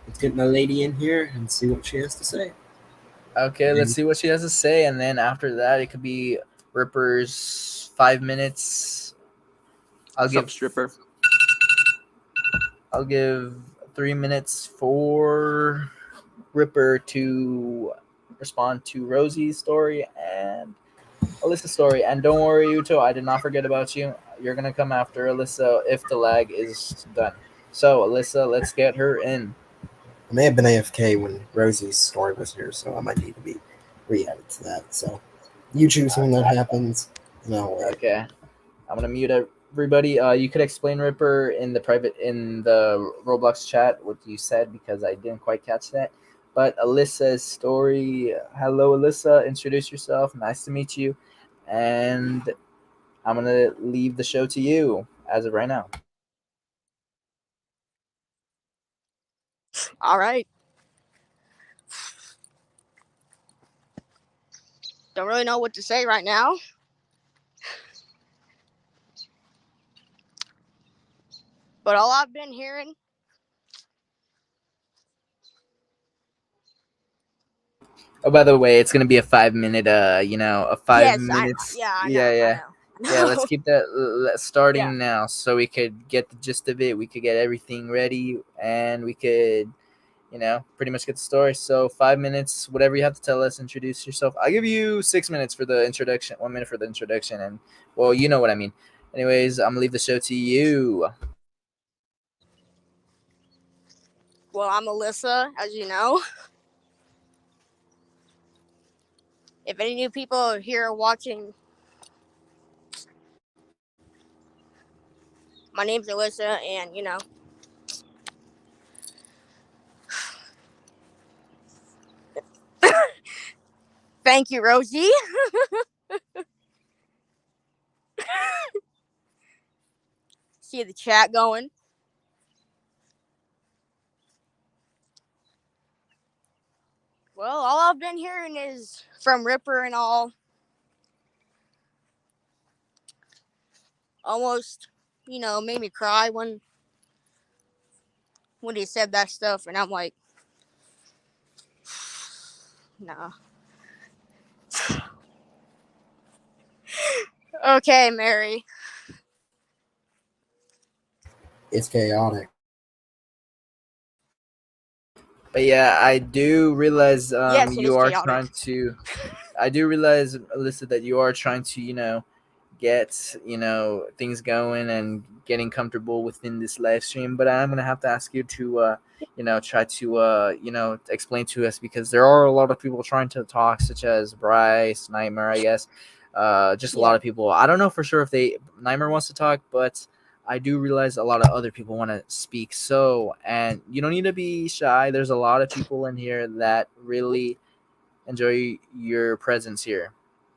Let's get my lady in here and see what she has to say. Okay, let's see what she has to say, and then after that, it could be Ripper's 5 minutes. I'll Sup, give stripper? I'll give 3 minutes for Ripper to respond to Rosie's story and Alyssa's story. And don't worry, Uto, I did not forget about you. You're gonna come after Alyssa if the lag is done. So Alyssa, let's get her in. I may have been AFK when Rosie's story was here, so I might need to be re-added to that. So you choose when that happens, and I'll wait. Okay, I'm gonna mute everybody. You could explain Ripper in the Roblox chat what you said because I didn't quite catch that. But Alyssa's story. Hello, Alyssa. Introduce yourself. Nice to meet you. And I'm gonna leave the show to you as of right now. All right. Don't really know what to say right now. But all I've been hearing. Oh, by the way, it's gonna be a 5 minute. A five Yes, minutes. I know. Yeah. Let's keep that starting Yeah. now, so we could get the gist of it. We could get everything ready, and we could, pretty much get the story. So 5 minutes, whatever you have to tell us. Introduce yourself. I'll give you 6 minutes for the introduction. 1 minute for the introduction, and well, you know what I mean. Anyways, I'm gonna leave the show to you. Well, I'm Alyssa, as you know. If any new people are here watching, my name's Alyssa, and thank you, Rosie. See the chat going. Well, all I've been hearing is from Ripper and all. Almost, made me cry when he said that stuff, and I'm like, nah. Okay, Mary. It's chaotic. But yeah, I do realize Yes, it you is are chaotic. trying to. I do realize, Alyssa, that you are trying to get things going and getting comfortable within this live stream. But I'm gonna have to ask you to try to explain to us, because there are a lot of people trying to talk, such as Bryce, Nightmare, I guess. Just a lot of people. I don't know for sure if Nightmare wants to talk, but I do realize a lot of other people want to speak. So, and you don't need to be shy. There's a lot of people in here that really enjoy your presence here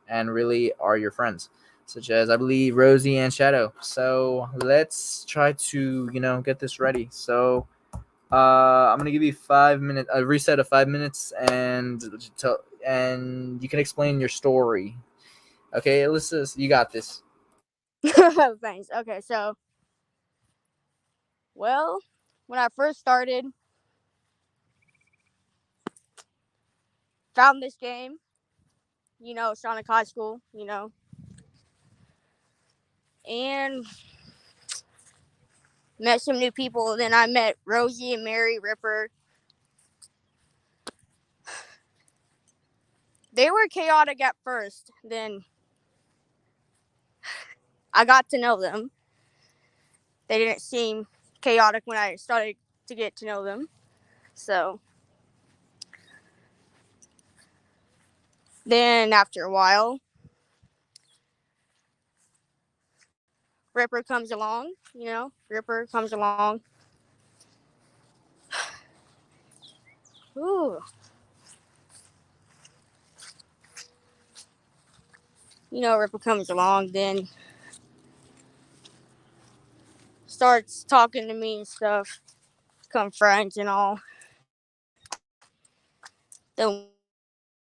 and really are your friends, such as, I believe, Rosie and Shadow. So let's try to get this ready. So I'm gonna give you 5 minutes, a reset of 5 minutes, and you can explain your story. Okay, Alyssa, you got this. Thanks. Okay, so, well, when I first started, found this game, Sonic High School, and met some new people. Then I met Rosie and Mary, Ripper. They were chaotic at first. Then I got to know them. They didn't seem chaotic when I started to get to know them. So then after a while, Ripper comes along. Ripper comes along. Ooh. Ripper comes along, then starts talking to me and stuff. Become friends and all. Then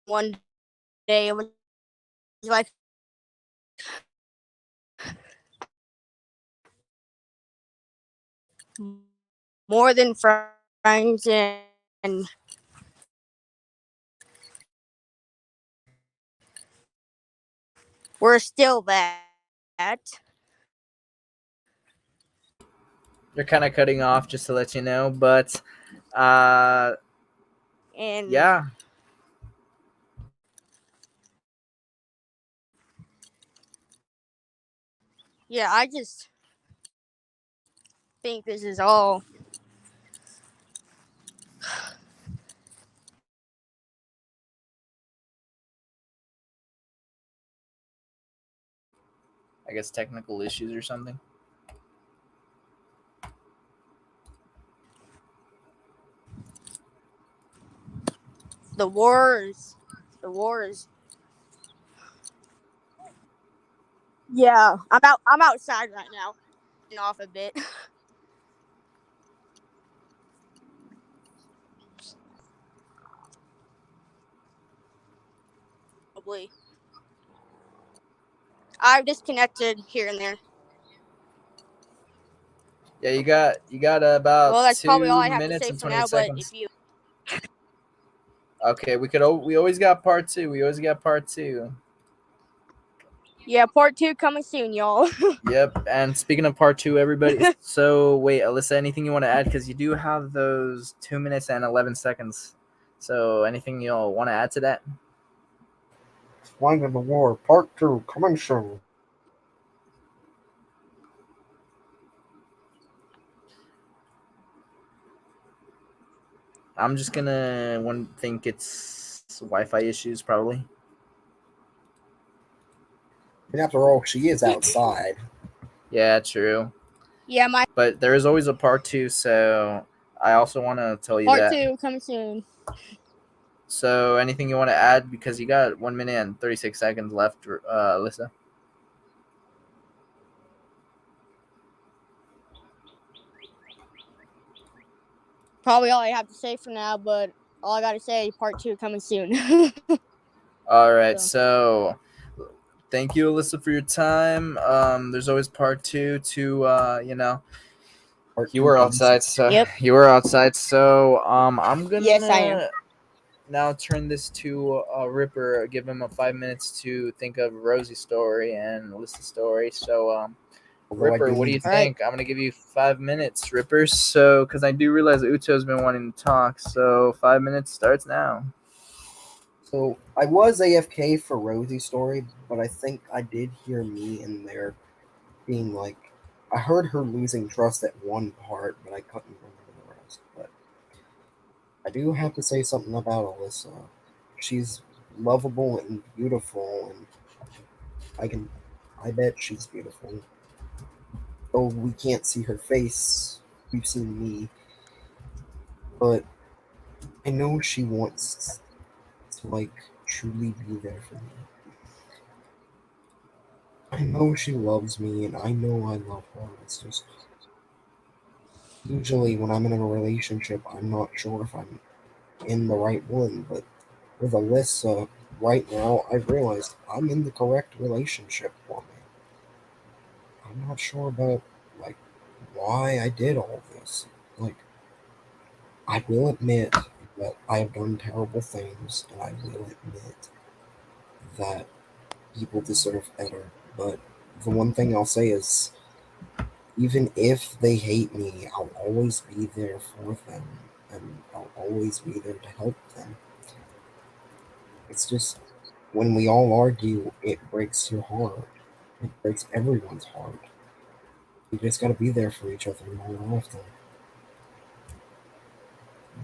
one day it was like more than friends, and we're still that. You're kind of cutting off, just to let you know, but And yeah. yeah, I just think this is all I guess technical issues or something. the wars. The wars. Yeah, I'm outside right now. Getting off a bit. Probably. I've disconnected here and there. Yeah, you got about Well, that's probably all 2 I have to minutes say and for 28 now. But seconds. if you, Okay, we always got part 2. We always got part 2. yeah, part 2 coming soon, y'all. Yep. And speaking of part 2, everybody. So wait, Alyssa, anything you want to add? Because you do have those 2 minutes and 11 seconds. So anything you'll want to add to that? Flight of the War, Part 2, coming soon. I'm just gonna think it's Wi-Fi issues, probably. And after all, she is outside. Yeah, true. Yeah, my But there is always a part 2, so I also want to tell you part that. 2 coming soon. So anything you want to add, because you got 1 minute and 36 seconds left, Alyssa? Probably all I have to say for now. But all I gotta say, part 2 coming soon. All right, so thank you, Alyssa, for your time. There's always part 2 to Part you 2 were coming outside, so Yep. you were outside. So I'm gonna Yes, I am. now turn this to Ripper. Give him 5 minutes to think of Rosie's story and Alyssa's story. So Although I Ripper, do what do you need All right. think? I'm gonna give you 5 minutes, Ripper. So because I do realize Uto's been wanting to talk. So 5 minutes starts now. So I was AFK for Rosie's story, but I think I did hear me in there being like, I heard her losing trust at one part, but I couldn't remember the rest. But I do have to say something about Alyssa. She's lovable and beautiful, and I bet she's beautiful. Though we can't see her face, we've seen me, but I know she wants to truly be there for me. I know she loves me, and I know I love her. It's just usually when I'm in a relationship, I'm not sure if I'm in the right one. But with Alyssa, right now, I've realized I'm in the correct relationship for me. I'm not sure about why I did all this. Like, I will admit that I have done terrible things, and I will admit that people deserve better. But the one thing I'll say is, even if they hate me, I'll always be there for them, and I'll always be there to help them. It's just when we all argue, it breaks your heart. It breaks everyone's heart. You just gotta be there for each other more often.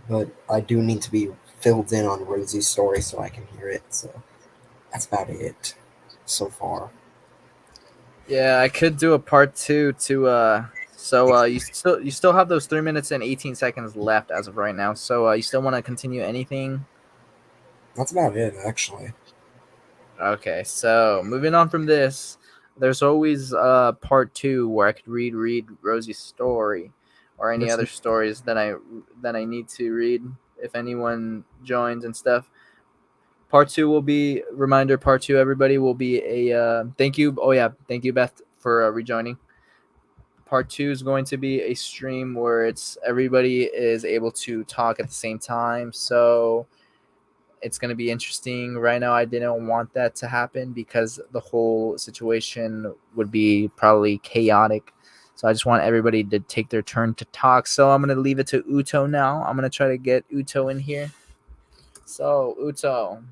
But I do need to be filled in on Rosie's story so I can hear it. So that's about it so far. Yeah, I could do a part 2 to you still have those 3 minutes and 18 seconds left as of right now. So you still want to continue anything? That's about it, actually. Okay, so moving on from this, there's always part 2 where I could read Rosie's story or any other stories that I need to read if anyone joins and stuff. Part 2 will be reminder. Part 2, everybody, will be a thank you. Oh yeah, thank you, Beth, for rejoining. part 2 is going to be a stream where it's everybody is able to talk at the same time. So it's going to be interesting. Right now, I didn't want that to happen because the whole situation would be probably chaotic. So I just want everybody to take their turn to talk. So I'm going to leave it to Uto now. I'm going to try to get Uto in here. So, Uto.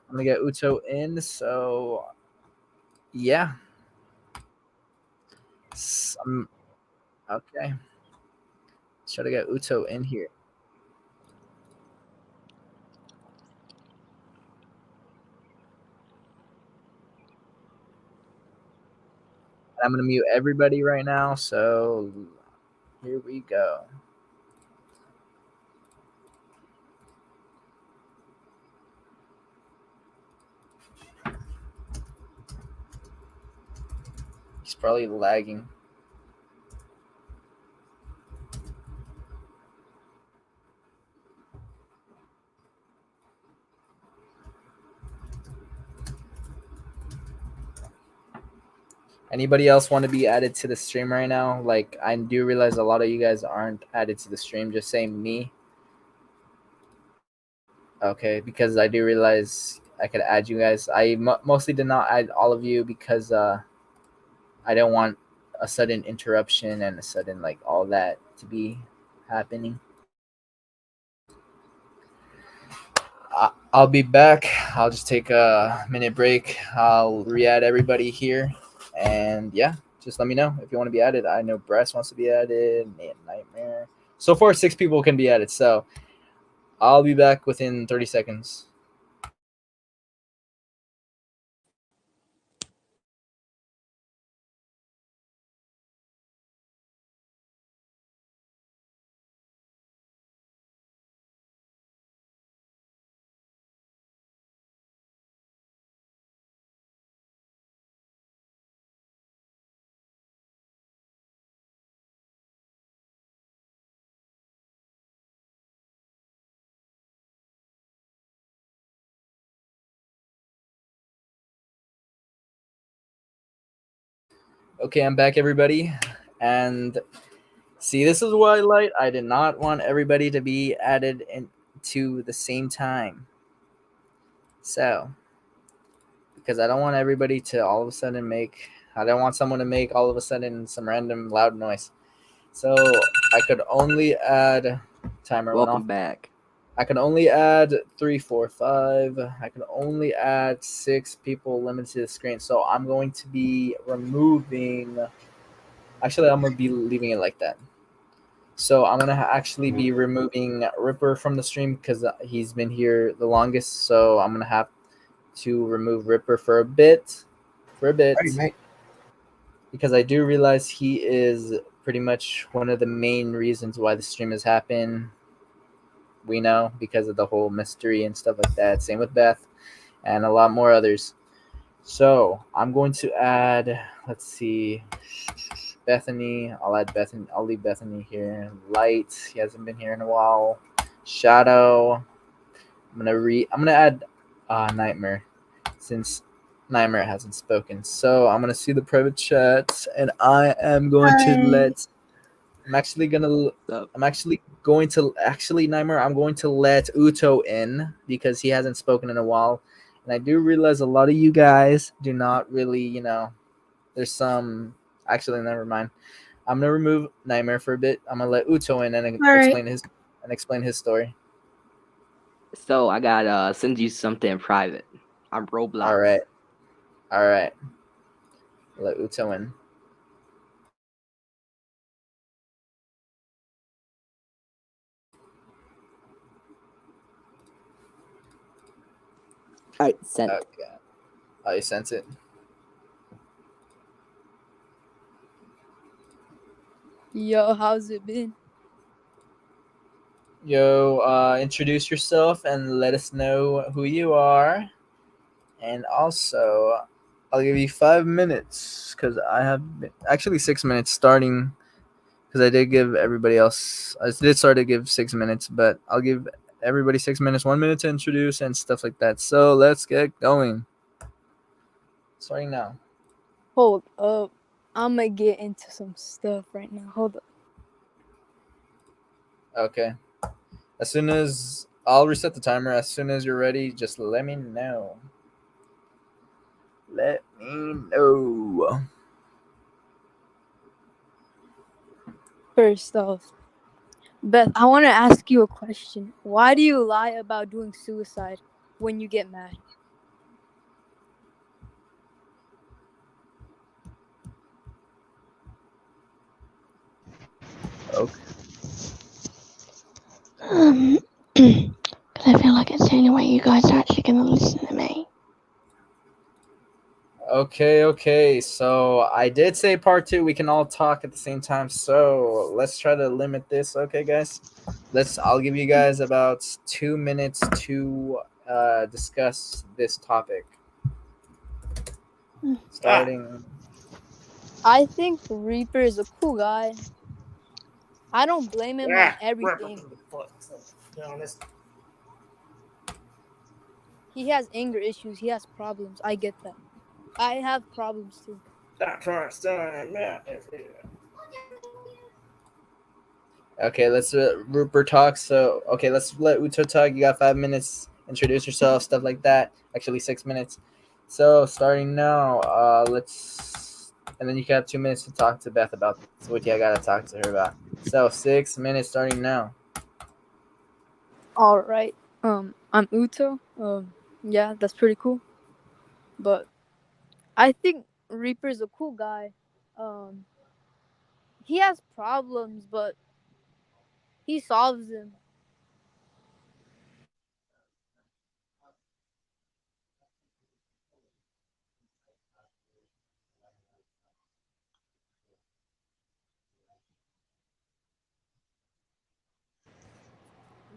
I'm going to get Uto in. So, yeah. Okay. Let's try to get Uto in here. I'm going to mute everybody right now. So, here we go. He's probably lagging. Anybody else want to be added to the stream right now? Like, I do realize a lot of you guys aren't added to the stream. Just say me. Okay, because I do realize I could add you guys. I mostly did not add all of you because I don't want a sudden interruption and a sudden like all that to be happening. I'll be back. I'll just take a minute break. I'll re-add everybody here, and yeah, just let me know if you want to be added. I know Bryce wants to be added. Nightmare. So far, 6 people can be added. So I'll be back within 30 seconds. Okay, I'm back, everybody. And see, this is what I did not want everybody to be added into the same time. So, because I don't want everybody to all of a sudden I don't want someone to make all of a sudden some random loud noise. So I could only add timer. Welcome back. I can only add 3, 4, 5. I can only add 6 people limited to the screen. So I'm going to be removing. Actually, I'm going to be leaving it like that. So I'm going to actually be removing Ripper from the stream because he's been here the longest. So I'm going to have to remove Ripper for a bit. Alrighty, mate. Because I do realize he is pretty much one of the main reasons why the stream has happened. We know because of the whole mystery and stuff like that. Same with Beth and a lot more others. So I'm going to add, let's see, Bethany. I'll add Bethany. I'll leave Bethany here. Light. He hasn't been here in a while. Shadow. I'm gonna add Nightmare since Nightmare hasn't spoken. So I'm gonna see the private chat, and I am going to let. I'm actually going to Nightmare. I'm going to let Uto in because he hasn't spoken in a while, and I do realize a lot of you guys do not really, there's some. Actually, never mind. I'm gonna remove Nightmare for a bit. I'm gonna let Uto in and explain his story. So I gotta send you something private. I'm Roblox. All right. Let Uto in. Alright, sent. Okay. Oh, you sent it. Yo, how's it been? Yo, introduce yourself and let us know who you are. And also, I'll give you 5 minutes because I have actually 6 minutes starting because I did give everybody else. I did start to give 6 minutes, but I'll give everybody 6 minutes, 1 minute to introduce and stuff like that. So let's get going. Starting now. Hold up. I'm gonna get into some stuff right now. Hold up. Okay. As soon as I'll reset the timer. As soon as you're ready, just let me know. Let me know. First off, Beth, I want to ask you a question. Why do you lie about doing suicide when you get mad? Okay. Because I feel like it's the only way you guys are actually going to listen to me. Okay. So I did say part 2. We can all talk at the same time. So let's try to limit this. Okay, guys. I'll give you guys about 2 minutes to discuss this topic. Starting. I think Reaper is a cool guy. I don't blame him on everything. To be honest. He has anger issues. He has problems. I get that. I have problems too. Stop trying to stand me. Okay, let's Rupert talk. So okay, let's let Uto talk. You got 5 minutes. Introduce yourself, stuff like that. Actually, 6 minutes. So starting now, let's and then you can have 2 minutes to talk to Beth about what you gotta talk to her about. So 6 minutes starting now. All right. I'm Uto. Yeah, that's pretty cool. But I think Reaper's a cool guy. Um, he has problems, but he solves them.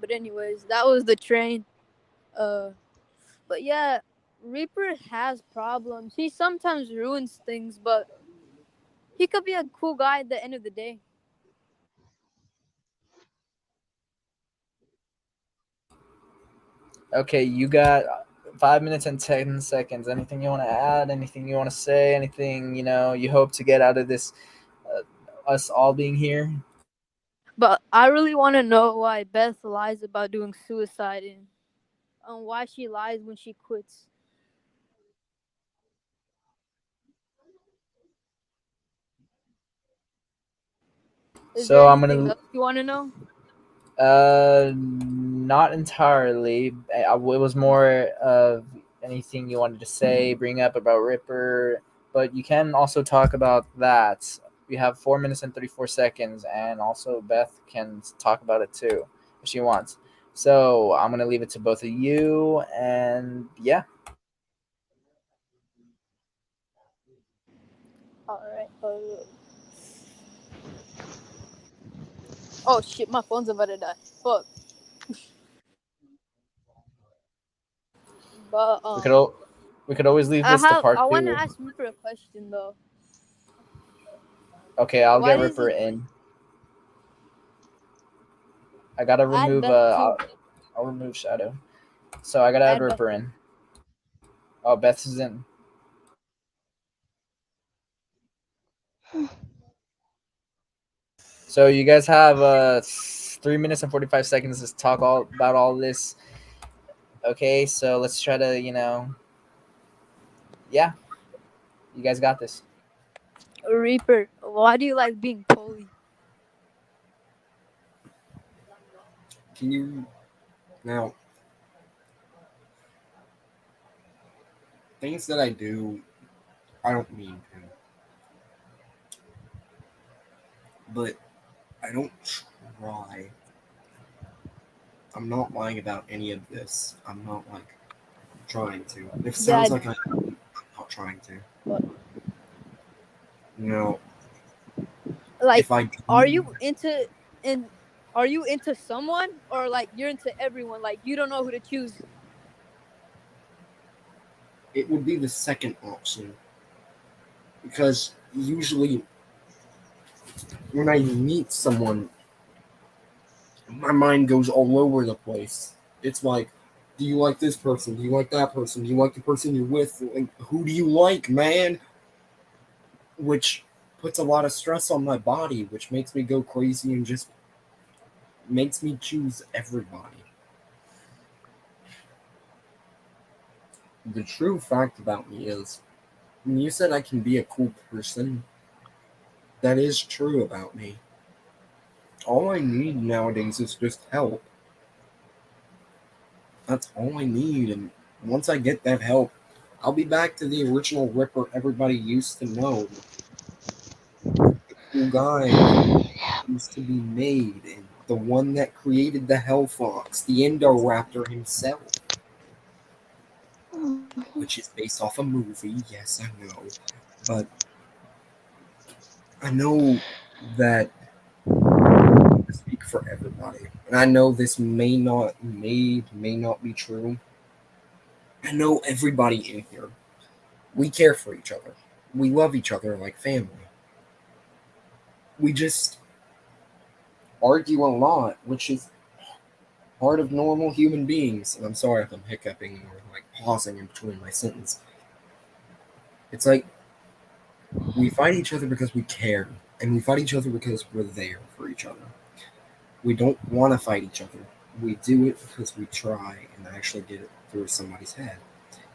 But anyways, that was the train. Uh, but yeah, Reaper has problems. He sometimes ruins things, but he could be a cool guy at the end of the day. Okay, you got 5 minutes and 10 seconds. Anything you want to add? Anything you want to say? Anything you hope to get out of this? Us all being here. But I really want to know why Beth lies about doing suicide and why she lies when she quits. Is there So I'm anything gonna else you want to know? Not entirely. It was more of anything you wanted to say, bring up about Ripper, but you can also talk about that. We have 4 minutes and 34 seconds, and also Beth can talk about it too if she wants. So I'm gonna leave it to both of you, and yeah. All right. Oh shit, my phone's about to die. Fuck. But We could al- we could always leave this to I part want to 2. ask Rupert a question though. Okay, I'll Why get does Ripper he in. I gotta add remove Beth too? I'll remove Shadow. So I gotta add Add Beth. Ripper in. Oh, Beth's is in. So you guys have 3 minutes and 45 seconds to talk all about all this. Okay, so let's try to yeah, you guys got this. Reaper, why do you like being bullied? Can you now things that I do? I don't mean to, but I don't try. I'm not lying about any of this. I'm not like trying to. If it sounds Dad, like I'm not trying to. what? No, Like, if I are do, you into in? Are you into someone or like you're into everyone? Like you don't know who to choose. it would be the second option because usually when I meet someone, my mind goes all over the place. It's like Do you like this person? Do you like that person? Do you like the person you're with? Like, who do you like, man? Which puts a lot of stress on my body, which makes me go crazy and just makes me choose everybody. The true fact about me is, when you said I can be a cool person, that is true about me. All I need nowadays is just help. That's all I need, and once I get that help, I'll be back to the original Ripper everybody used to know. The cool guy that used to be made, and the one that created the Hellfox, the Indoraptor himself, which is based off a movie. Yes, I know, but I know that I speak for everybody, and I know this may not be true. I know everybody in here. We care for each other. We love each other like family. We just argue a lot, which is part of normal human beings. And I'm sorry if I'm hiccuping or like pausing in between my sentence. It's like we fight each other because we care, and we fight each other because we're there for each other. We don't want to fight each other. We do it because we try and actually get it through somebody's head.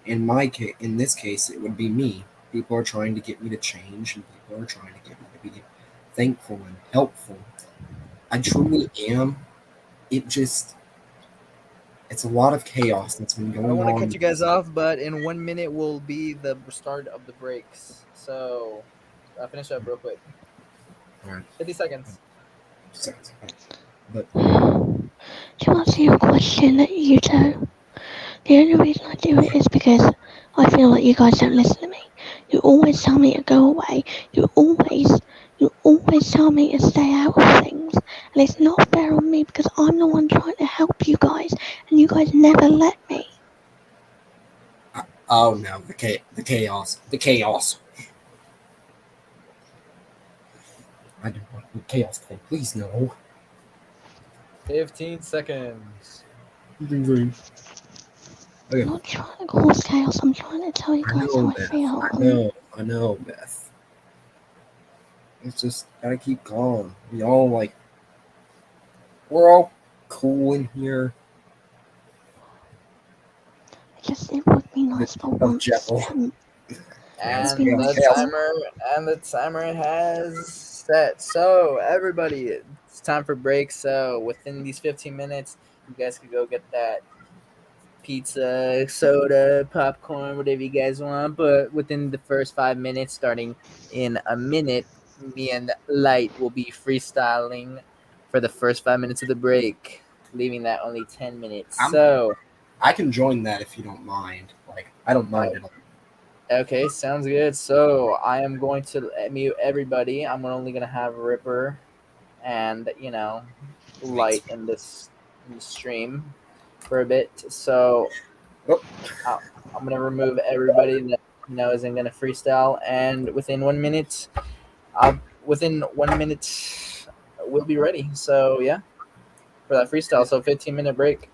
In this case, it would be me. People are trying to get me to change, and people are trying to get me to be thankful and helpful. I truly am. It's a lot of chaos that's been I going don't want to on. cut you guys off, but in 1 minute will be the start of the breaks. So finish up real quick. All right. 50 seconds. But To answer your question, Yuto, the only reason I do it is because I feel like you guys don't listen to me. You always tell me to go away. You always tell me to stay out of things. And it's not fair on me because I'm the one trying to help you guys, and you guys never let me. oh no, the chaos. I don't want the chaos thing. Please no. 15 seconds. Okay. I'm not trying to cause chaos. I'm trying to tell you I guys know, how I Beth. feel. I know, Beth. It's just gotta keep calm. We're all cool in here. It would be nice for Of once. Jekyll. And be nice the timer has set. So everybody, it's time for break. So within these 15 minutes, you guys could go get that pizza, soda, popcorn, whatever you guys want. But within the first 5 minutes, starting in a minute, me and Light will be freestyling for the first 5 minutes of the break, leaving that only 10 minutes. I can join that if you don't mind. I don't mind at all. Okay, sounds good. So I am going to mute everybody. I'm only gonna have Ripper and Light in the stream for a bit. So Oh. I'm gonna remove everybody that isn't gonna freestyle, and within 1 minute we'll be ready. So yeah, for that freestyle. So 15-minute break.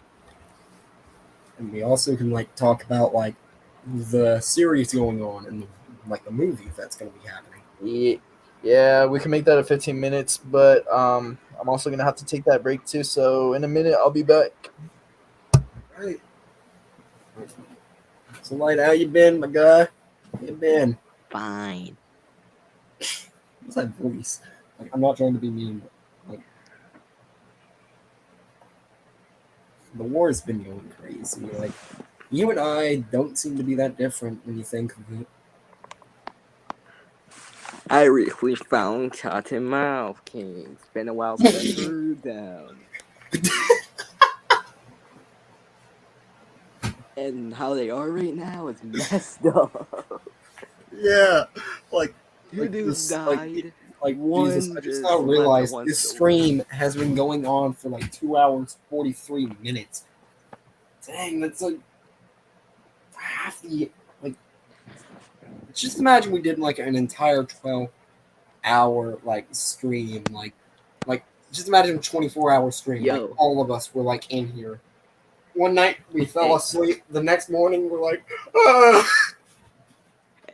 And we also can talk about the series going on and the movie that's going to be happening. Yeah, we can make that a 15 minutes, but I'm also gonna have to take that break too. So in a minute, I'll be back. Right. So, Light, how you been, my guy? How you been? Fine. What's that voice? I'm not trying to be mean, but the war has been going crazy. You and I don't seem to be that different when you think of it. I really found Cotton Mouth King. It's been a while since I heard them. And how they are right now is messed up. Yeah, Two dudes died. Jesus, I just now realized this stream has been going on for 2 hours 43 minutes. Dang, that's half the just imagine we did an entire 12-hour stream, just imagine a 24-hour stream. Yo. All of us were in here. One night we fell asleep. The next morning we're like, ah.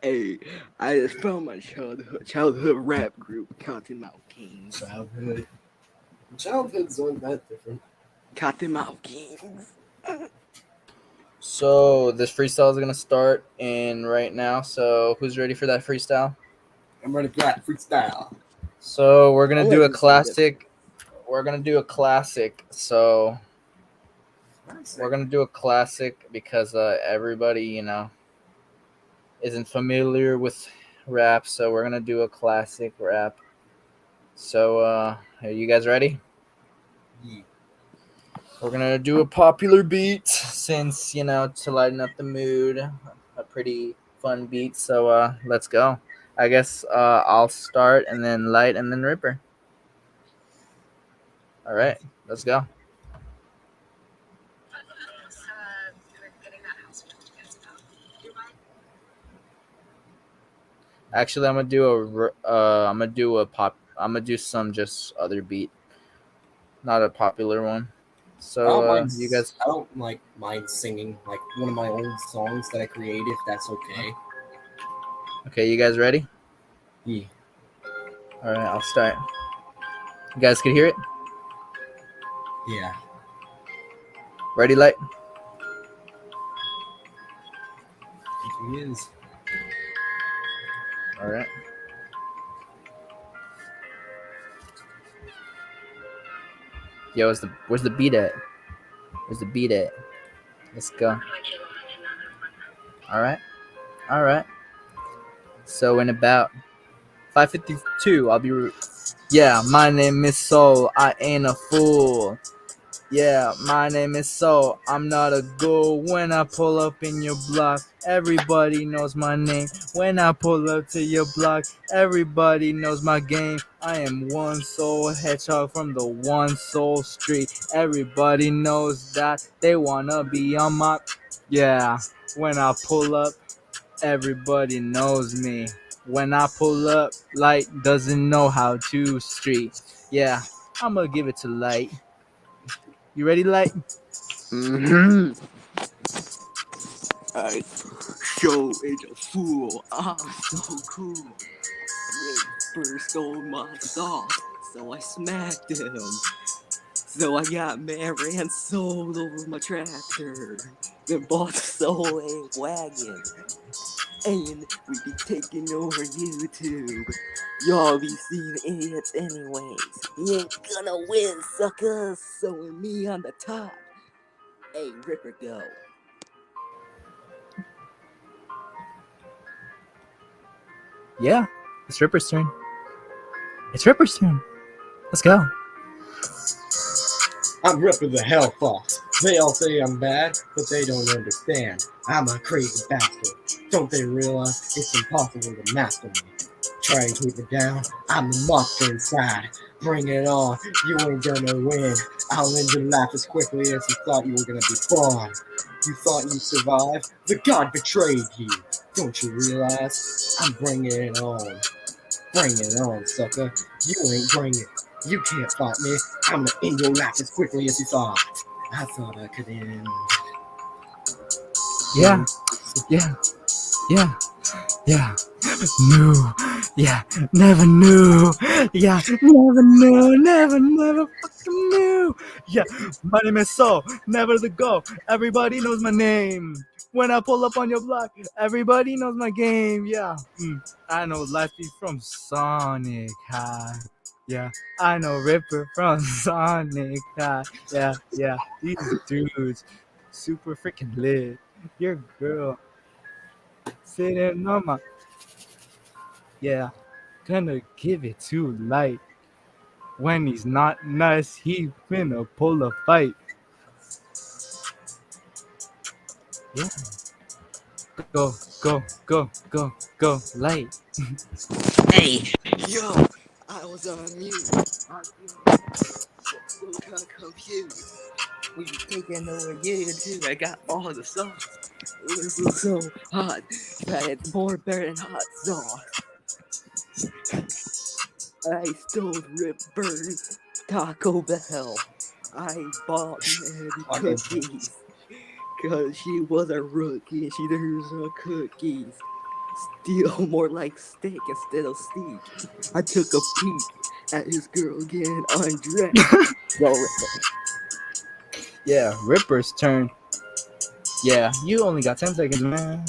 Hey, I just found my childhood rap group, Cottonmouth Kings. Childhoods aren't that different. Cottonmouth Kings. So this freestyle is gonna start in right now. So who's ready for that freestyle? I'm ready for that freestyle. So we're gonna I'm do a ready for this. classic. We're gonna do a classic. So we're gonna do a classic because everybody, isn't familiar with rap. So we're gonna do a classic rap. So are you guys ready? Yeah. We're gonna do a popular beat since to lighten up the mood, a pretty fun beat. So let's go. I guess I'll start and then Light and then Ripper. All right, let's go. Actually, I'm gonna do some just other beat, not a popular one. I So don't mind. you guys, I don't mind singing like one of my old songs that I created. If that's okay. okay? You guys ready? Yeah. All right, I'll start. You guys can hear it. Yeah. Ready, Light? He is. All right. Yo, where's the beat at? Where's the beat at? Let's go. All right. All right. So in about 5:52, I'll be. Yeah, my name is Soul. I ain't a fool. Yeah, my name is Soul. I'm not a ghoul. When I pull up in your block, everybody knows my name. When I pull up to your block, everybody knows my game. I am one soul hedgehog from the one soul street. Everybody knows that they wanna be on my. Yeah, when I pull up, everybody knows me. When I pull up, Light doesn't know how to street. Yeah, I'ma give it to Light. You ready, Light? Mm-hmm. I show is a fool. I'm so cool. Ripper stole my sauce, so I smacked him. So I got Mary and sold over my tractor. Then bought soul a wagon. And we be taking over YouTube. Y'all be seeing idiots anyways. You ain't gonna win, suckers. So with me on the top. Hey, Ripper, go. Yeah, it's Ripper's turn. It's Ripper's turn. Let's go. I'm Ripper the Hell Fox. They all say I'm bad, but they don't understand. I'm a crazy bastard. Don't they realize it's impossible to master me? Try and keep it down. I'm the monster inside. Bring it on. You ain't gonna win. I'll end your life as quickly as you thought you were gonna be born. You thought you'd survive? The god betrayed you. Don't you realize? I'm bringing it on. Bring it on, sucker. You ain't bringing it. You can't fight me. I'm gonna end your life as quickly as you thought. I thought I could end. Yeah, yeah, yeah, yeah. Knew. Yeah, never knew. Yeah, never fucking knew. Yeah, my name is Soul, never the go. Everybody knows my name. When I pull up on your block, everybody knows my game. Yeah, I know Lefty from Sonic High. Yeah, I know Ripper from Sonic High. Yeah, these dudes super freaking lit. Your girl sitting on my. Yeah, gonna give it to Light. When he's not nice, he finna pull a fight. Yeah. Go, Light. Hey, yo, I was on mute. I so confused. We taking over YouTube. I got all the sauce. This is so hot that it's more better than hot sauce. I stole Ripper's Taco Bell. I bought Mary cookies. Cause she was a rookie and she deserves her cookies. Still more like steak instead of steak. I took a peek at his girl getting undressed. Go Ripper. Yeah, Ripper's turn. Yeah, you only got 10 seconds, man.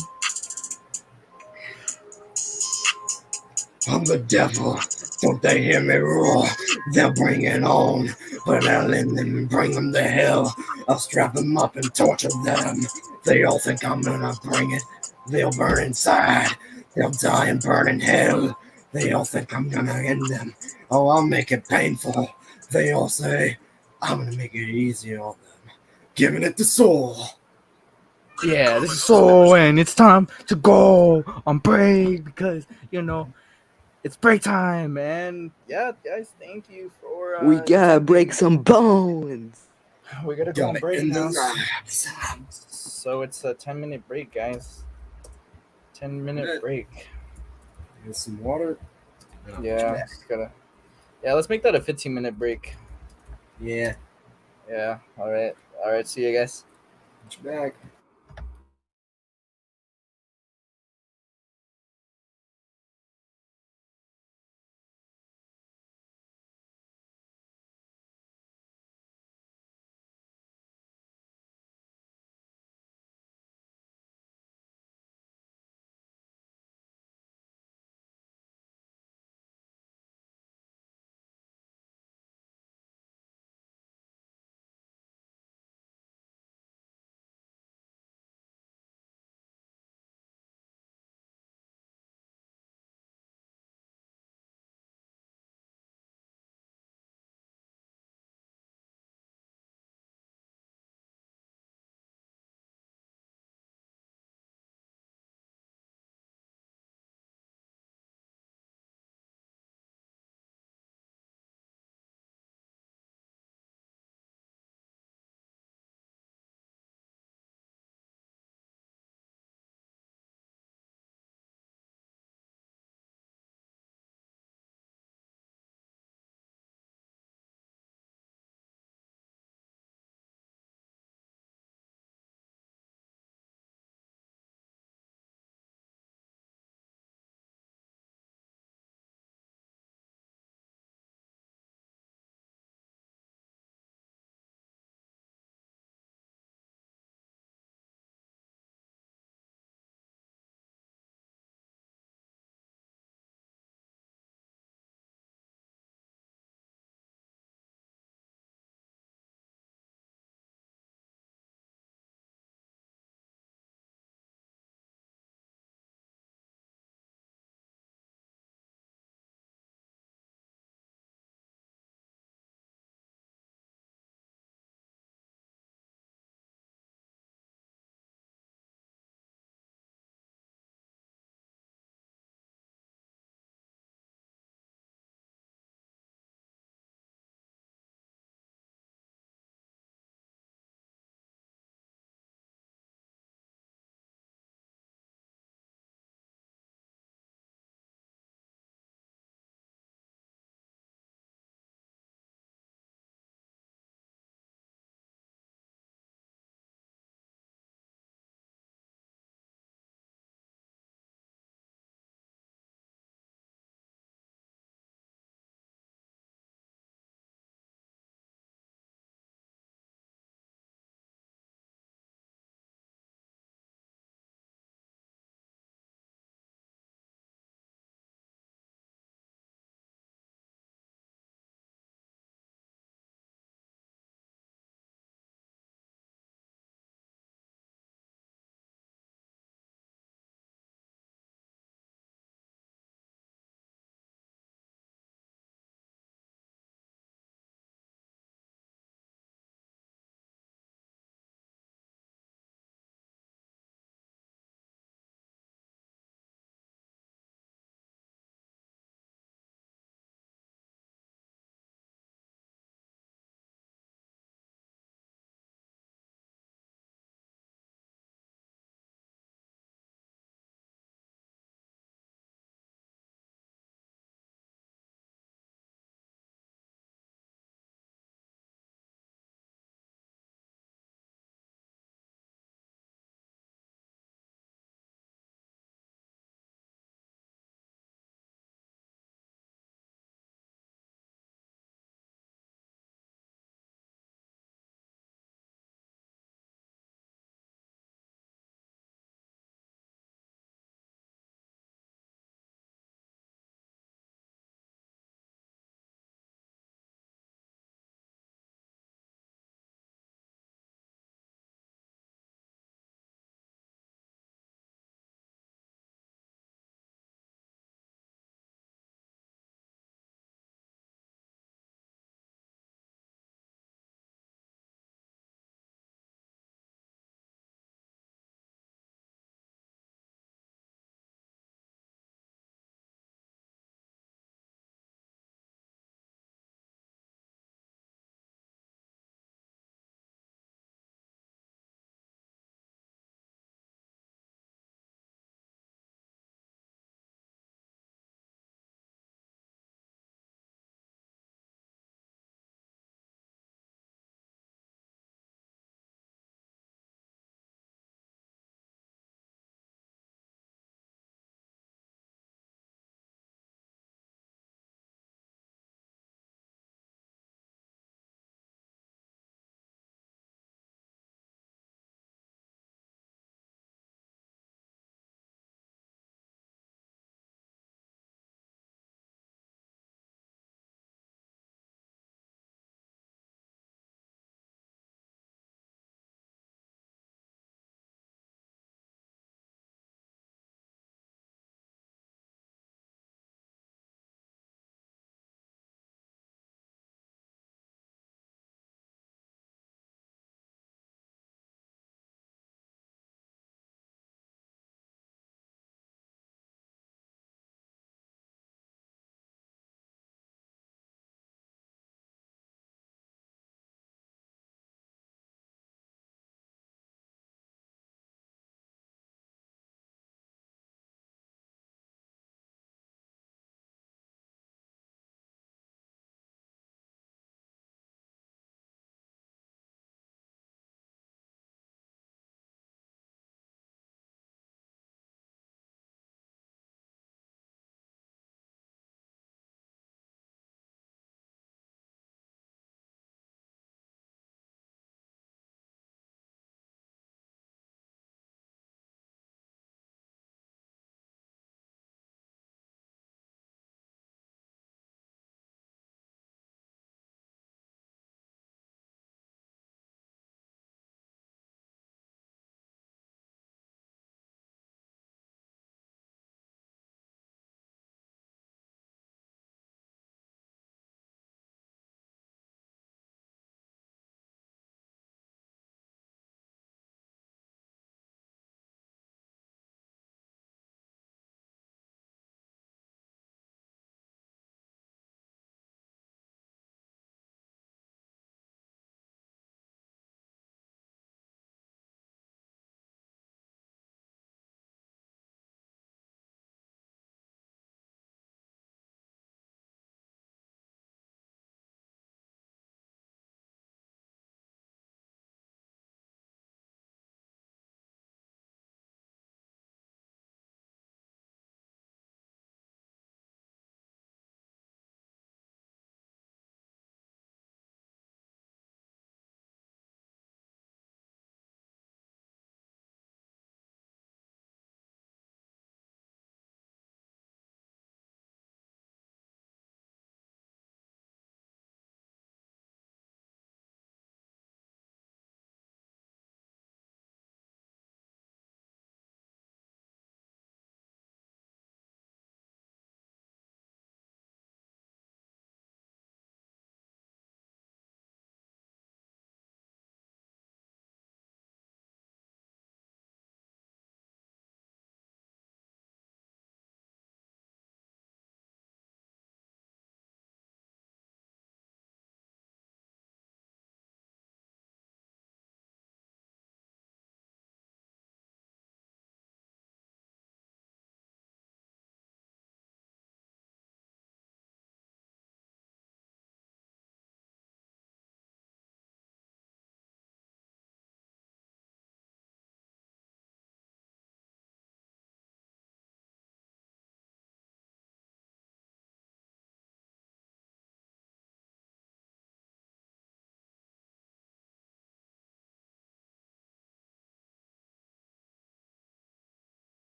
I'm the devil. Don't they hear me roar? They'll bring it on. But I'll end them and bring them to hell. I'll strap them up and torture them. They all think I'm gonna bring it. They'll burn inside. They'll die and burn in hell. They all think I'm gonna end them. Oh, I'll make it painful. They all say I'm gonna make it easy on them. Giving it to soul. Yeah, this is so, and it's time to go on break because it's break time, man. Yeah, guys, thank you for. We gotta break attending. some bones. We gotta go on Gotta break end the now. lives. So it's a 10-minute break, guys. 10-minute break. Get some water. Yeah, just gotta. Yeah, let's make that a 15-minute break. Yeah. Yeah. All right. See you guys. Back.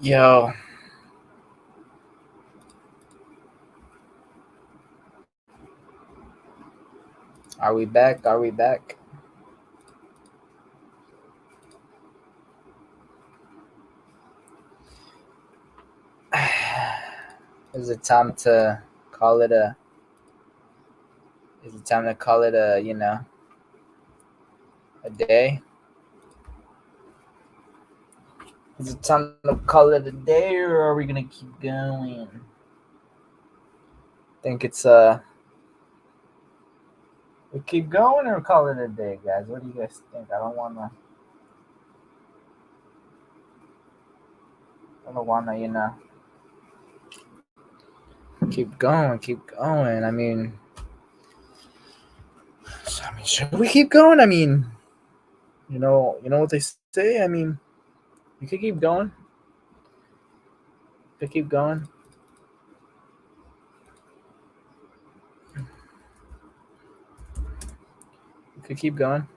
Yo. Are we back? Are we back? Is it time to call it a? Is it time to call it a? A day? Is it time to call it a day, or are we gonna keep going? Think it's we keep going or call it a day, guys? What do you guys think? I don't wanna, keep going, keep going. I mean, should we keep going? I mean, you know what they say. I mean, you could keep going. You could keep going. You could keep going.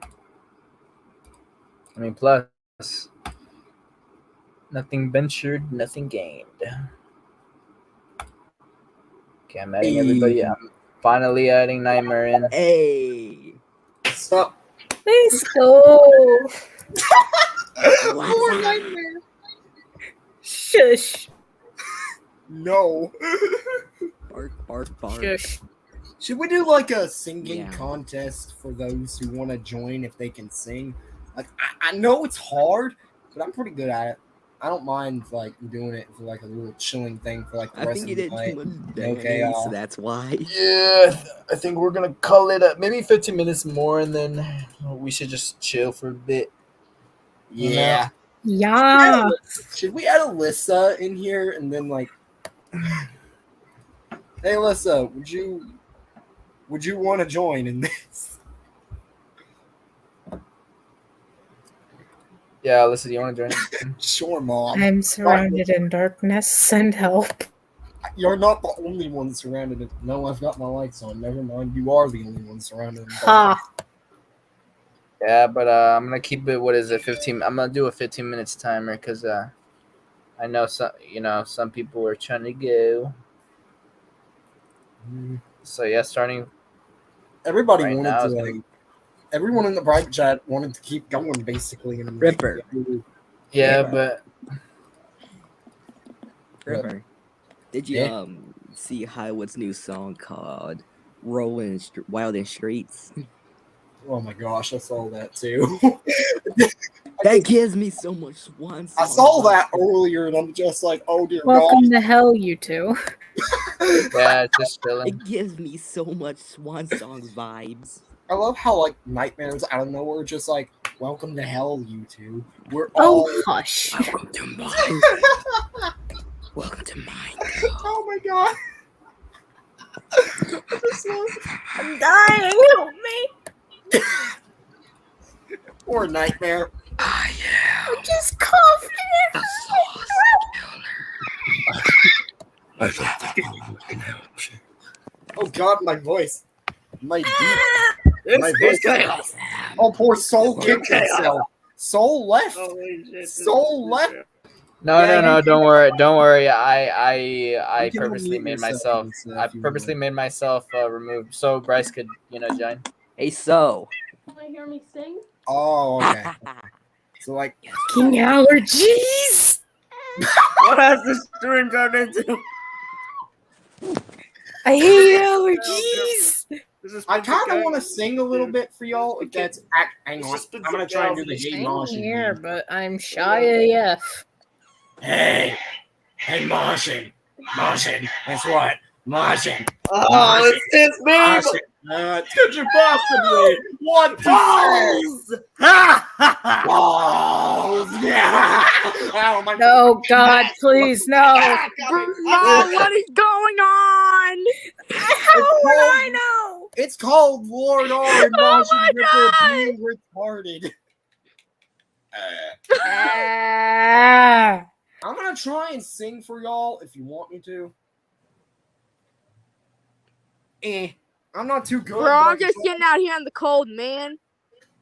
I mean, plus, nothing ventured, nothing gained. Okay, I'm adding everybody. I'm finally adding Nightmare in. Hey. Stop. Let's go. Poor Nightmare. Shush. No. Bark, bark, bark. Shush. Should we do like a singing Yeah. contest for those who want to join if they can sing? Like I know it's hard, but I'm pretty good at it. I don't mind like doing it for like a little chilling thing for like the I rest think of you the did night. too much Okay, dancing, so that's why. Yeah, I think we're gonna call it maybe 15 minutes more, and then we should just chill for a bit. Yeah. Yeah. Should we add Alyssa in here and then like, hey Alyssa, would you want to join in this? Yeah, Alyssa, do you want to join? Sure, Mom. I'm surrounded in darkness and help. You're not the only one surrounded in. No, I've got my lights on. Never mind. You are the only one surrounded in. Ha. Yeah, but I'm gonna keep it. What is it? 15. I'm gonna do a 15 minutes timer because I know some people are trying to go. So yeah, starting. Everybody right wanted now to is like. Everyone in the private chat wanted to keep going, basically. And Ripper. Yeah, Ripper. but Ripper. Did you Yeah. see Highwood's new song called "Rolling Wild in Streets"? Oh my gosh, I saw that too. That gives me so much swan I song saw vibes. that earlier, and I'm just like, oh dear Welcome to hell, you two. yeah, just chilling. It gives me so much swan song vibes. I love how like nightmares out of nowhere, just like, welcome to hell, you two. We're Oh, all. hush. Welcome to mine. Welcome to mine. Oh my god. I'm dying. Help me. Poor nightmare. I am I'm just coughing. the sauce killer. Oh god, my voice. My deep. This My is voice. chaos. Oh, poor Soul kicked himself. Soul left. Holy shit, this Soul is left. chaos. No, Yeah, no, you don't worry, don't worry. I You can purposely unmute made yourself, myself. Lisa, I if you purposely want. made myself removed so Bryce could join. Hey, so. Want to hear me sing? Oh, okay. So like, Fucking allergies. What has this stream turned into? I hate allergies. This is I kind of want to sing a little bit for y'all. If that's hang It's on, just been I'm gonna try and do the some hey I'm Martian here, thing. but I'm shy AF. Hey Martian, Guess what, Martian? Oh, it's this meme! Could you possibly want balls? Balls! Yeah! Oh my! No, God, please, no. Mom, what is going on? How would I know? It's called Lord R and Martian Ripper being retarded. Ah. I'm gonna try and sing for y'all if you want me to. I'm not too good. Bro, but I I'm can just try. getting out here in the cold, man.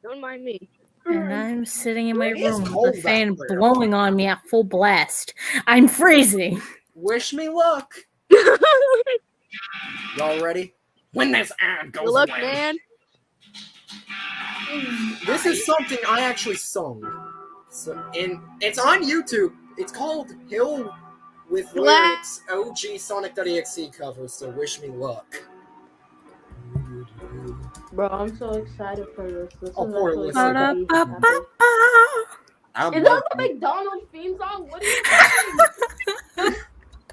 Don't mind me. And I'm sitting in my It is room cold with the fan out there. blowing on me at full blast. I'm freezing. Wish me luck. Y'all ready? When this ad goes Good luck, away. man. This is something I actually sung. So, and it's on YouTube. It's called Hill with Lyrics, OG Sonic.exe cover, so wish me luck. Bro, I'm so excited for this. This Oh, is poor actually listener. gonna be epic. I'm Is that the McDonald's theme song? What are you doing?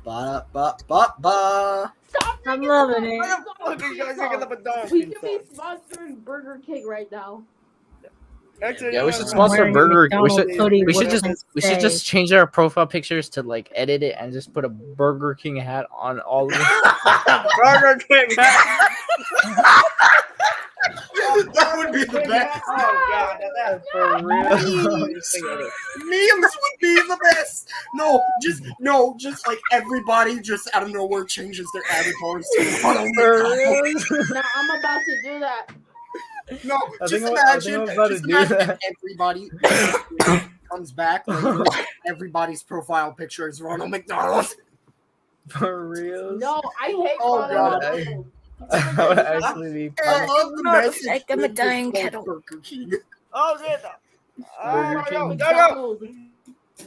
Ba ba ba ba. Stop I'm singing loving the it. McDonald's theme song. We could be sponsoring Burger King right now. Actually, Yeah, we should I'm sponsor wearing a Burger. McDonald's hoodie We should with just my we should just say. change our profile pictures to like edit it and just put a Burger King hat on all of them. Burger King. That would be the best. Oh god, that's For real. Memes would be the best. Just like everybody just out of nowhere changes their avatars to Ronald McDonald. Now I'm about to do that. No, I just think I'm about to just do imagine that. everybody comes back. Later, everybody's profile picture is Ronald McDonald. For real. No, I hate Oh, Ronald God. McDonald. That would actually be I funny. love the Not message. like I'm a dying kettle. Burger King. Oh shit. Burger King. McDonald.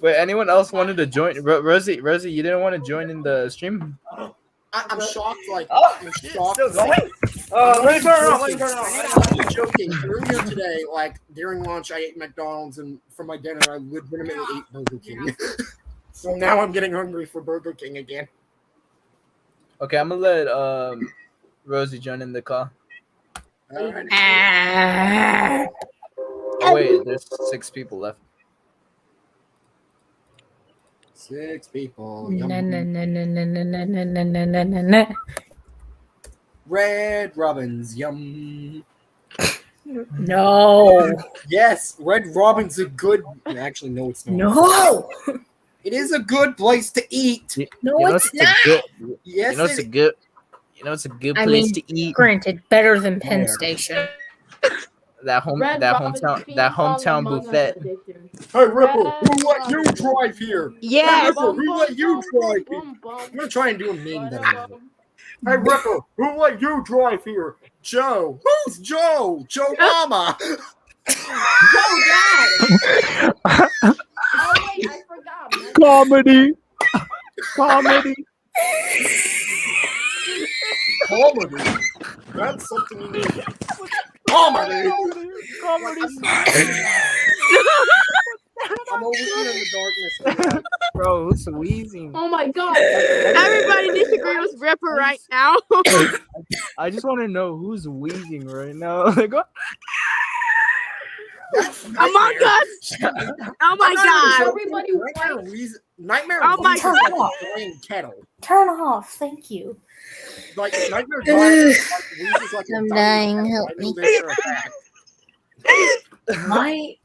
Wait, anyone else wanted to join? Rosie, you didn't want to join in the stream? I'm shocked. Like Oh, I'm shit, shocked. still going? Let me turn it off. Let me turn it off. I'm not joking. Earlier today, like during lunch, I ate McDonald's, and for my dinner, I legitimately ate Burger King. So now I'm getting hungry for Burger King again. Okay, I'm gonna let Rosie join in the call. Alright. Ah. Oh wait, there's 6 people left. 6 people. Na, Yum. na, na, na, na, na, na, na, na, na, na, na. Red Robin's yum. No. Yes, Red Robin's a good. Actually, no, it's not. No. It is a good place to eat. No, You know it's a not. good. Yes, You know it's a it good. You know it's a good I place mean, to eat. Granted, better than Penn Where? Station. That hometown buffet. Hey, Ripper, who let you drive here? Yes. Ripper, who let you drive here? I'm gonna try and do a meme that I know. Hey, Ripper, who let you drive here? Joe. Who's Joe? Joe Mama. Joe Dad. Oh wait, I forgot. Comedy. Comedy. Comedy. That's something you need. Comedy. I'm over here in the darkness. Bro, who's wheezing? Oh my god. Everybody disagree with Ripper right now. I just want to know who's wheezing right now. Like, what? Among Us. Oh my god. Everybody Nightmare Oh my Wheezes God. like a flying kettle. Turn off. Thank you. Like Nightmare Wheezes like a I'm dying dying, kettle. help I know me. this for a fact. My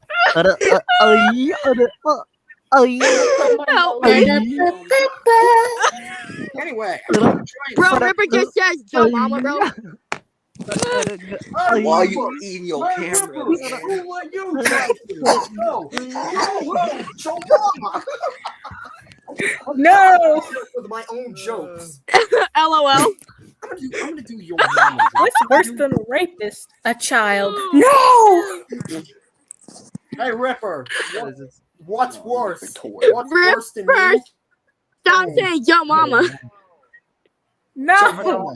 Help me. Anyway, Bro, Ripper just says Joe Mama, bro. Why are you eating your camera? Who let you drive here? No, Joe Mama. no. With my own jokes. LOL. I'm gonna do your mama. What's worse than a rapist? A child. No. Hey, Ripper. What's worse? Toy. What's worse than Ripper. you? Stop saying Joe Mama. No.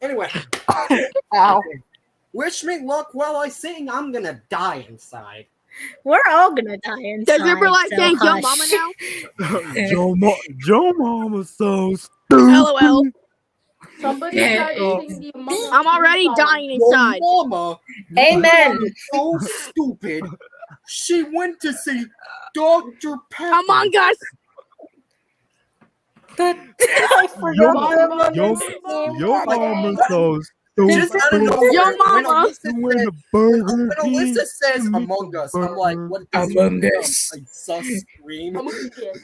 Anyway. Ow. Wish me luck while I sing. I'm gonna die inside. We're all gonna die inside. Does Ripper like so saying Joe hush. Mama now? Joe Mama's so LOL. Somebody Yeah. start singing the Among Us I'm already theme song. dying inside. Your mama Amen. is so stupid. She went to see Dr. Pepper. Among Us. I forgot Your mama's so Just out of nowhere, Yo, when mama. Alyssa says Among Us, I'm like, what is Among it? Us. Like, sus scream. Among Us.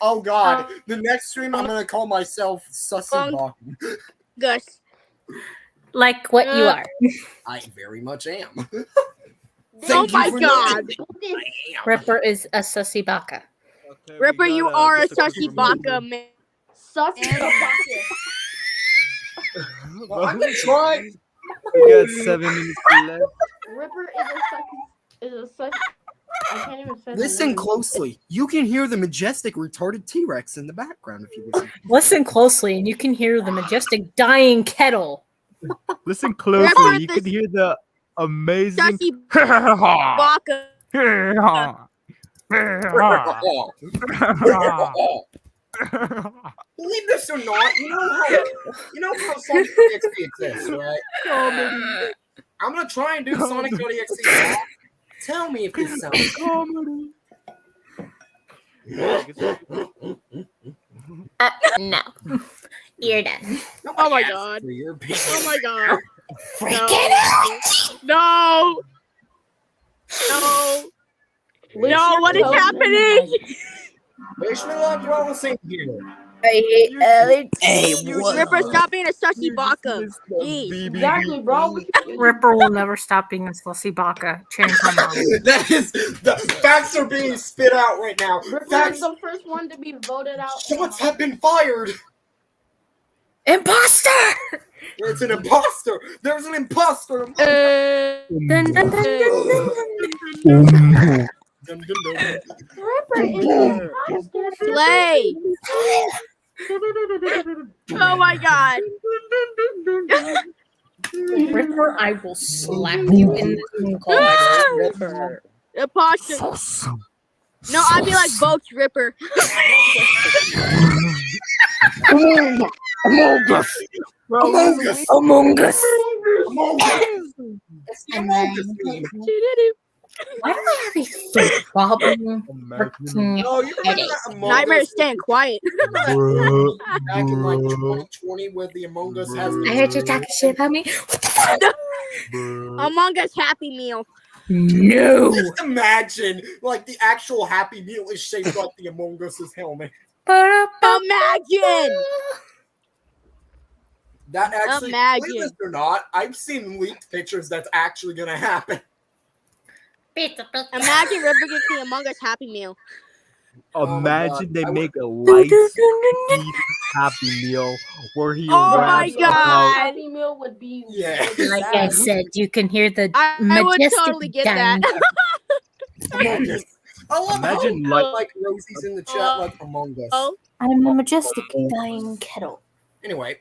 Oh god, the next stream I'm gonna call myself Sussy Bach. Gus. Like what you are. I very much am. Oh Thank you my for god. noticing. I am. Ripper is a sussy baka. Okay, Ripper, we you gotta are a get the sussy cookie baka, remover. man. Saucy Kabaka. Well, I'm gonna try. We got 7 minutes left. Ripper is a such. I can't even say the Listen word. closely. You can hear the majestic retarded T-Rex in the background if you listen. Listen closely, and you can hear the majestic dying kettle. Listen closely. Ripper, You this can hear the amazing. sussy baka. Believe this or not, you know how Sonic DXD exists, right? I'm gonna try and do Sonic DXD. Tell me if this sounds Comedy. No. You're done. Oh my god. for your Oh my god. Freaking out! No. No. No, what is Tell me. happening? Wish me luck while we're singing here. I hate Alex. Hey, what? Ripper, stop being a sussy baka. Jeez. Exactly, bro. Ripper will never stop being a sussy baka. Change my mind. That is the facts are being spit out right now. Ripper is Facts. the first one to be voted out. Shots have been fired. Imposter! There's an imposter. There's an imposter. Dun, dun, dun, dun, Dum, dum, dum. Ripper is the imposter. Slay. Oh my god. Ripper, I will slap you in the Zoom call. I swear. Ripper. Imposter. No, I'd be like Boats Ripper. Among Us. Among Us. Among Us. Among Us. It's the Among Us meme. Why do I have a food problem? Freaking No, you remember headache. that Among Nightmare Us staying quiet. back in like 2020 where the Among Us has I heard you talking shit about me. Among Us Happy Meal. No. Just imagine, like, the actual Happy Meal is shaped like the Among Us's helmet. Imagine. That actually, Imagine. believe this or not, I've seen leaked pictures that's actually gonna happen. Imagine Ripper gets the Among Us Happy Meal. Imagine they I make a light speed Happy Meal where he Oh my raps God. about Happy Meal would be. Yeah. Like I said, you can hear the I would majestic totally get that. dying. Among Us. I love Imagine how, like- like Rosie's in the chat like Among Us. Oh, I'm a majestic dying kettle. Anyway,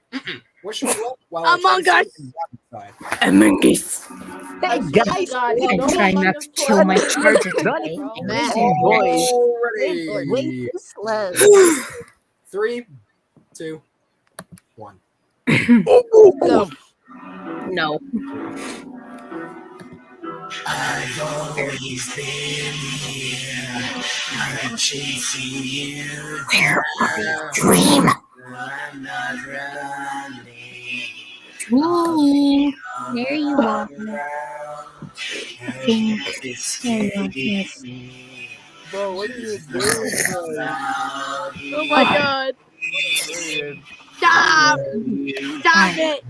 wish me luck while Among I Us. try Among Us. Hey guys, God, I no try Among not Us to kill my players. charger today. Bro. Already. 3, 2, 1. go. No. I've always been here. I'm chasing you. Where are you, Dream? I'm not running. Dream. There you are. I think escape Bro, what are you doing, bro? Oh my god. Stop. Stop it.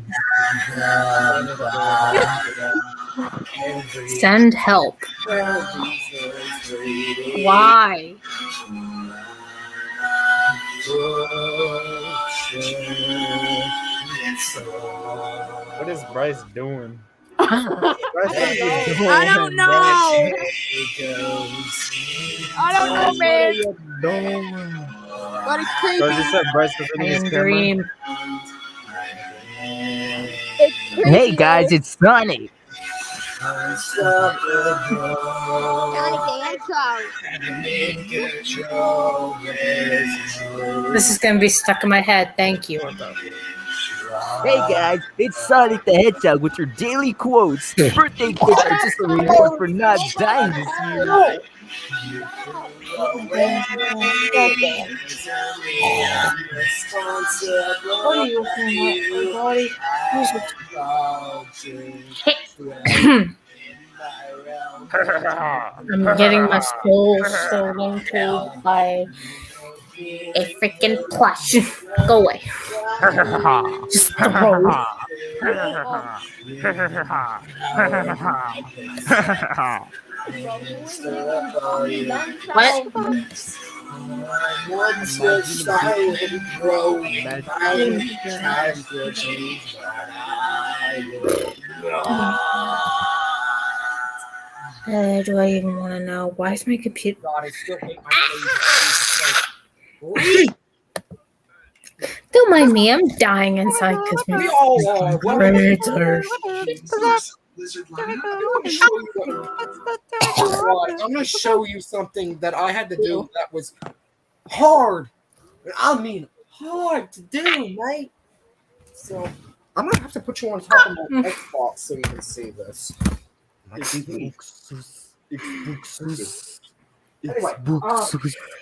Send help. Why? What is Bryce doing? I don't know. I don't know, man. Doing? But it's So I creepy. just said Bryce was I in his am camera. Dream. It's creepy. Hey guys, though. it's Sonny. This is gonna be stuck in my head. Thank you. Hey guys, it's Sonic the Hedgehog with your daily quotes. Birthday quotes are just a reward for not dying this year. I'm getting my soul stolen to by a freaking plush. Go away. Just throw. Bro, who is making that What? sound? Once was silent, bro. Imagine- Time to change, but I will Do I even want to know? Why is my computer? God, I still hate my face. Don't mind me. I'm dying inside because my We all are. What grades are. I'm gonna show you something that I had to do that was hard. I mean, hard to do, mate. So I'm gonna have to put you on top of my Xbox so you can see this. Anyway,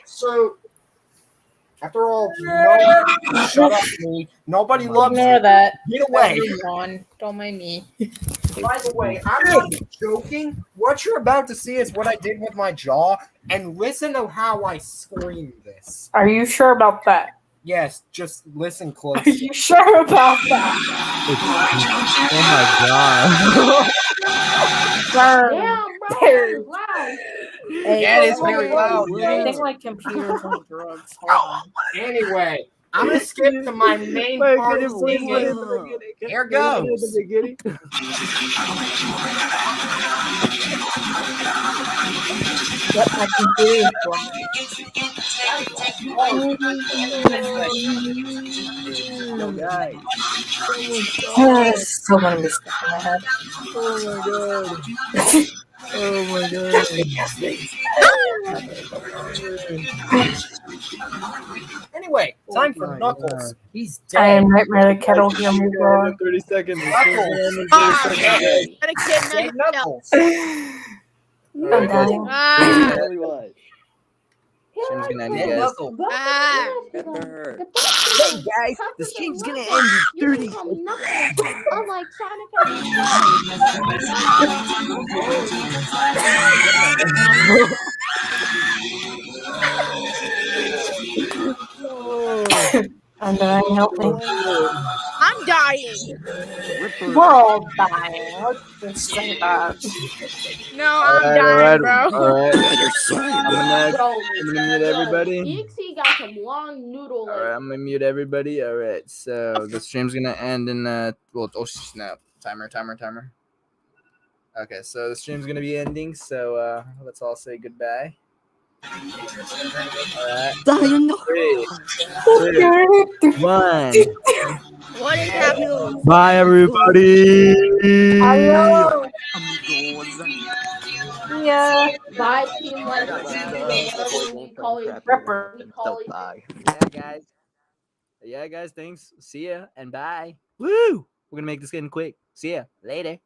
so after all, shut up, me. Nobody loves Ignore you. that. Get away. Don't mind me. By the way, I'm not joking. What you're about to see is what I did with my jaw, and listen to how I screamed this. Are you sure about that? Yes, just listen Are close. you sure about that? Oh my god. Damn, bro, There. that is loud. Yeah, it is very loud. I think my computer's on drugs. Hold on. Anyway, I'm gonna skip to my main part of singing. Here goes. Yep, my computer is blank. Yo, guys. Still gonna be stuck in my head. Oh my god. Oh my god. Anyway, time for my Knuckles. God. He's I dead. am Nightmare the Kettle hear me roar. 30 seconds. Knuckles. Dead kid, Dead no. Knuckles. I'm dying. Ah, Only one. Stream's gonna end, Dead you guys. Knuckles. ah. Hey guys, the stream's gonna end in 30 You can call me Knuckles. Unlike Sonic I'm dying. Help me. I'm dying. We're all dying. Let's just say that. No, I'm dying, bro. Alright. You're sorry. I'm Bro, gonna mute everybody. EXE got some long noodle Alright, legs. I'm gonna mute everybody. Alright, so the stream's gonna end in well, oh snap. Timer. Okay, so the stream's gonna be ending, so let's all say goodbye. Alright. 3, 2, 1. What is happening? Bye everybody. Yeah. Bye, Team Lightspeed. We call it. Ripper. We call it. Yeah, guys. Thanks. See ya and bye. Woo! We're gonna make this getting quick. See ya later.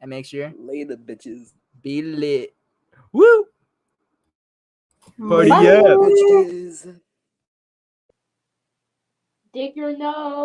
And make sure Later, bitches. be lit. Woo! Party Bye. up. Bitches. Dig your nose.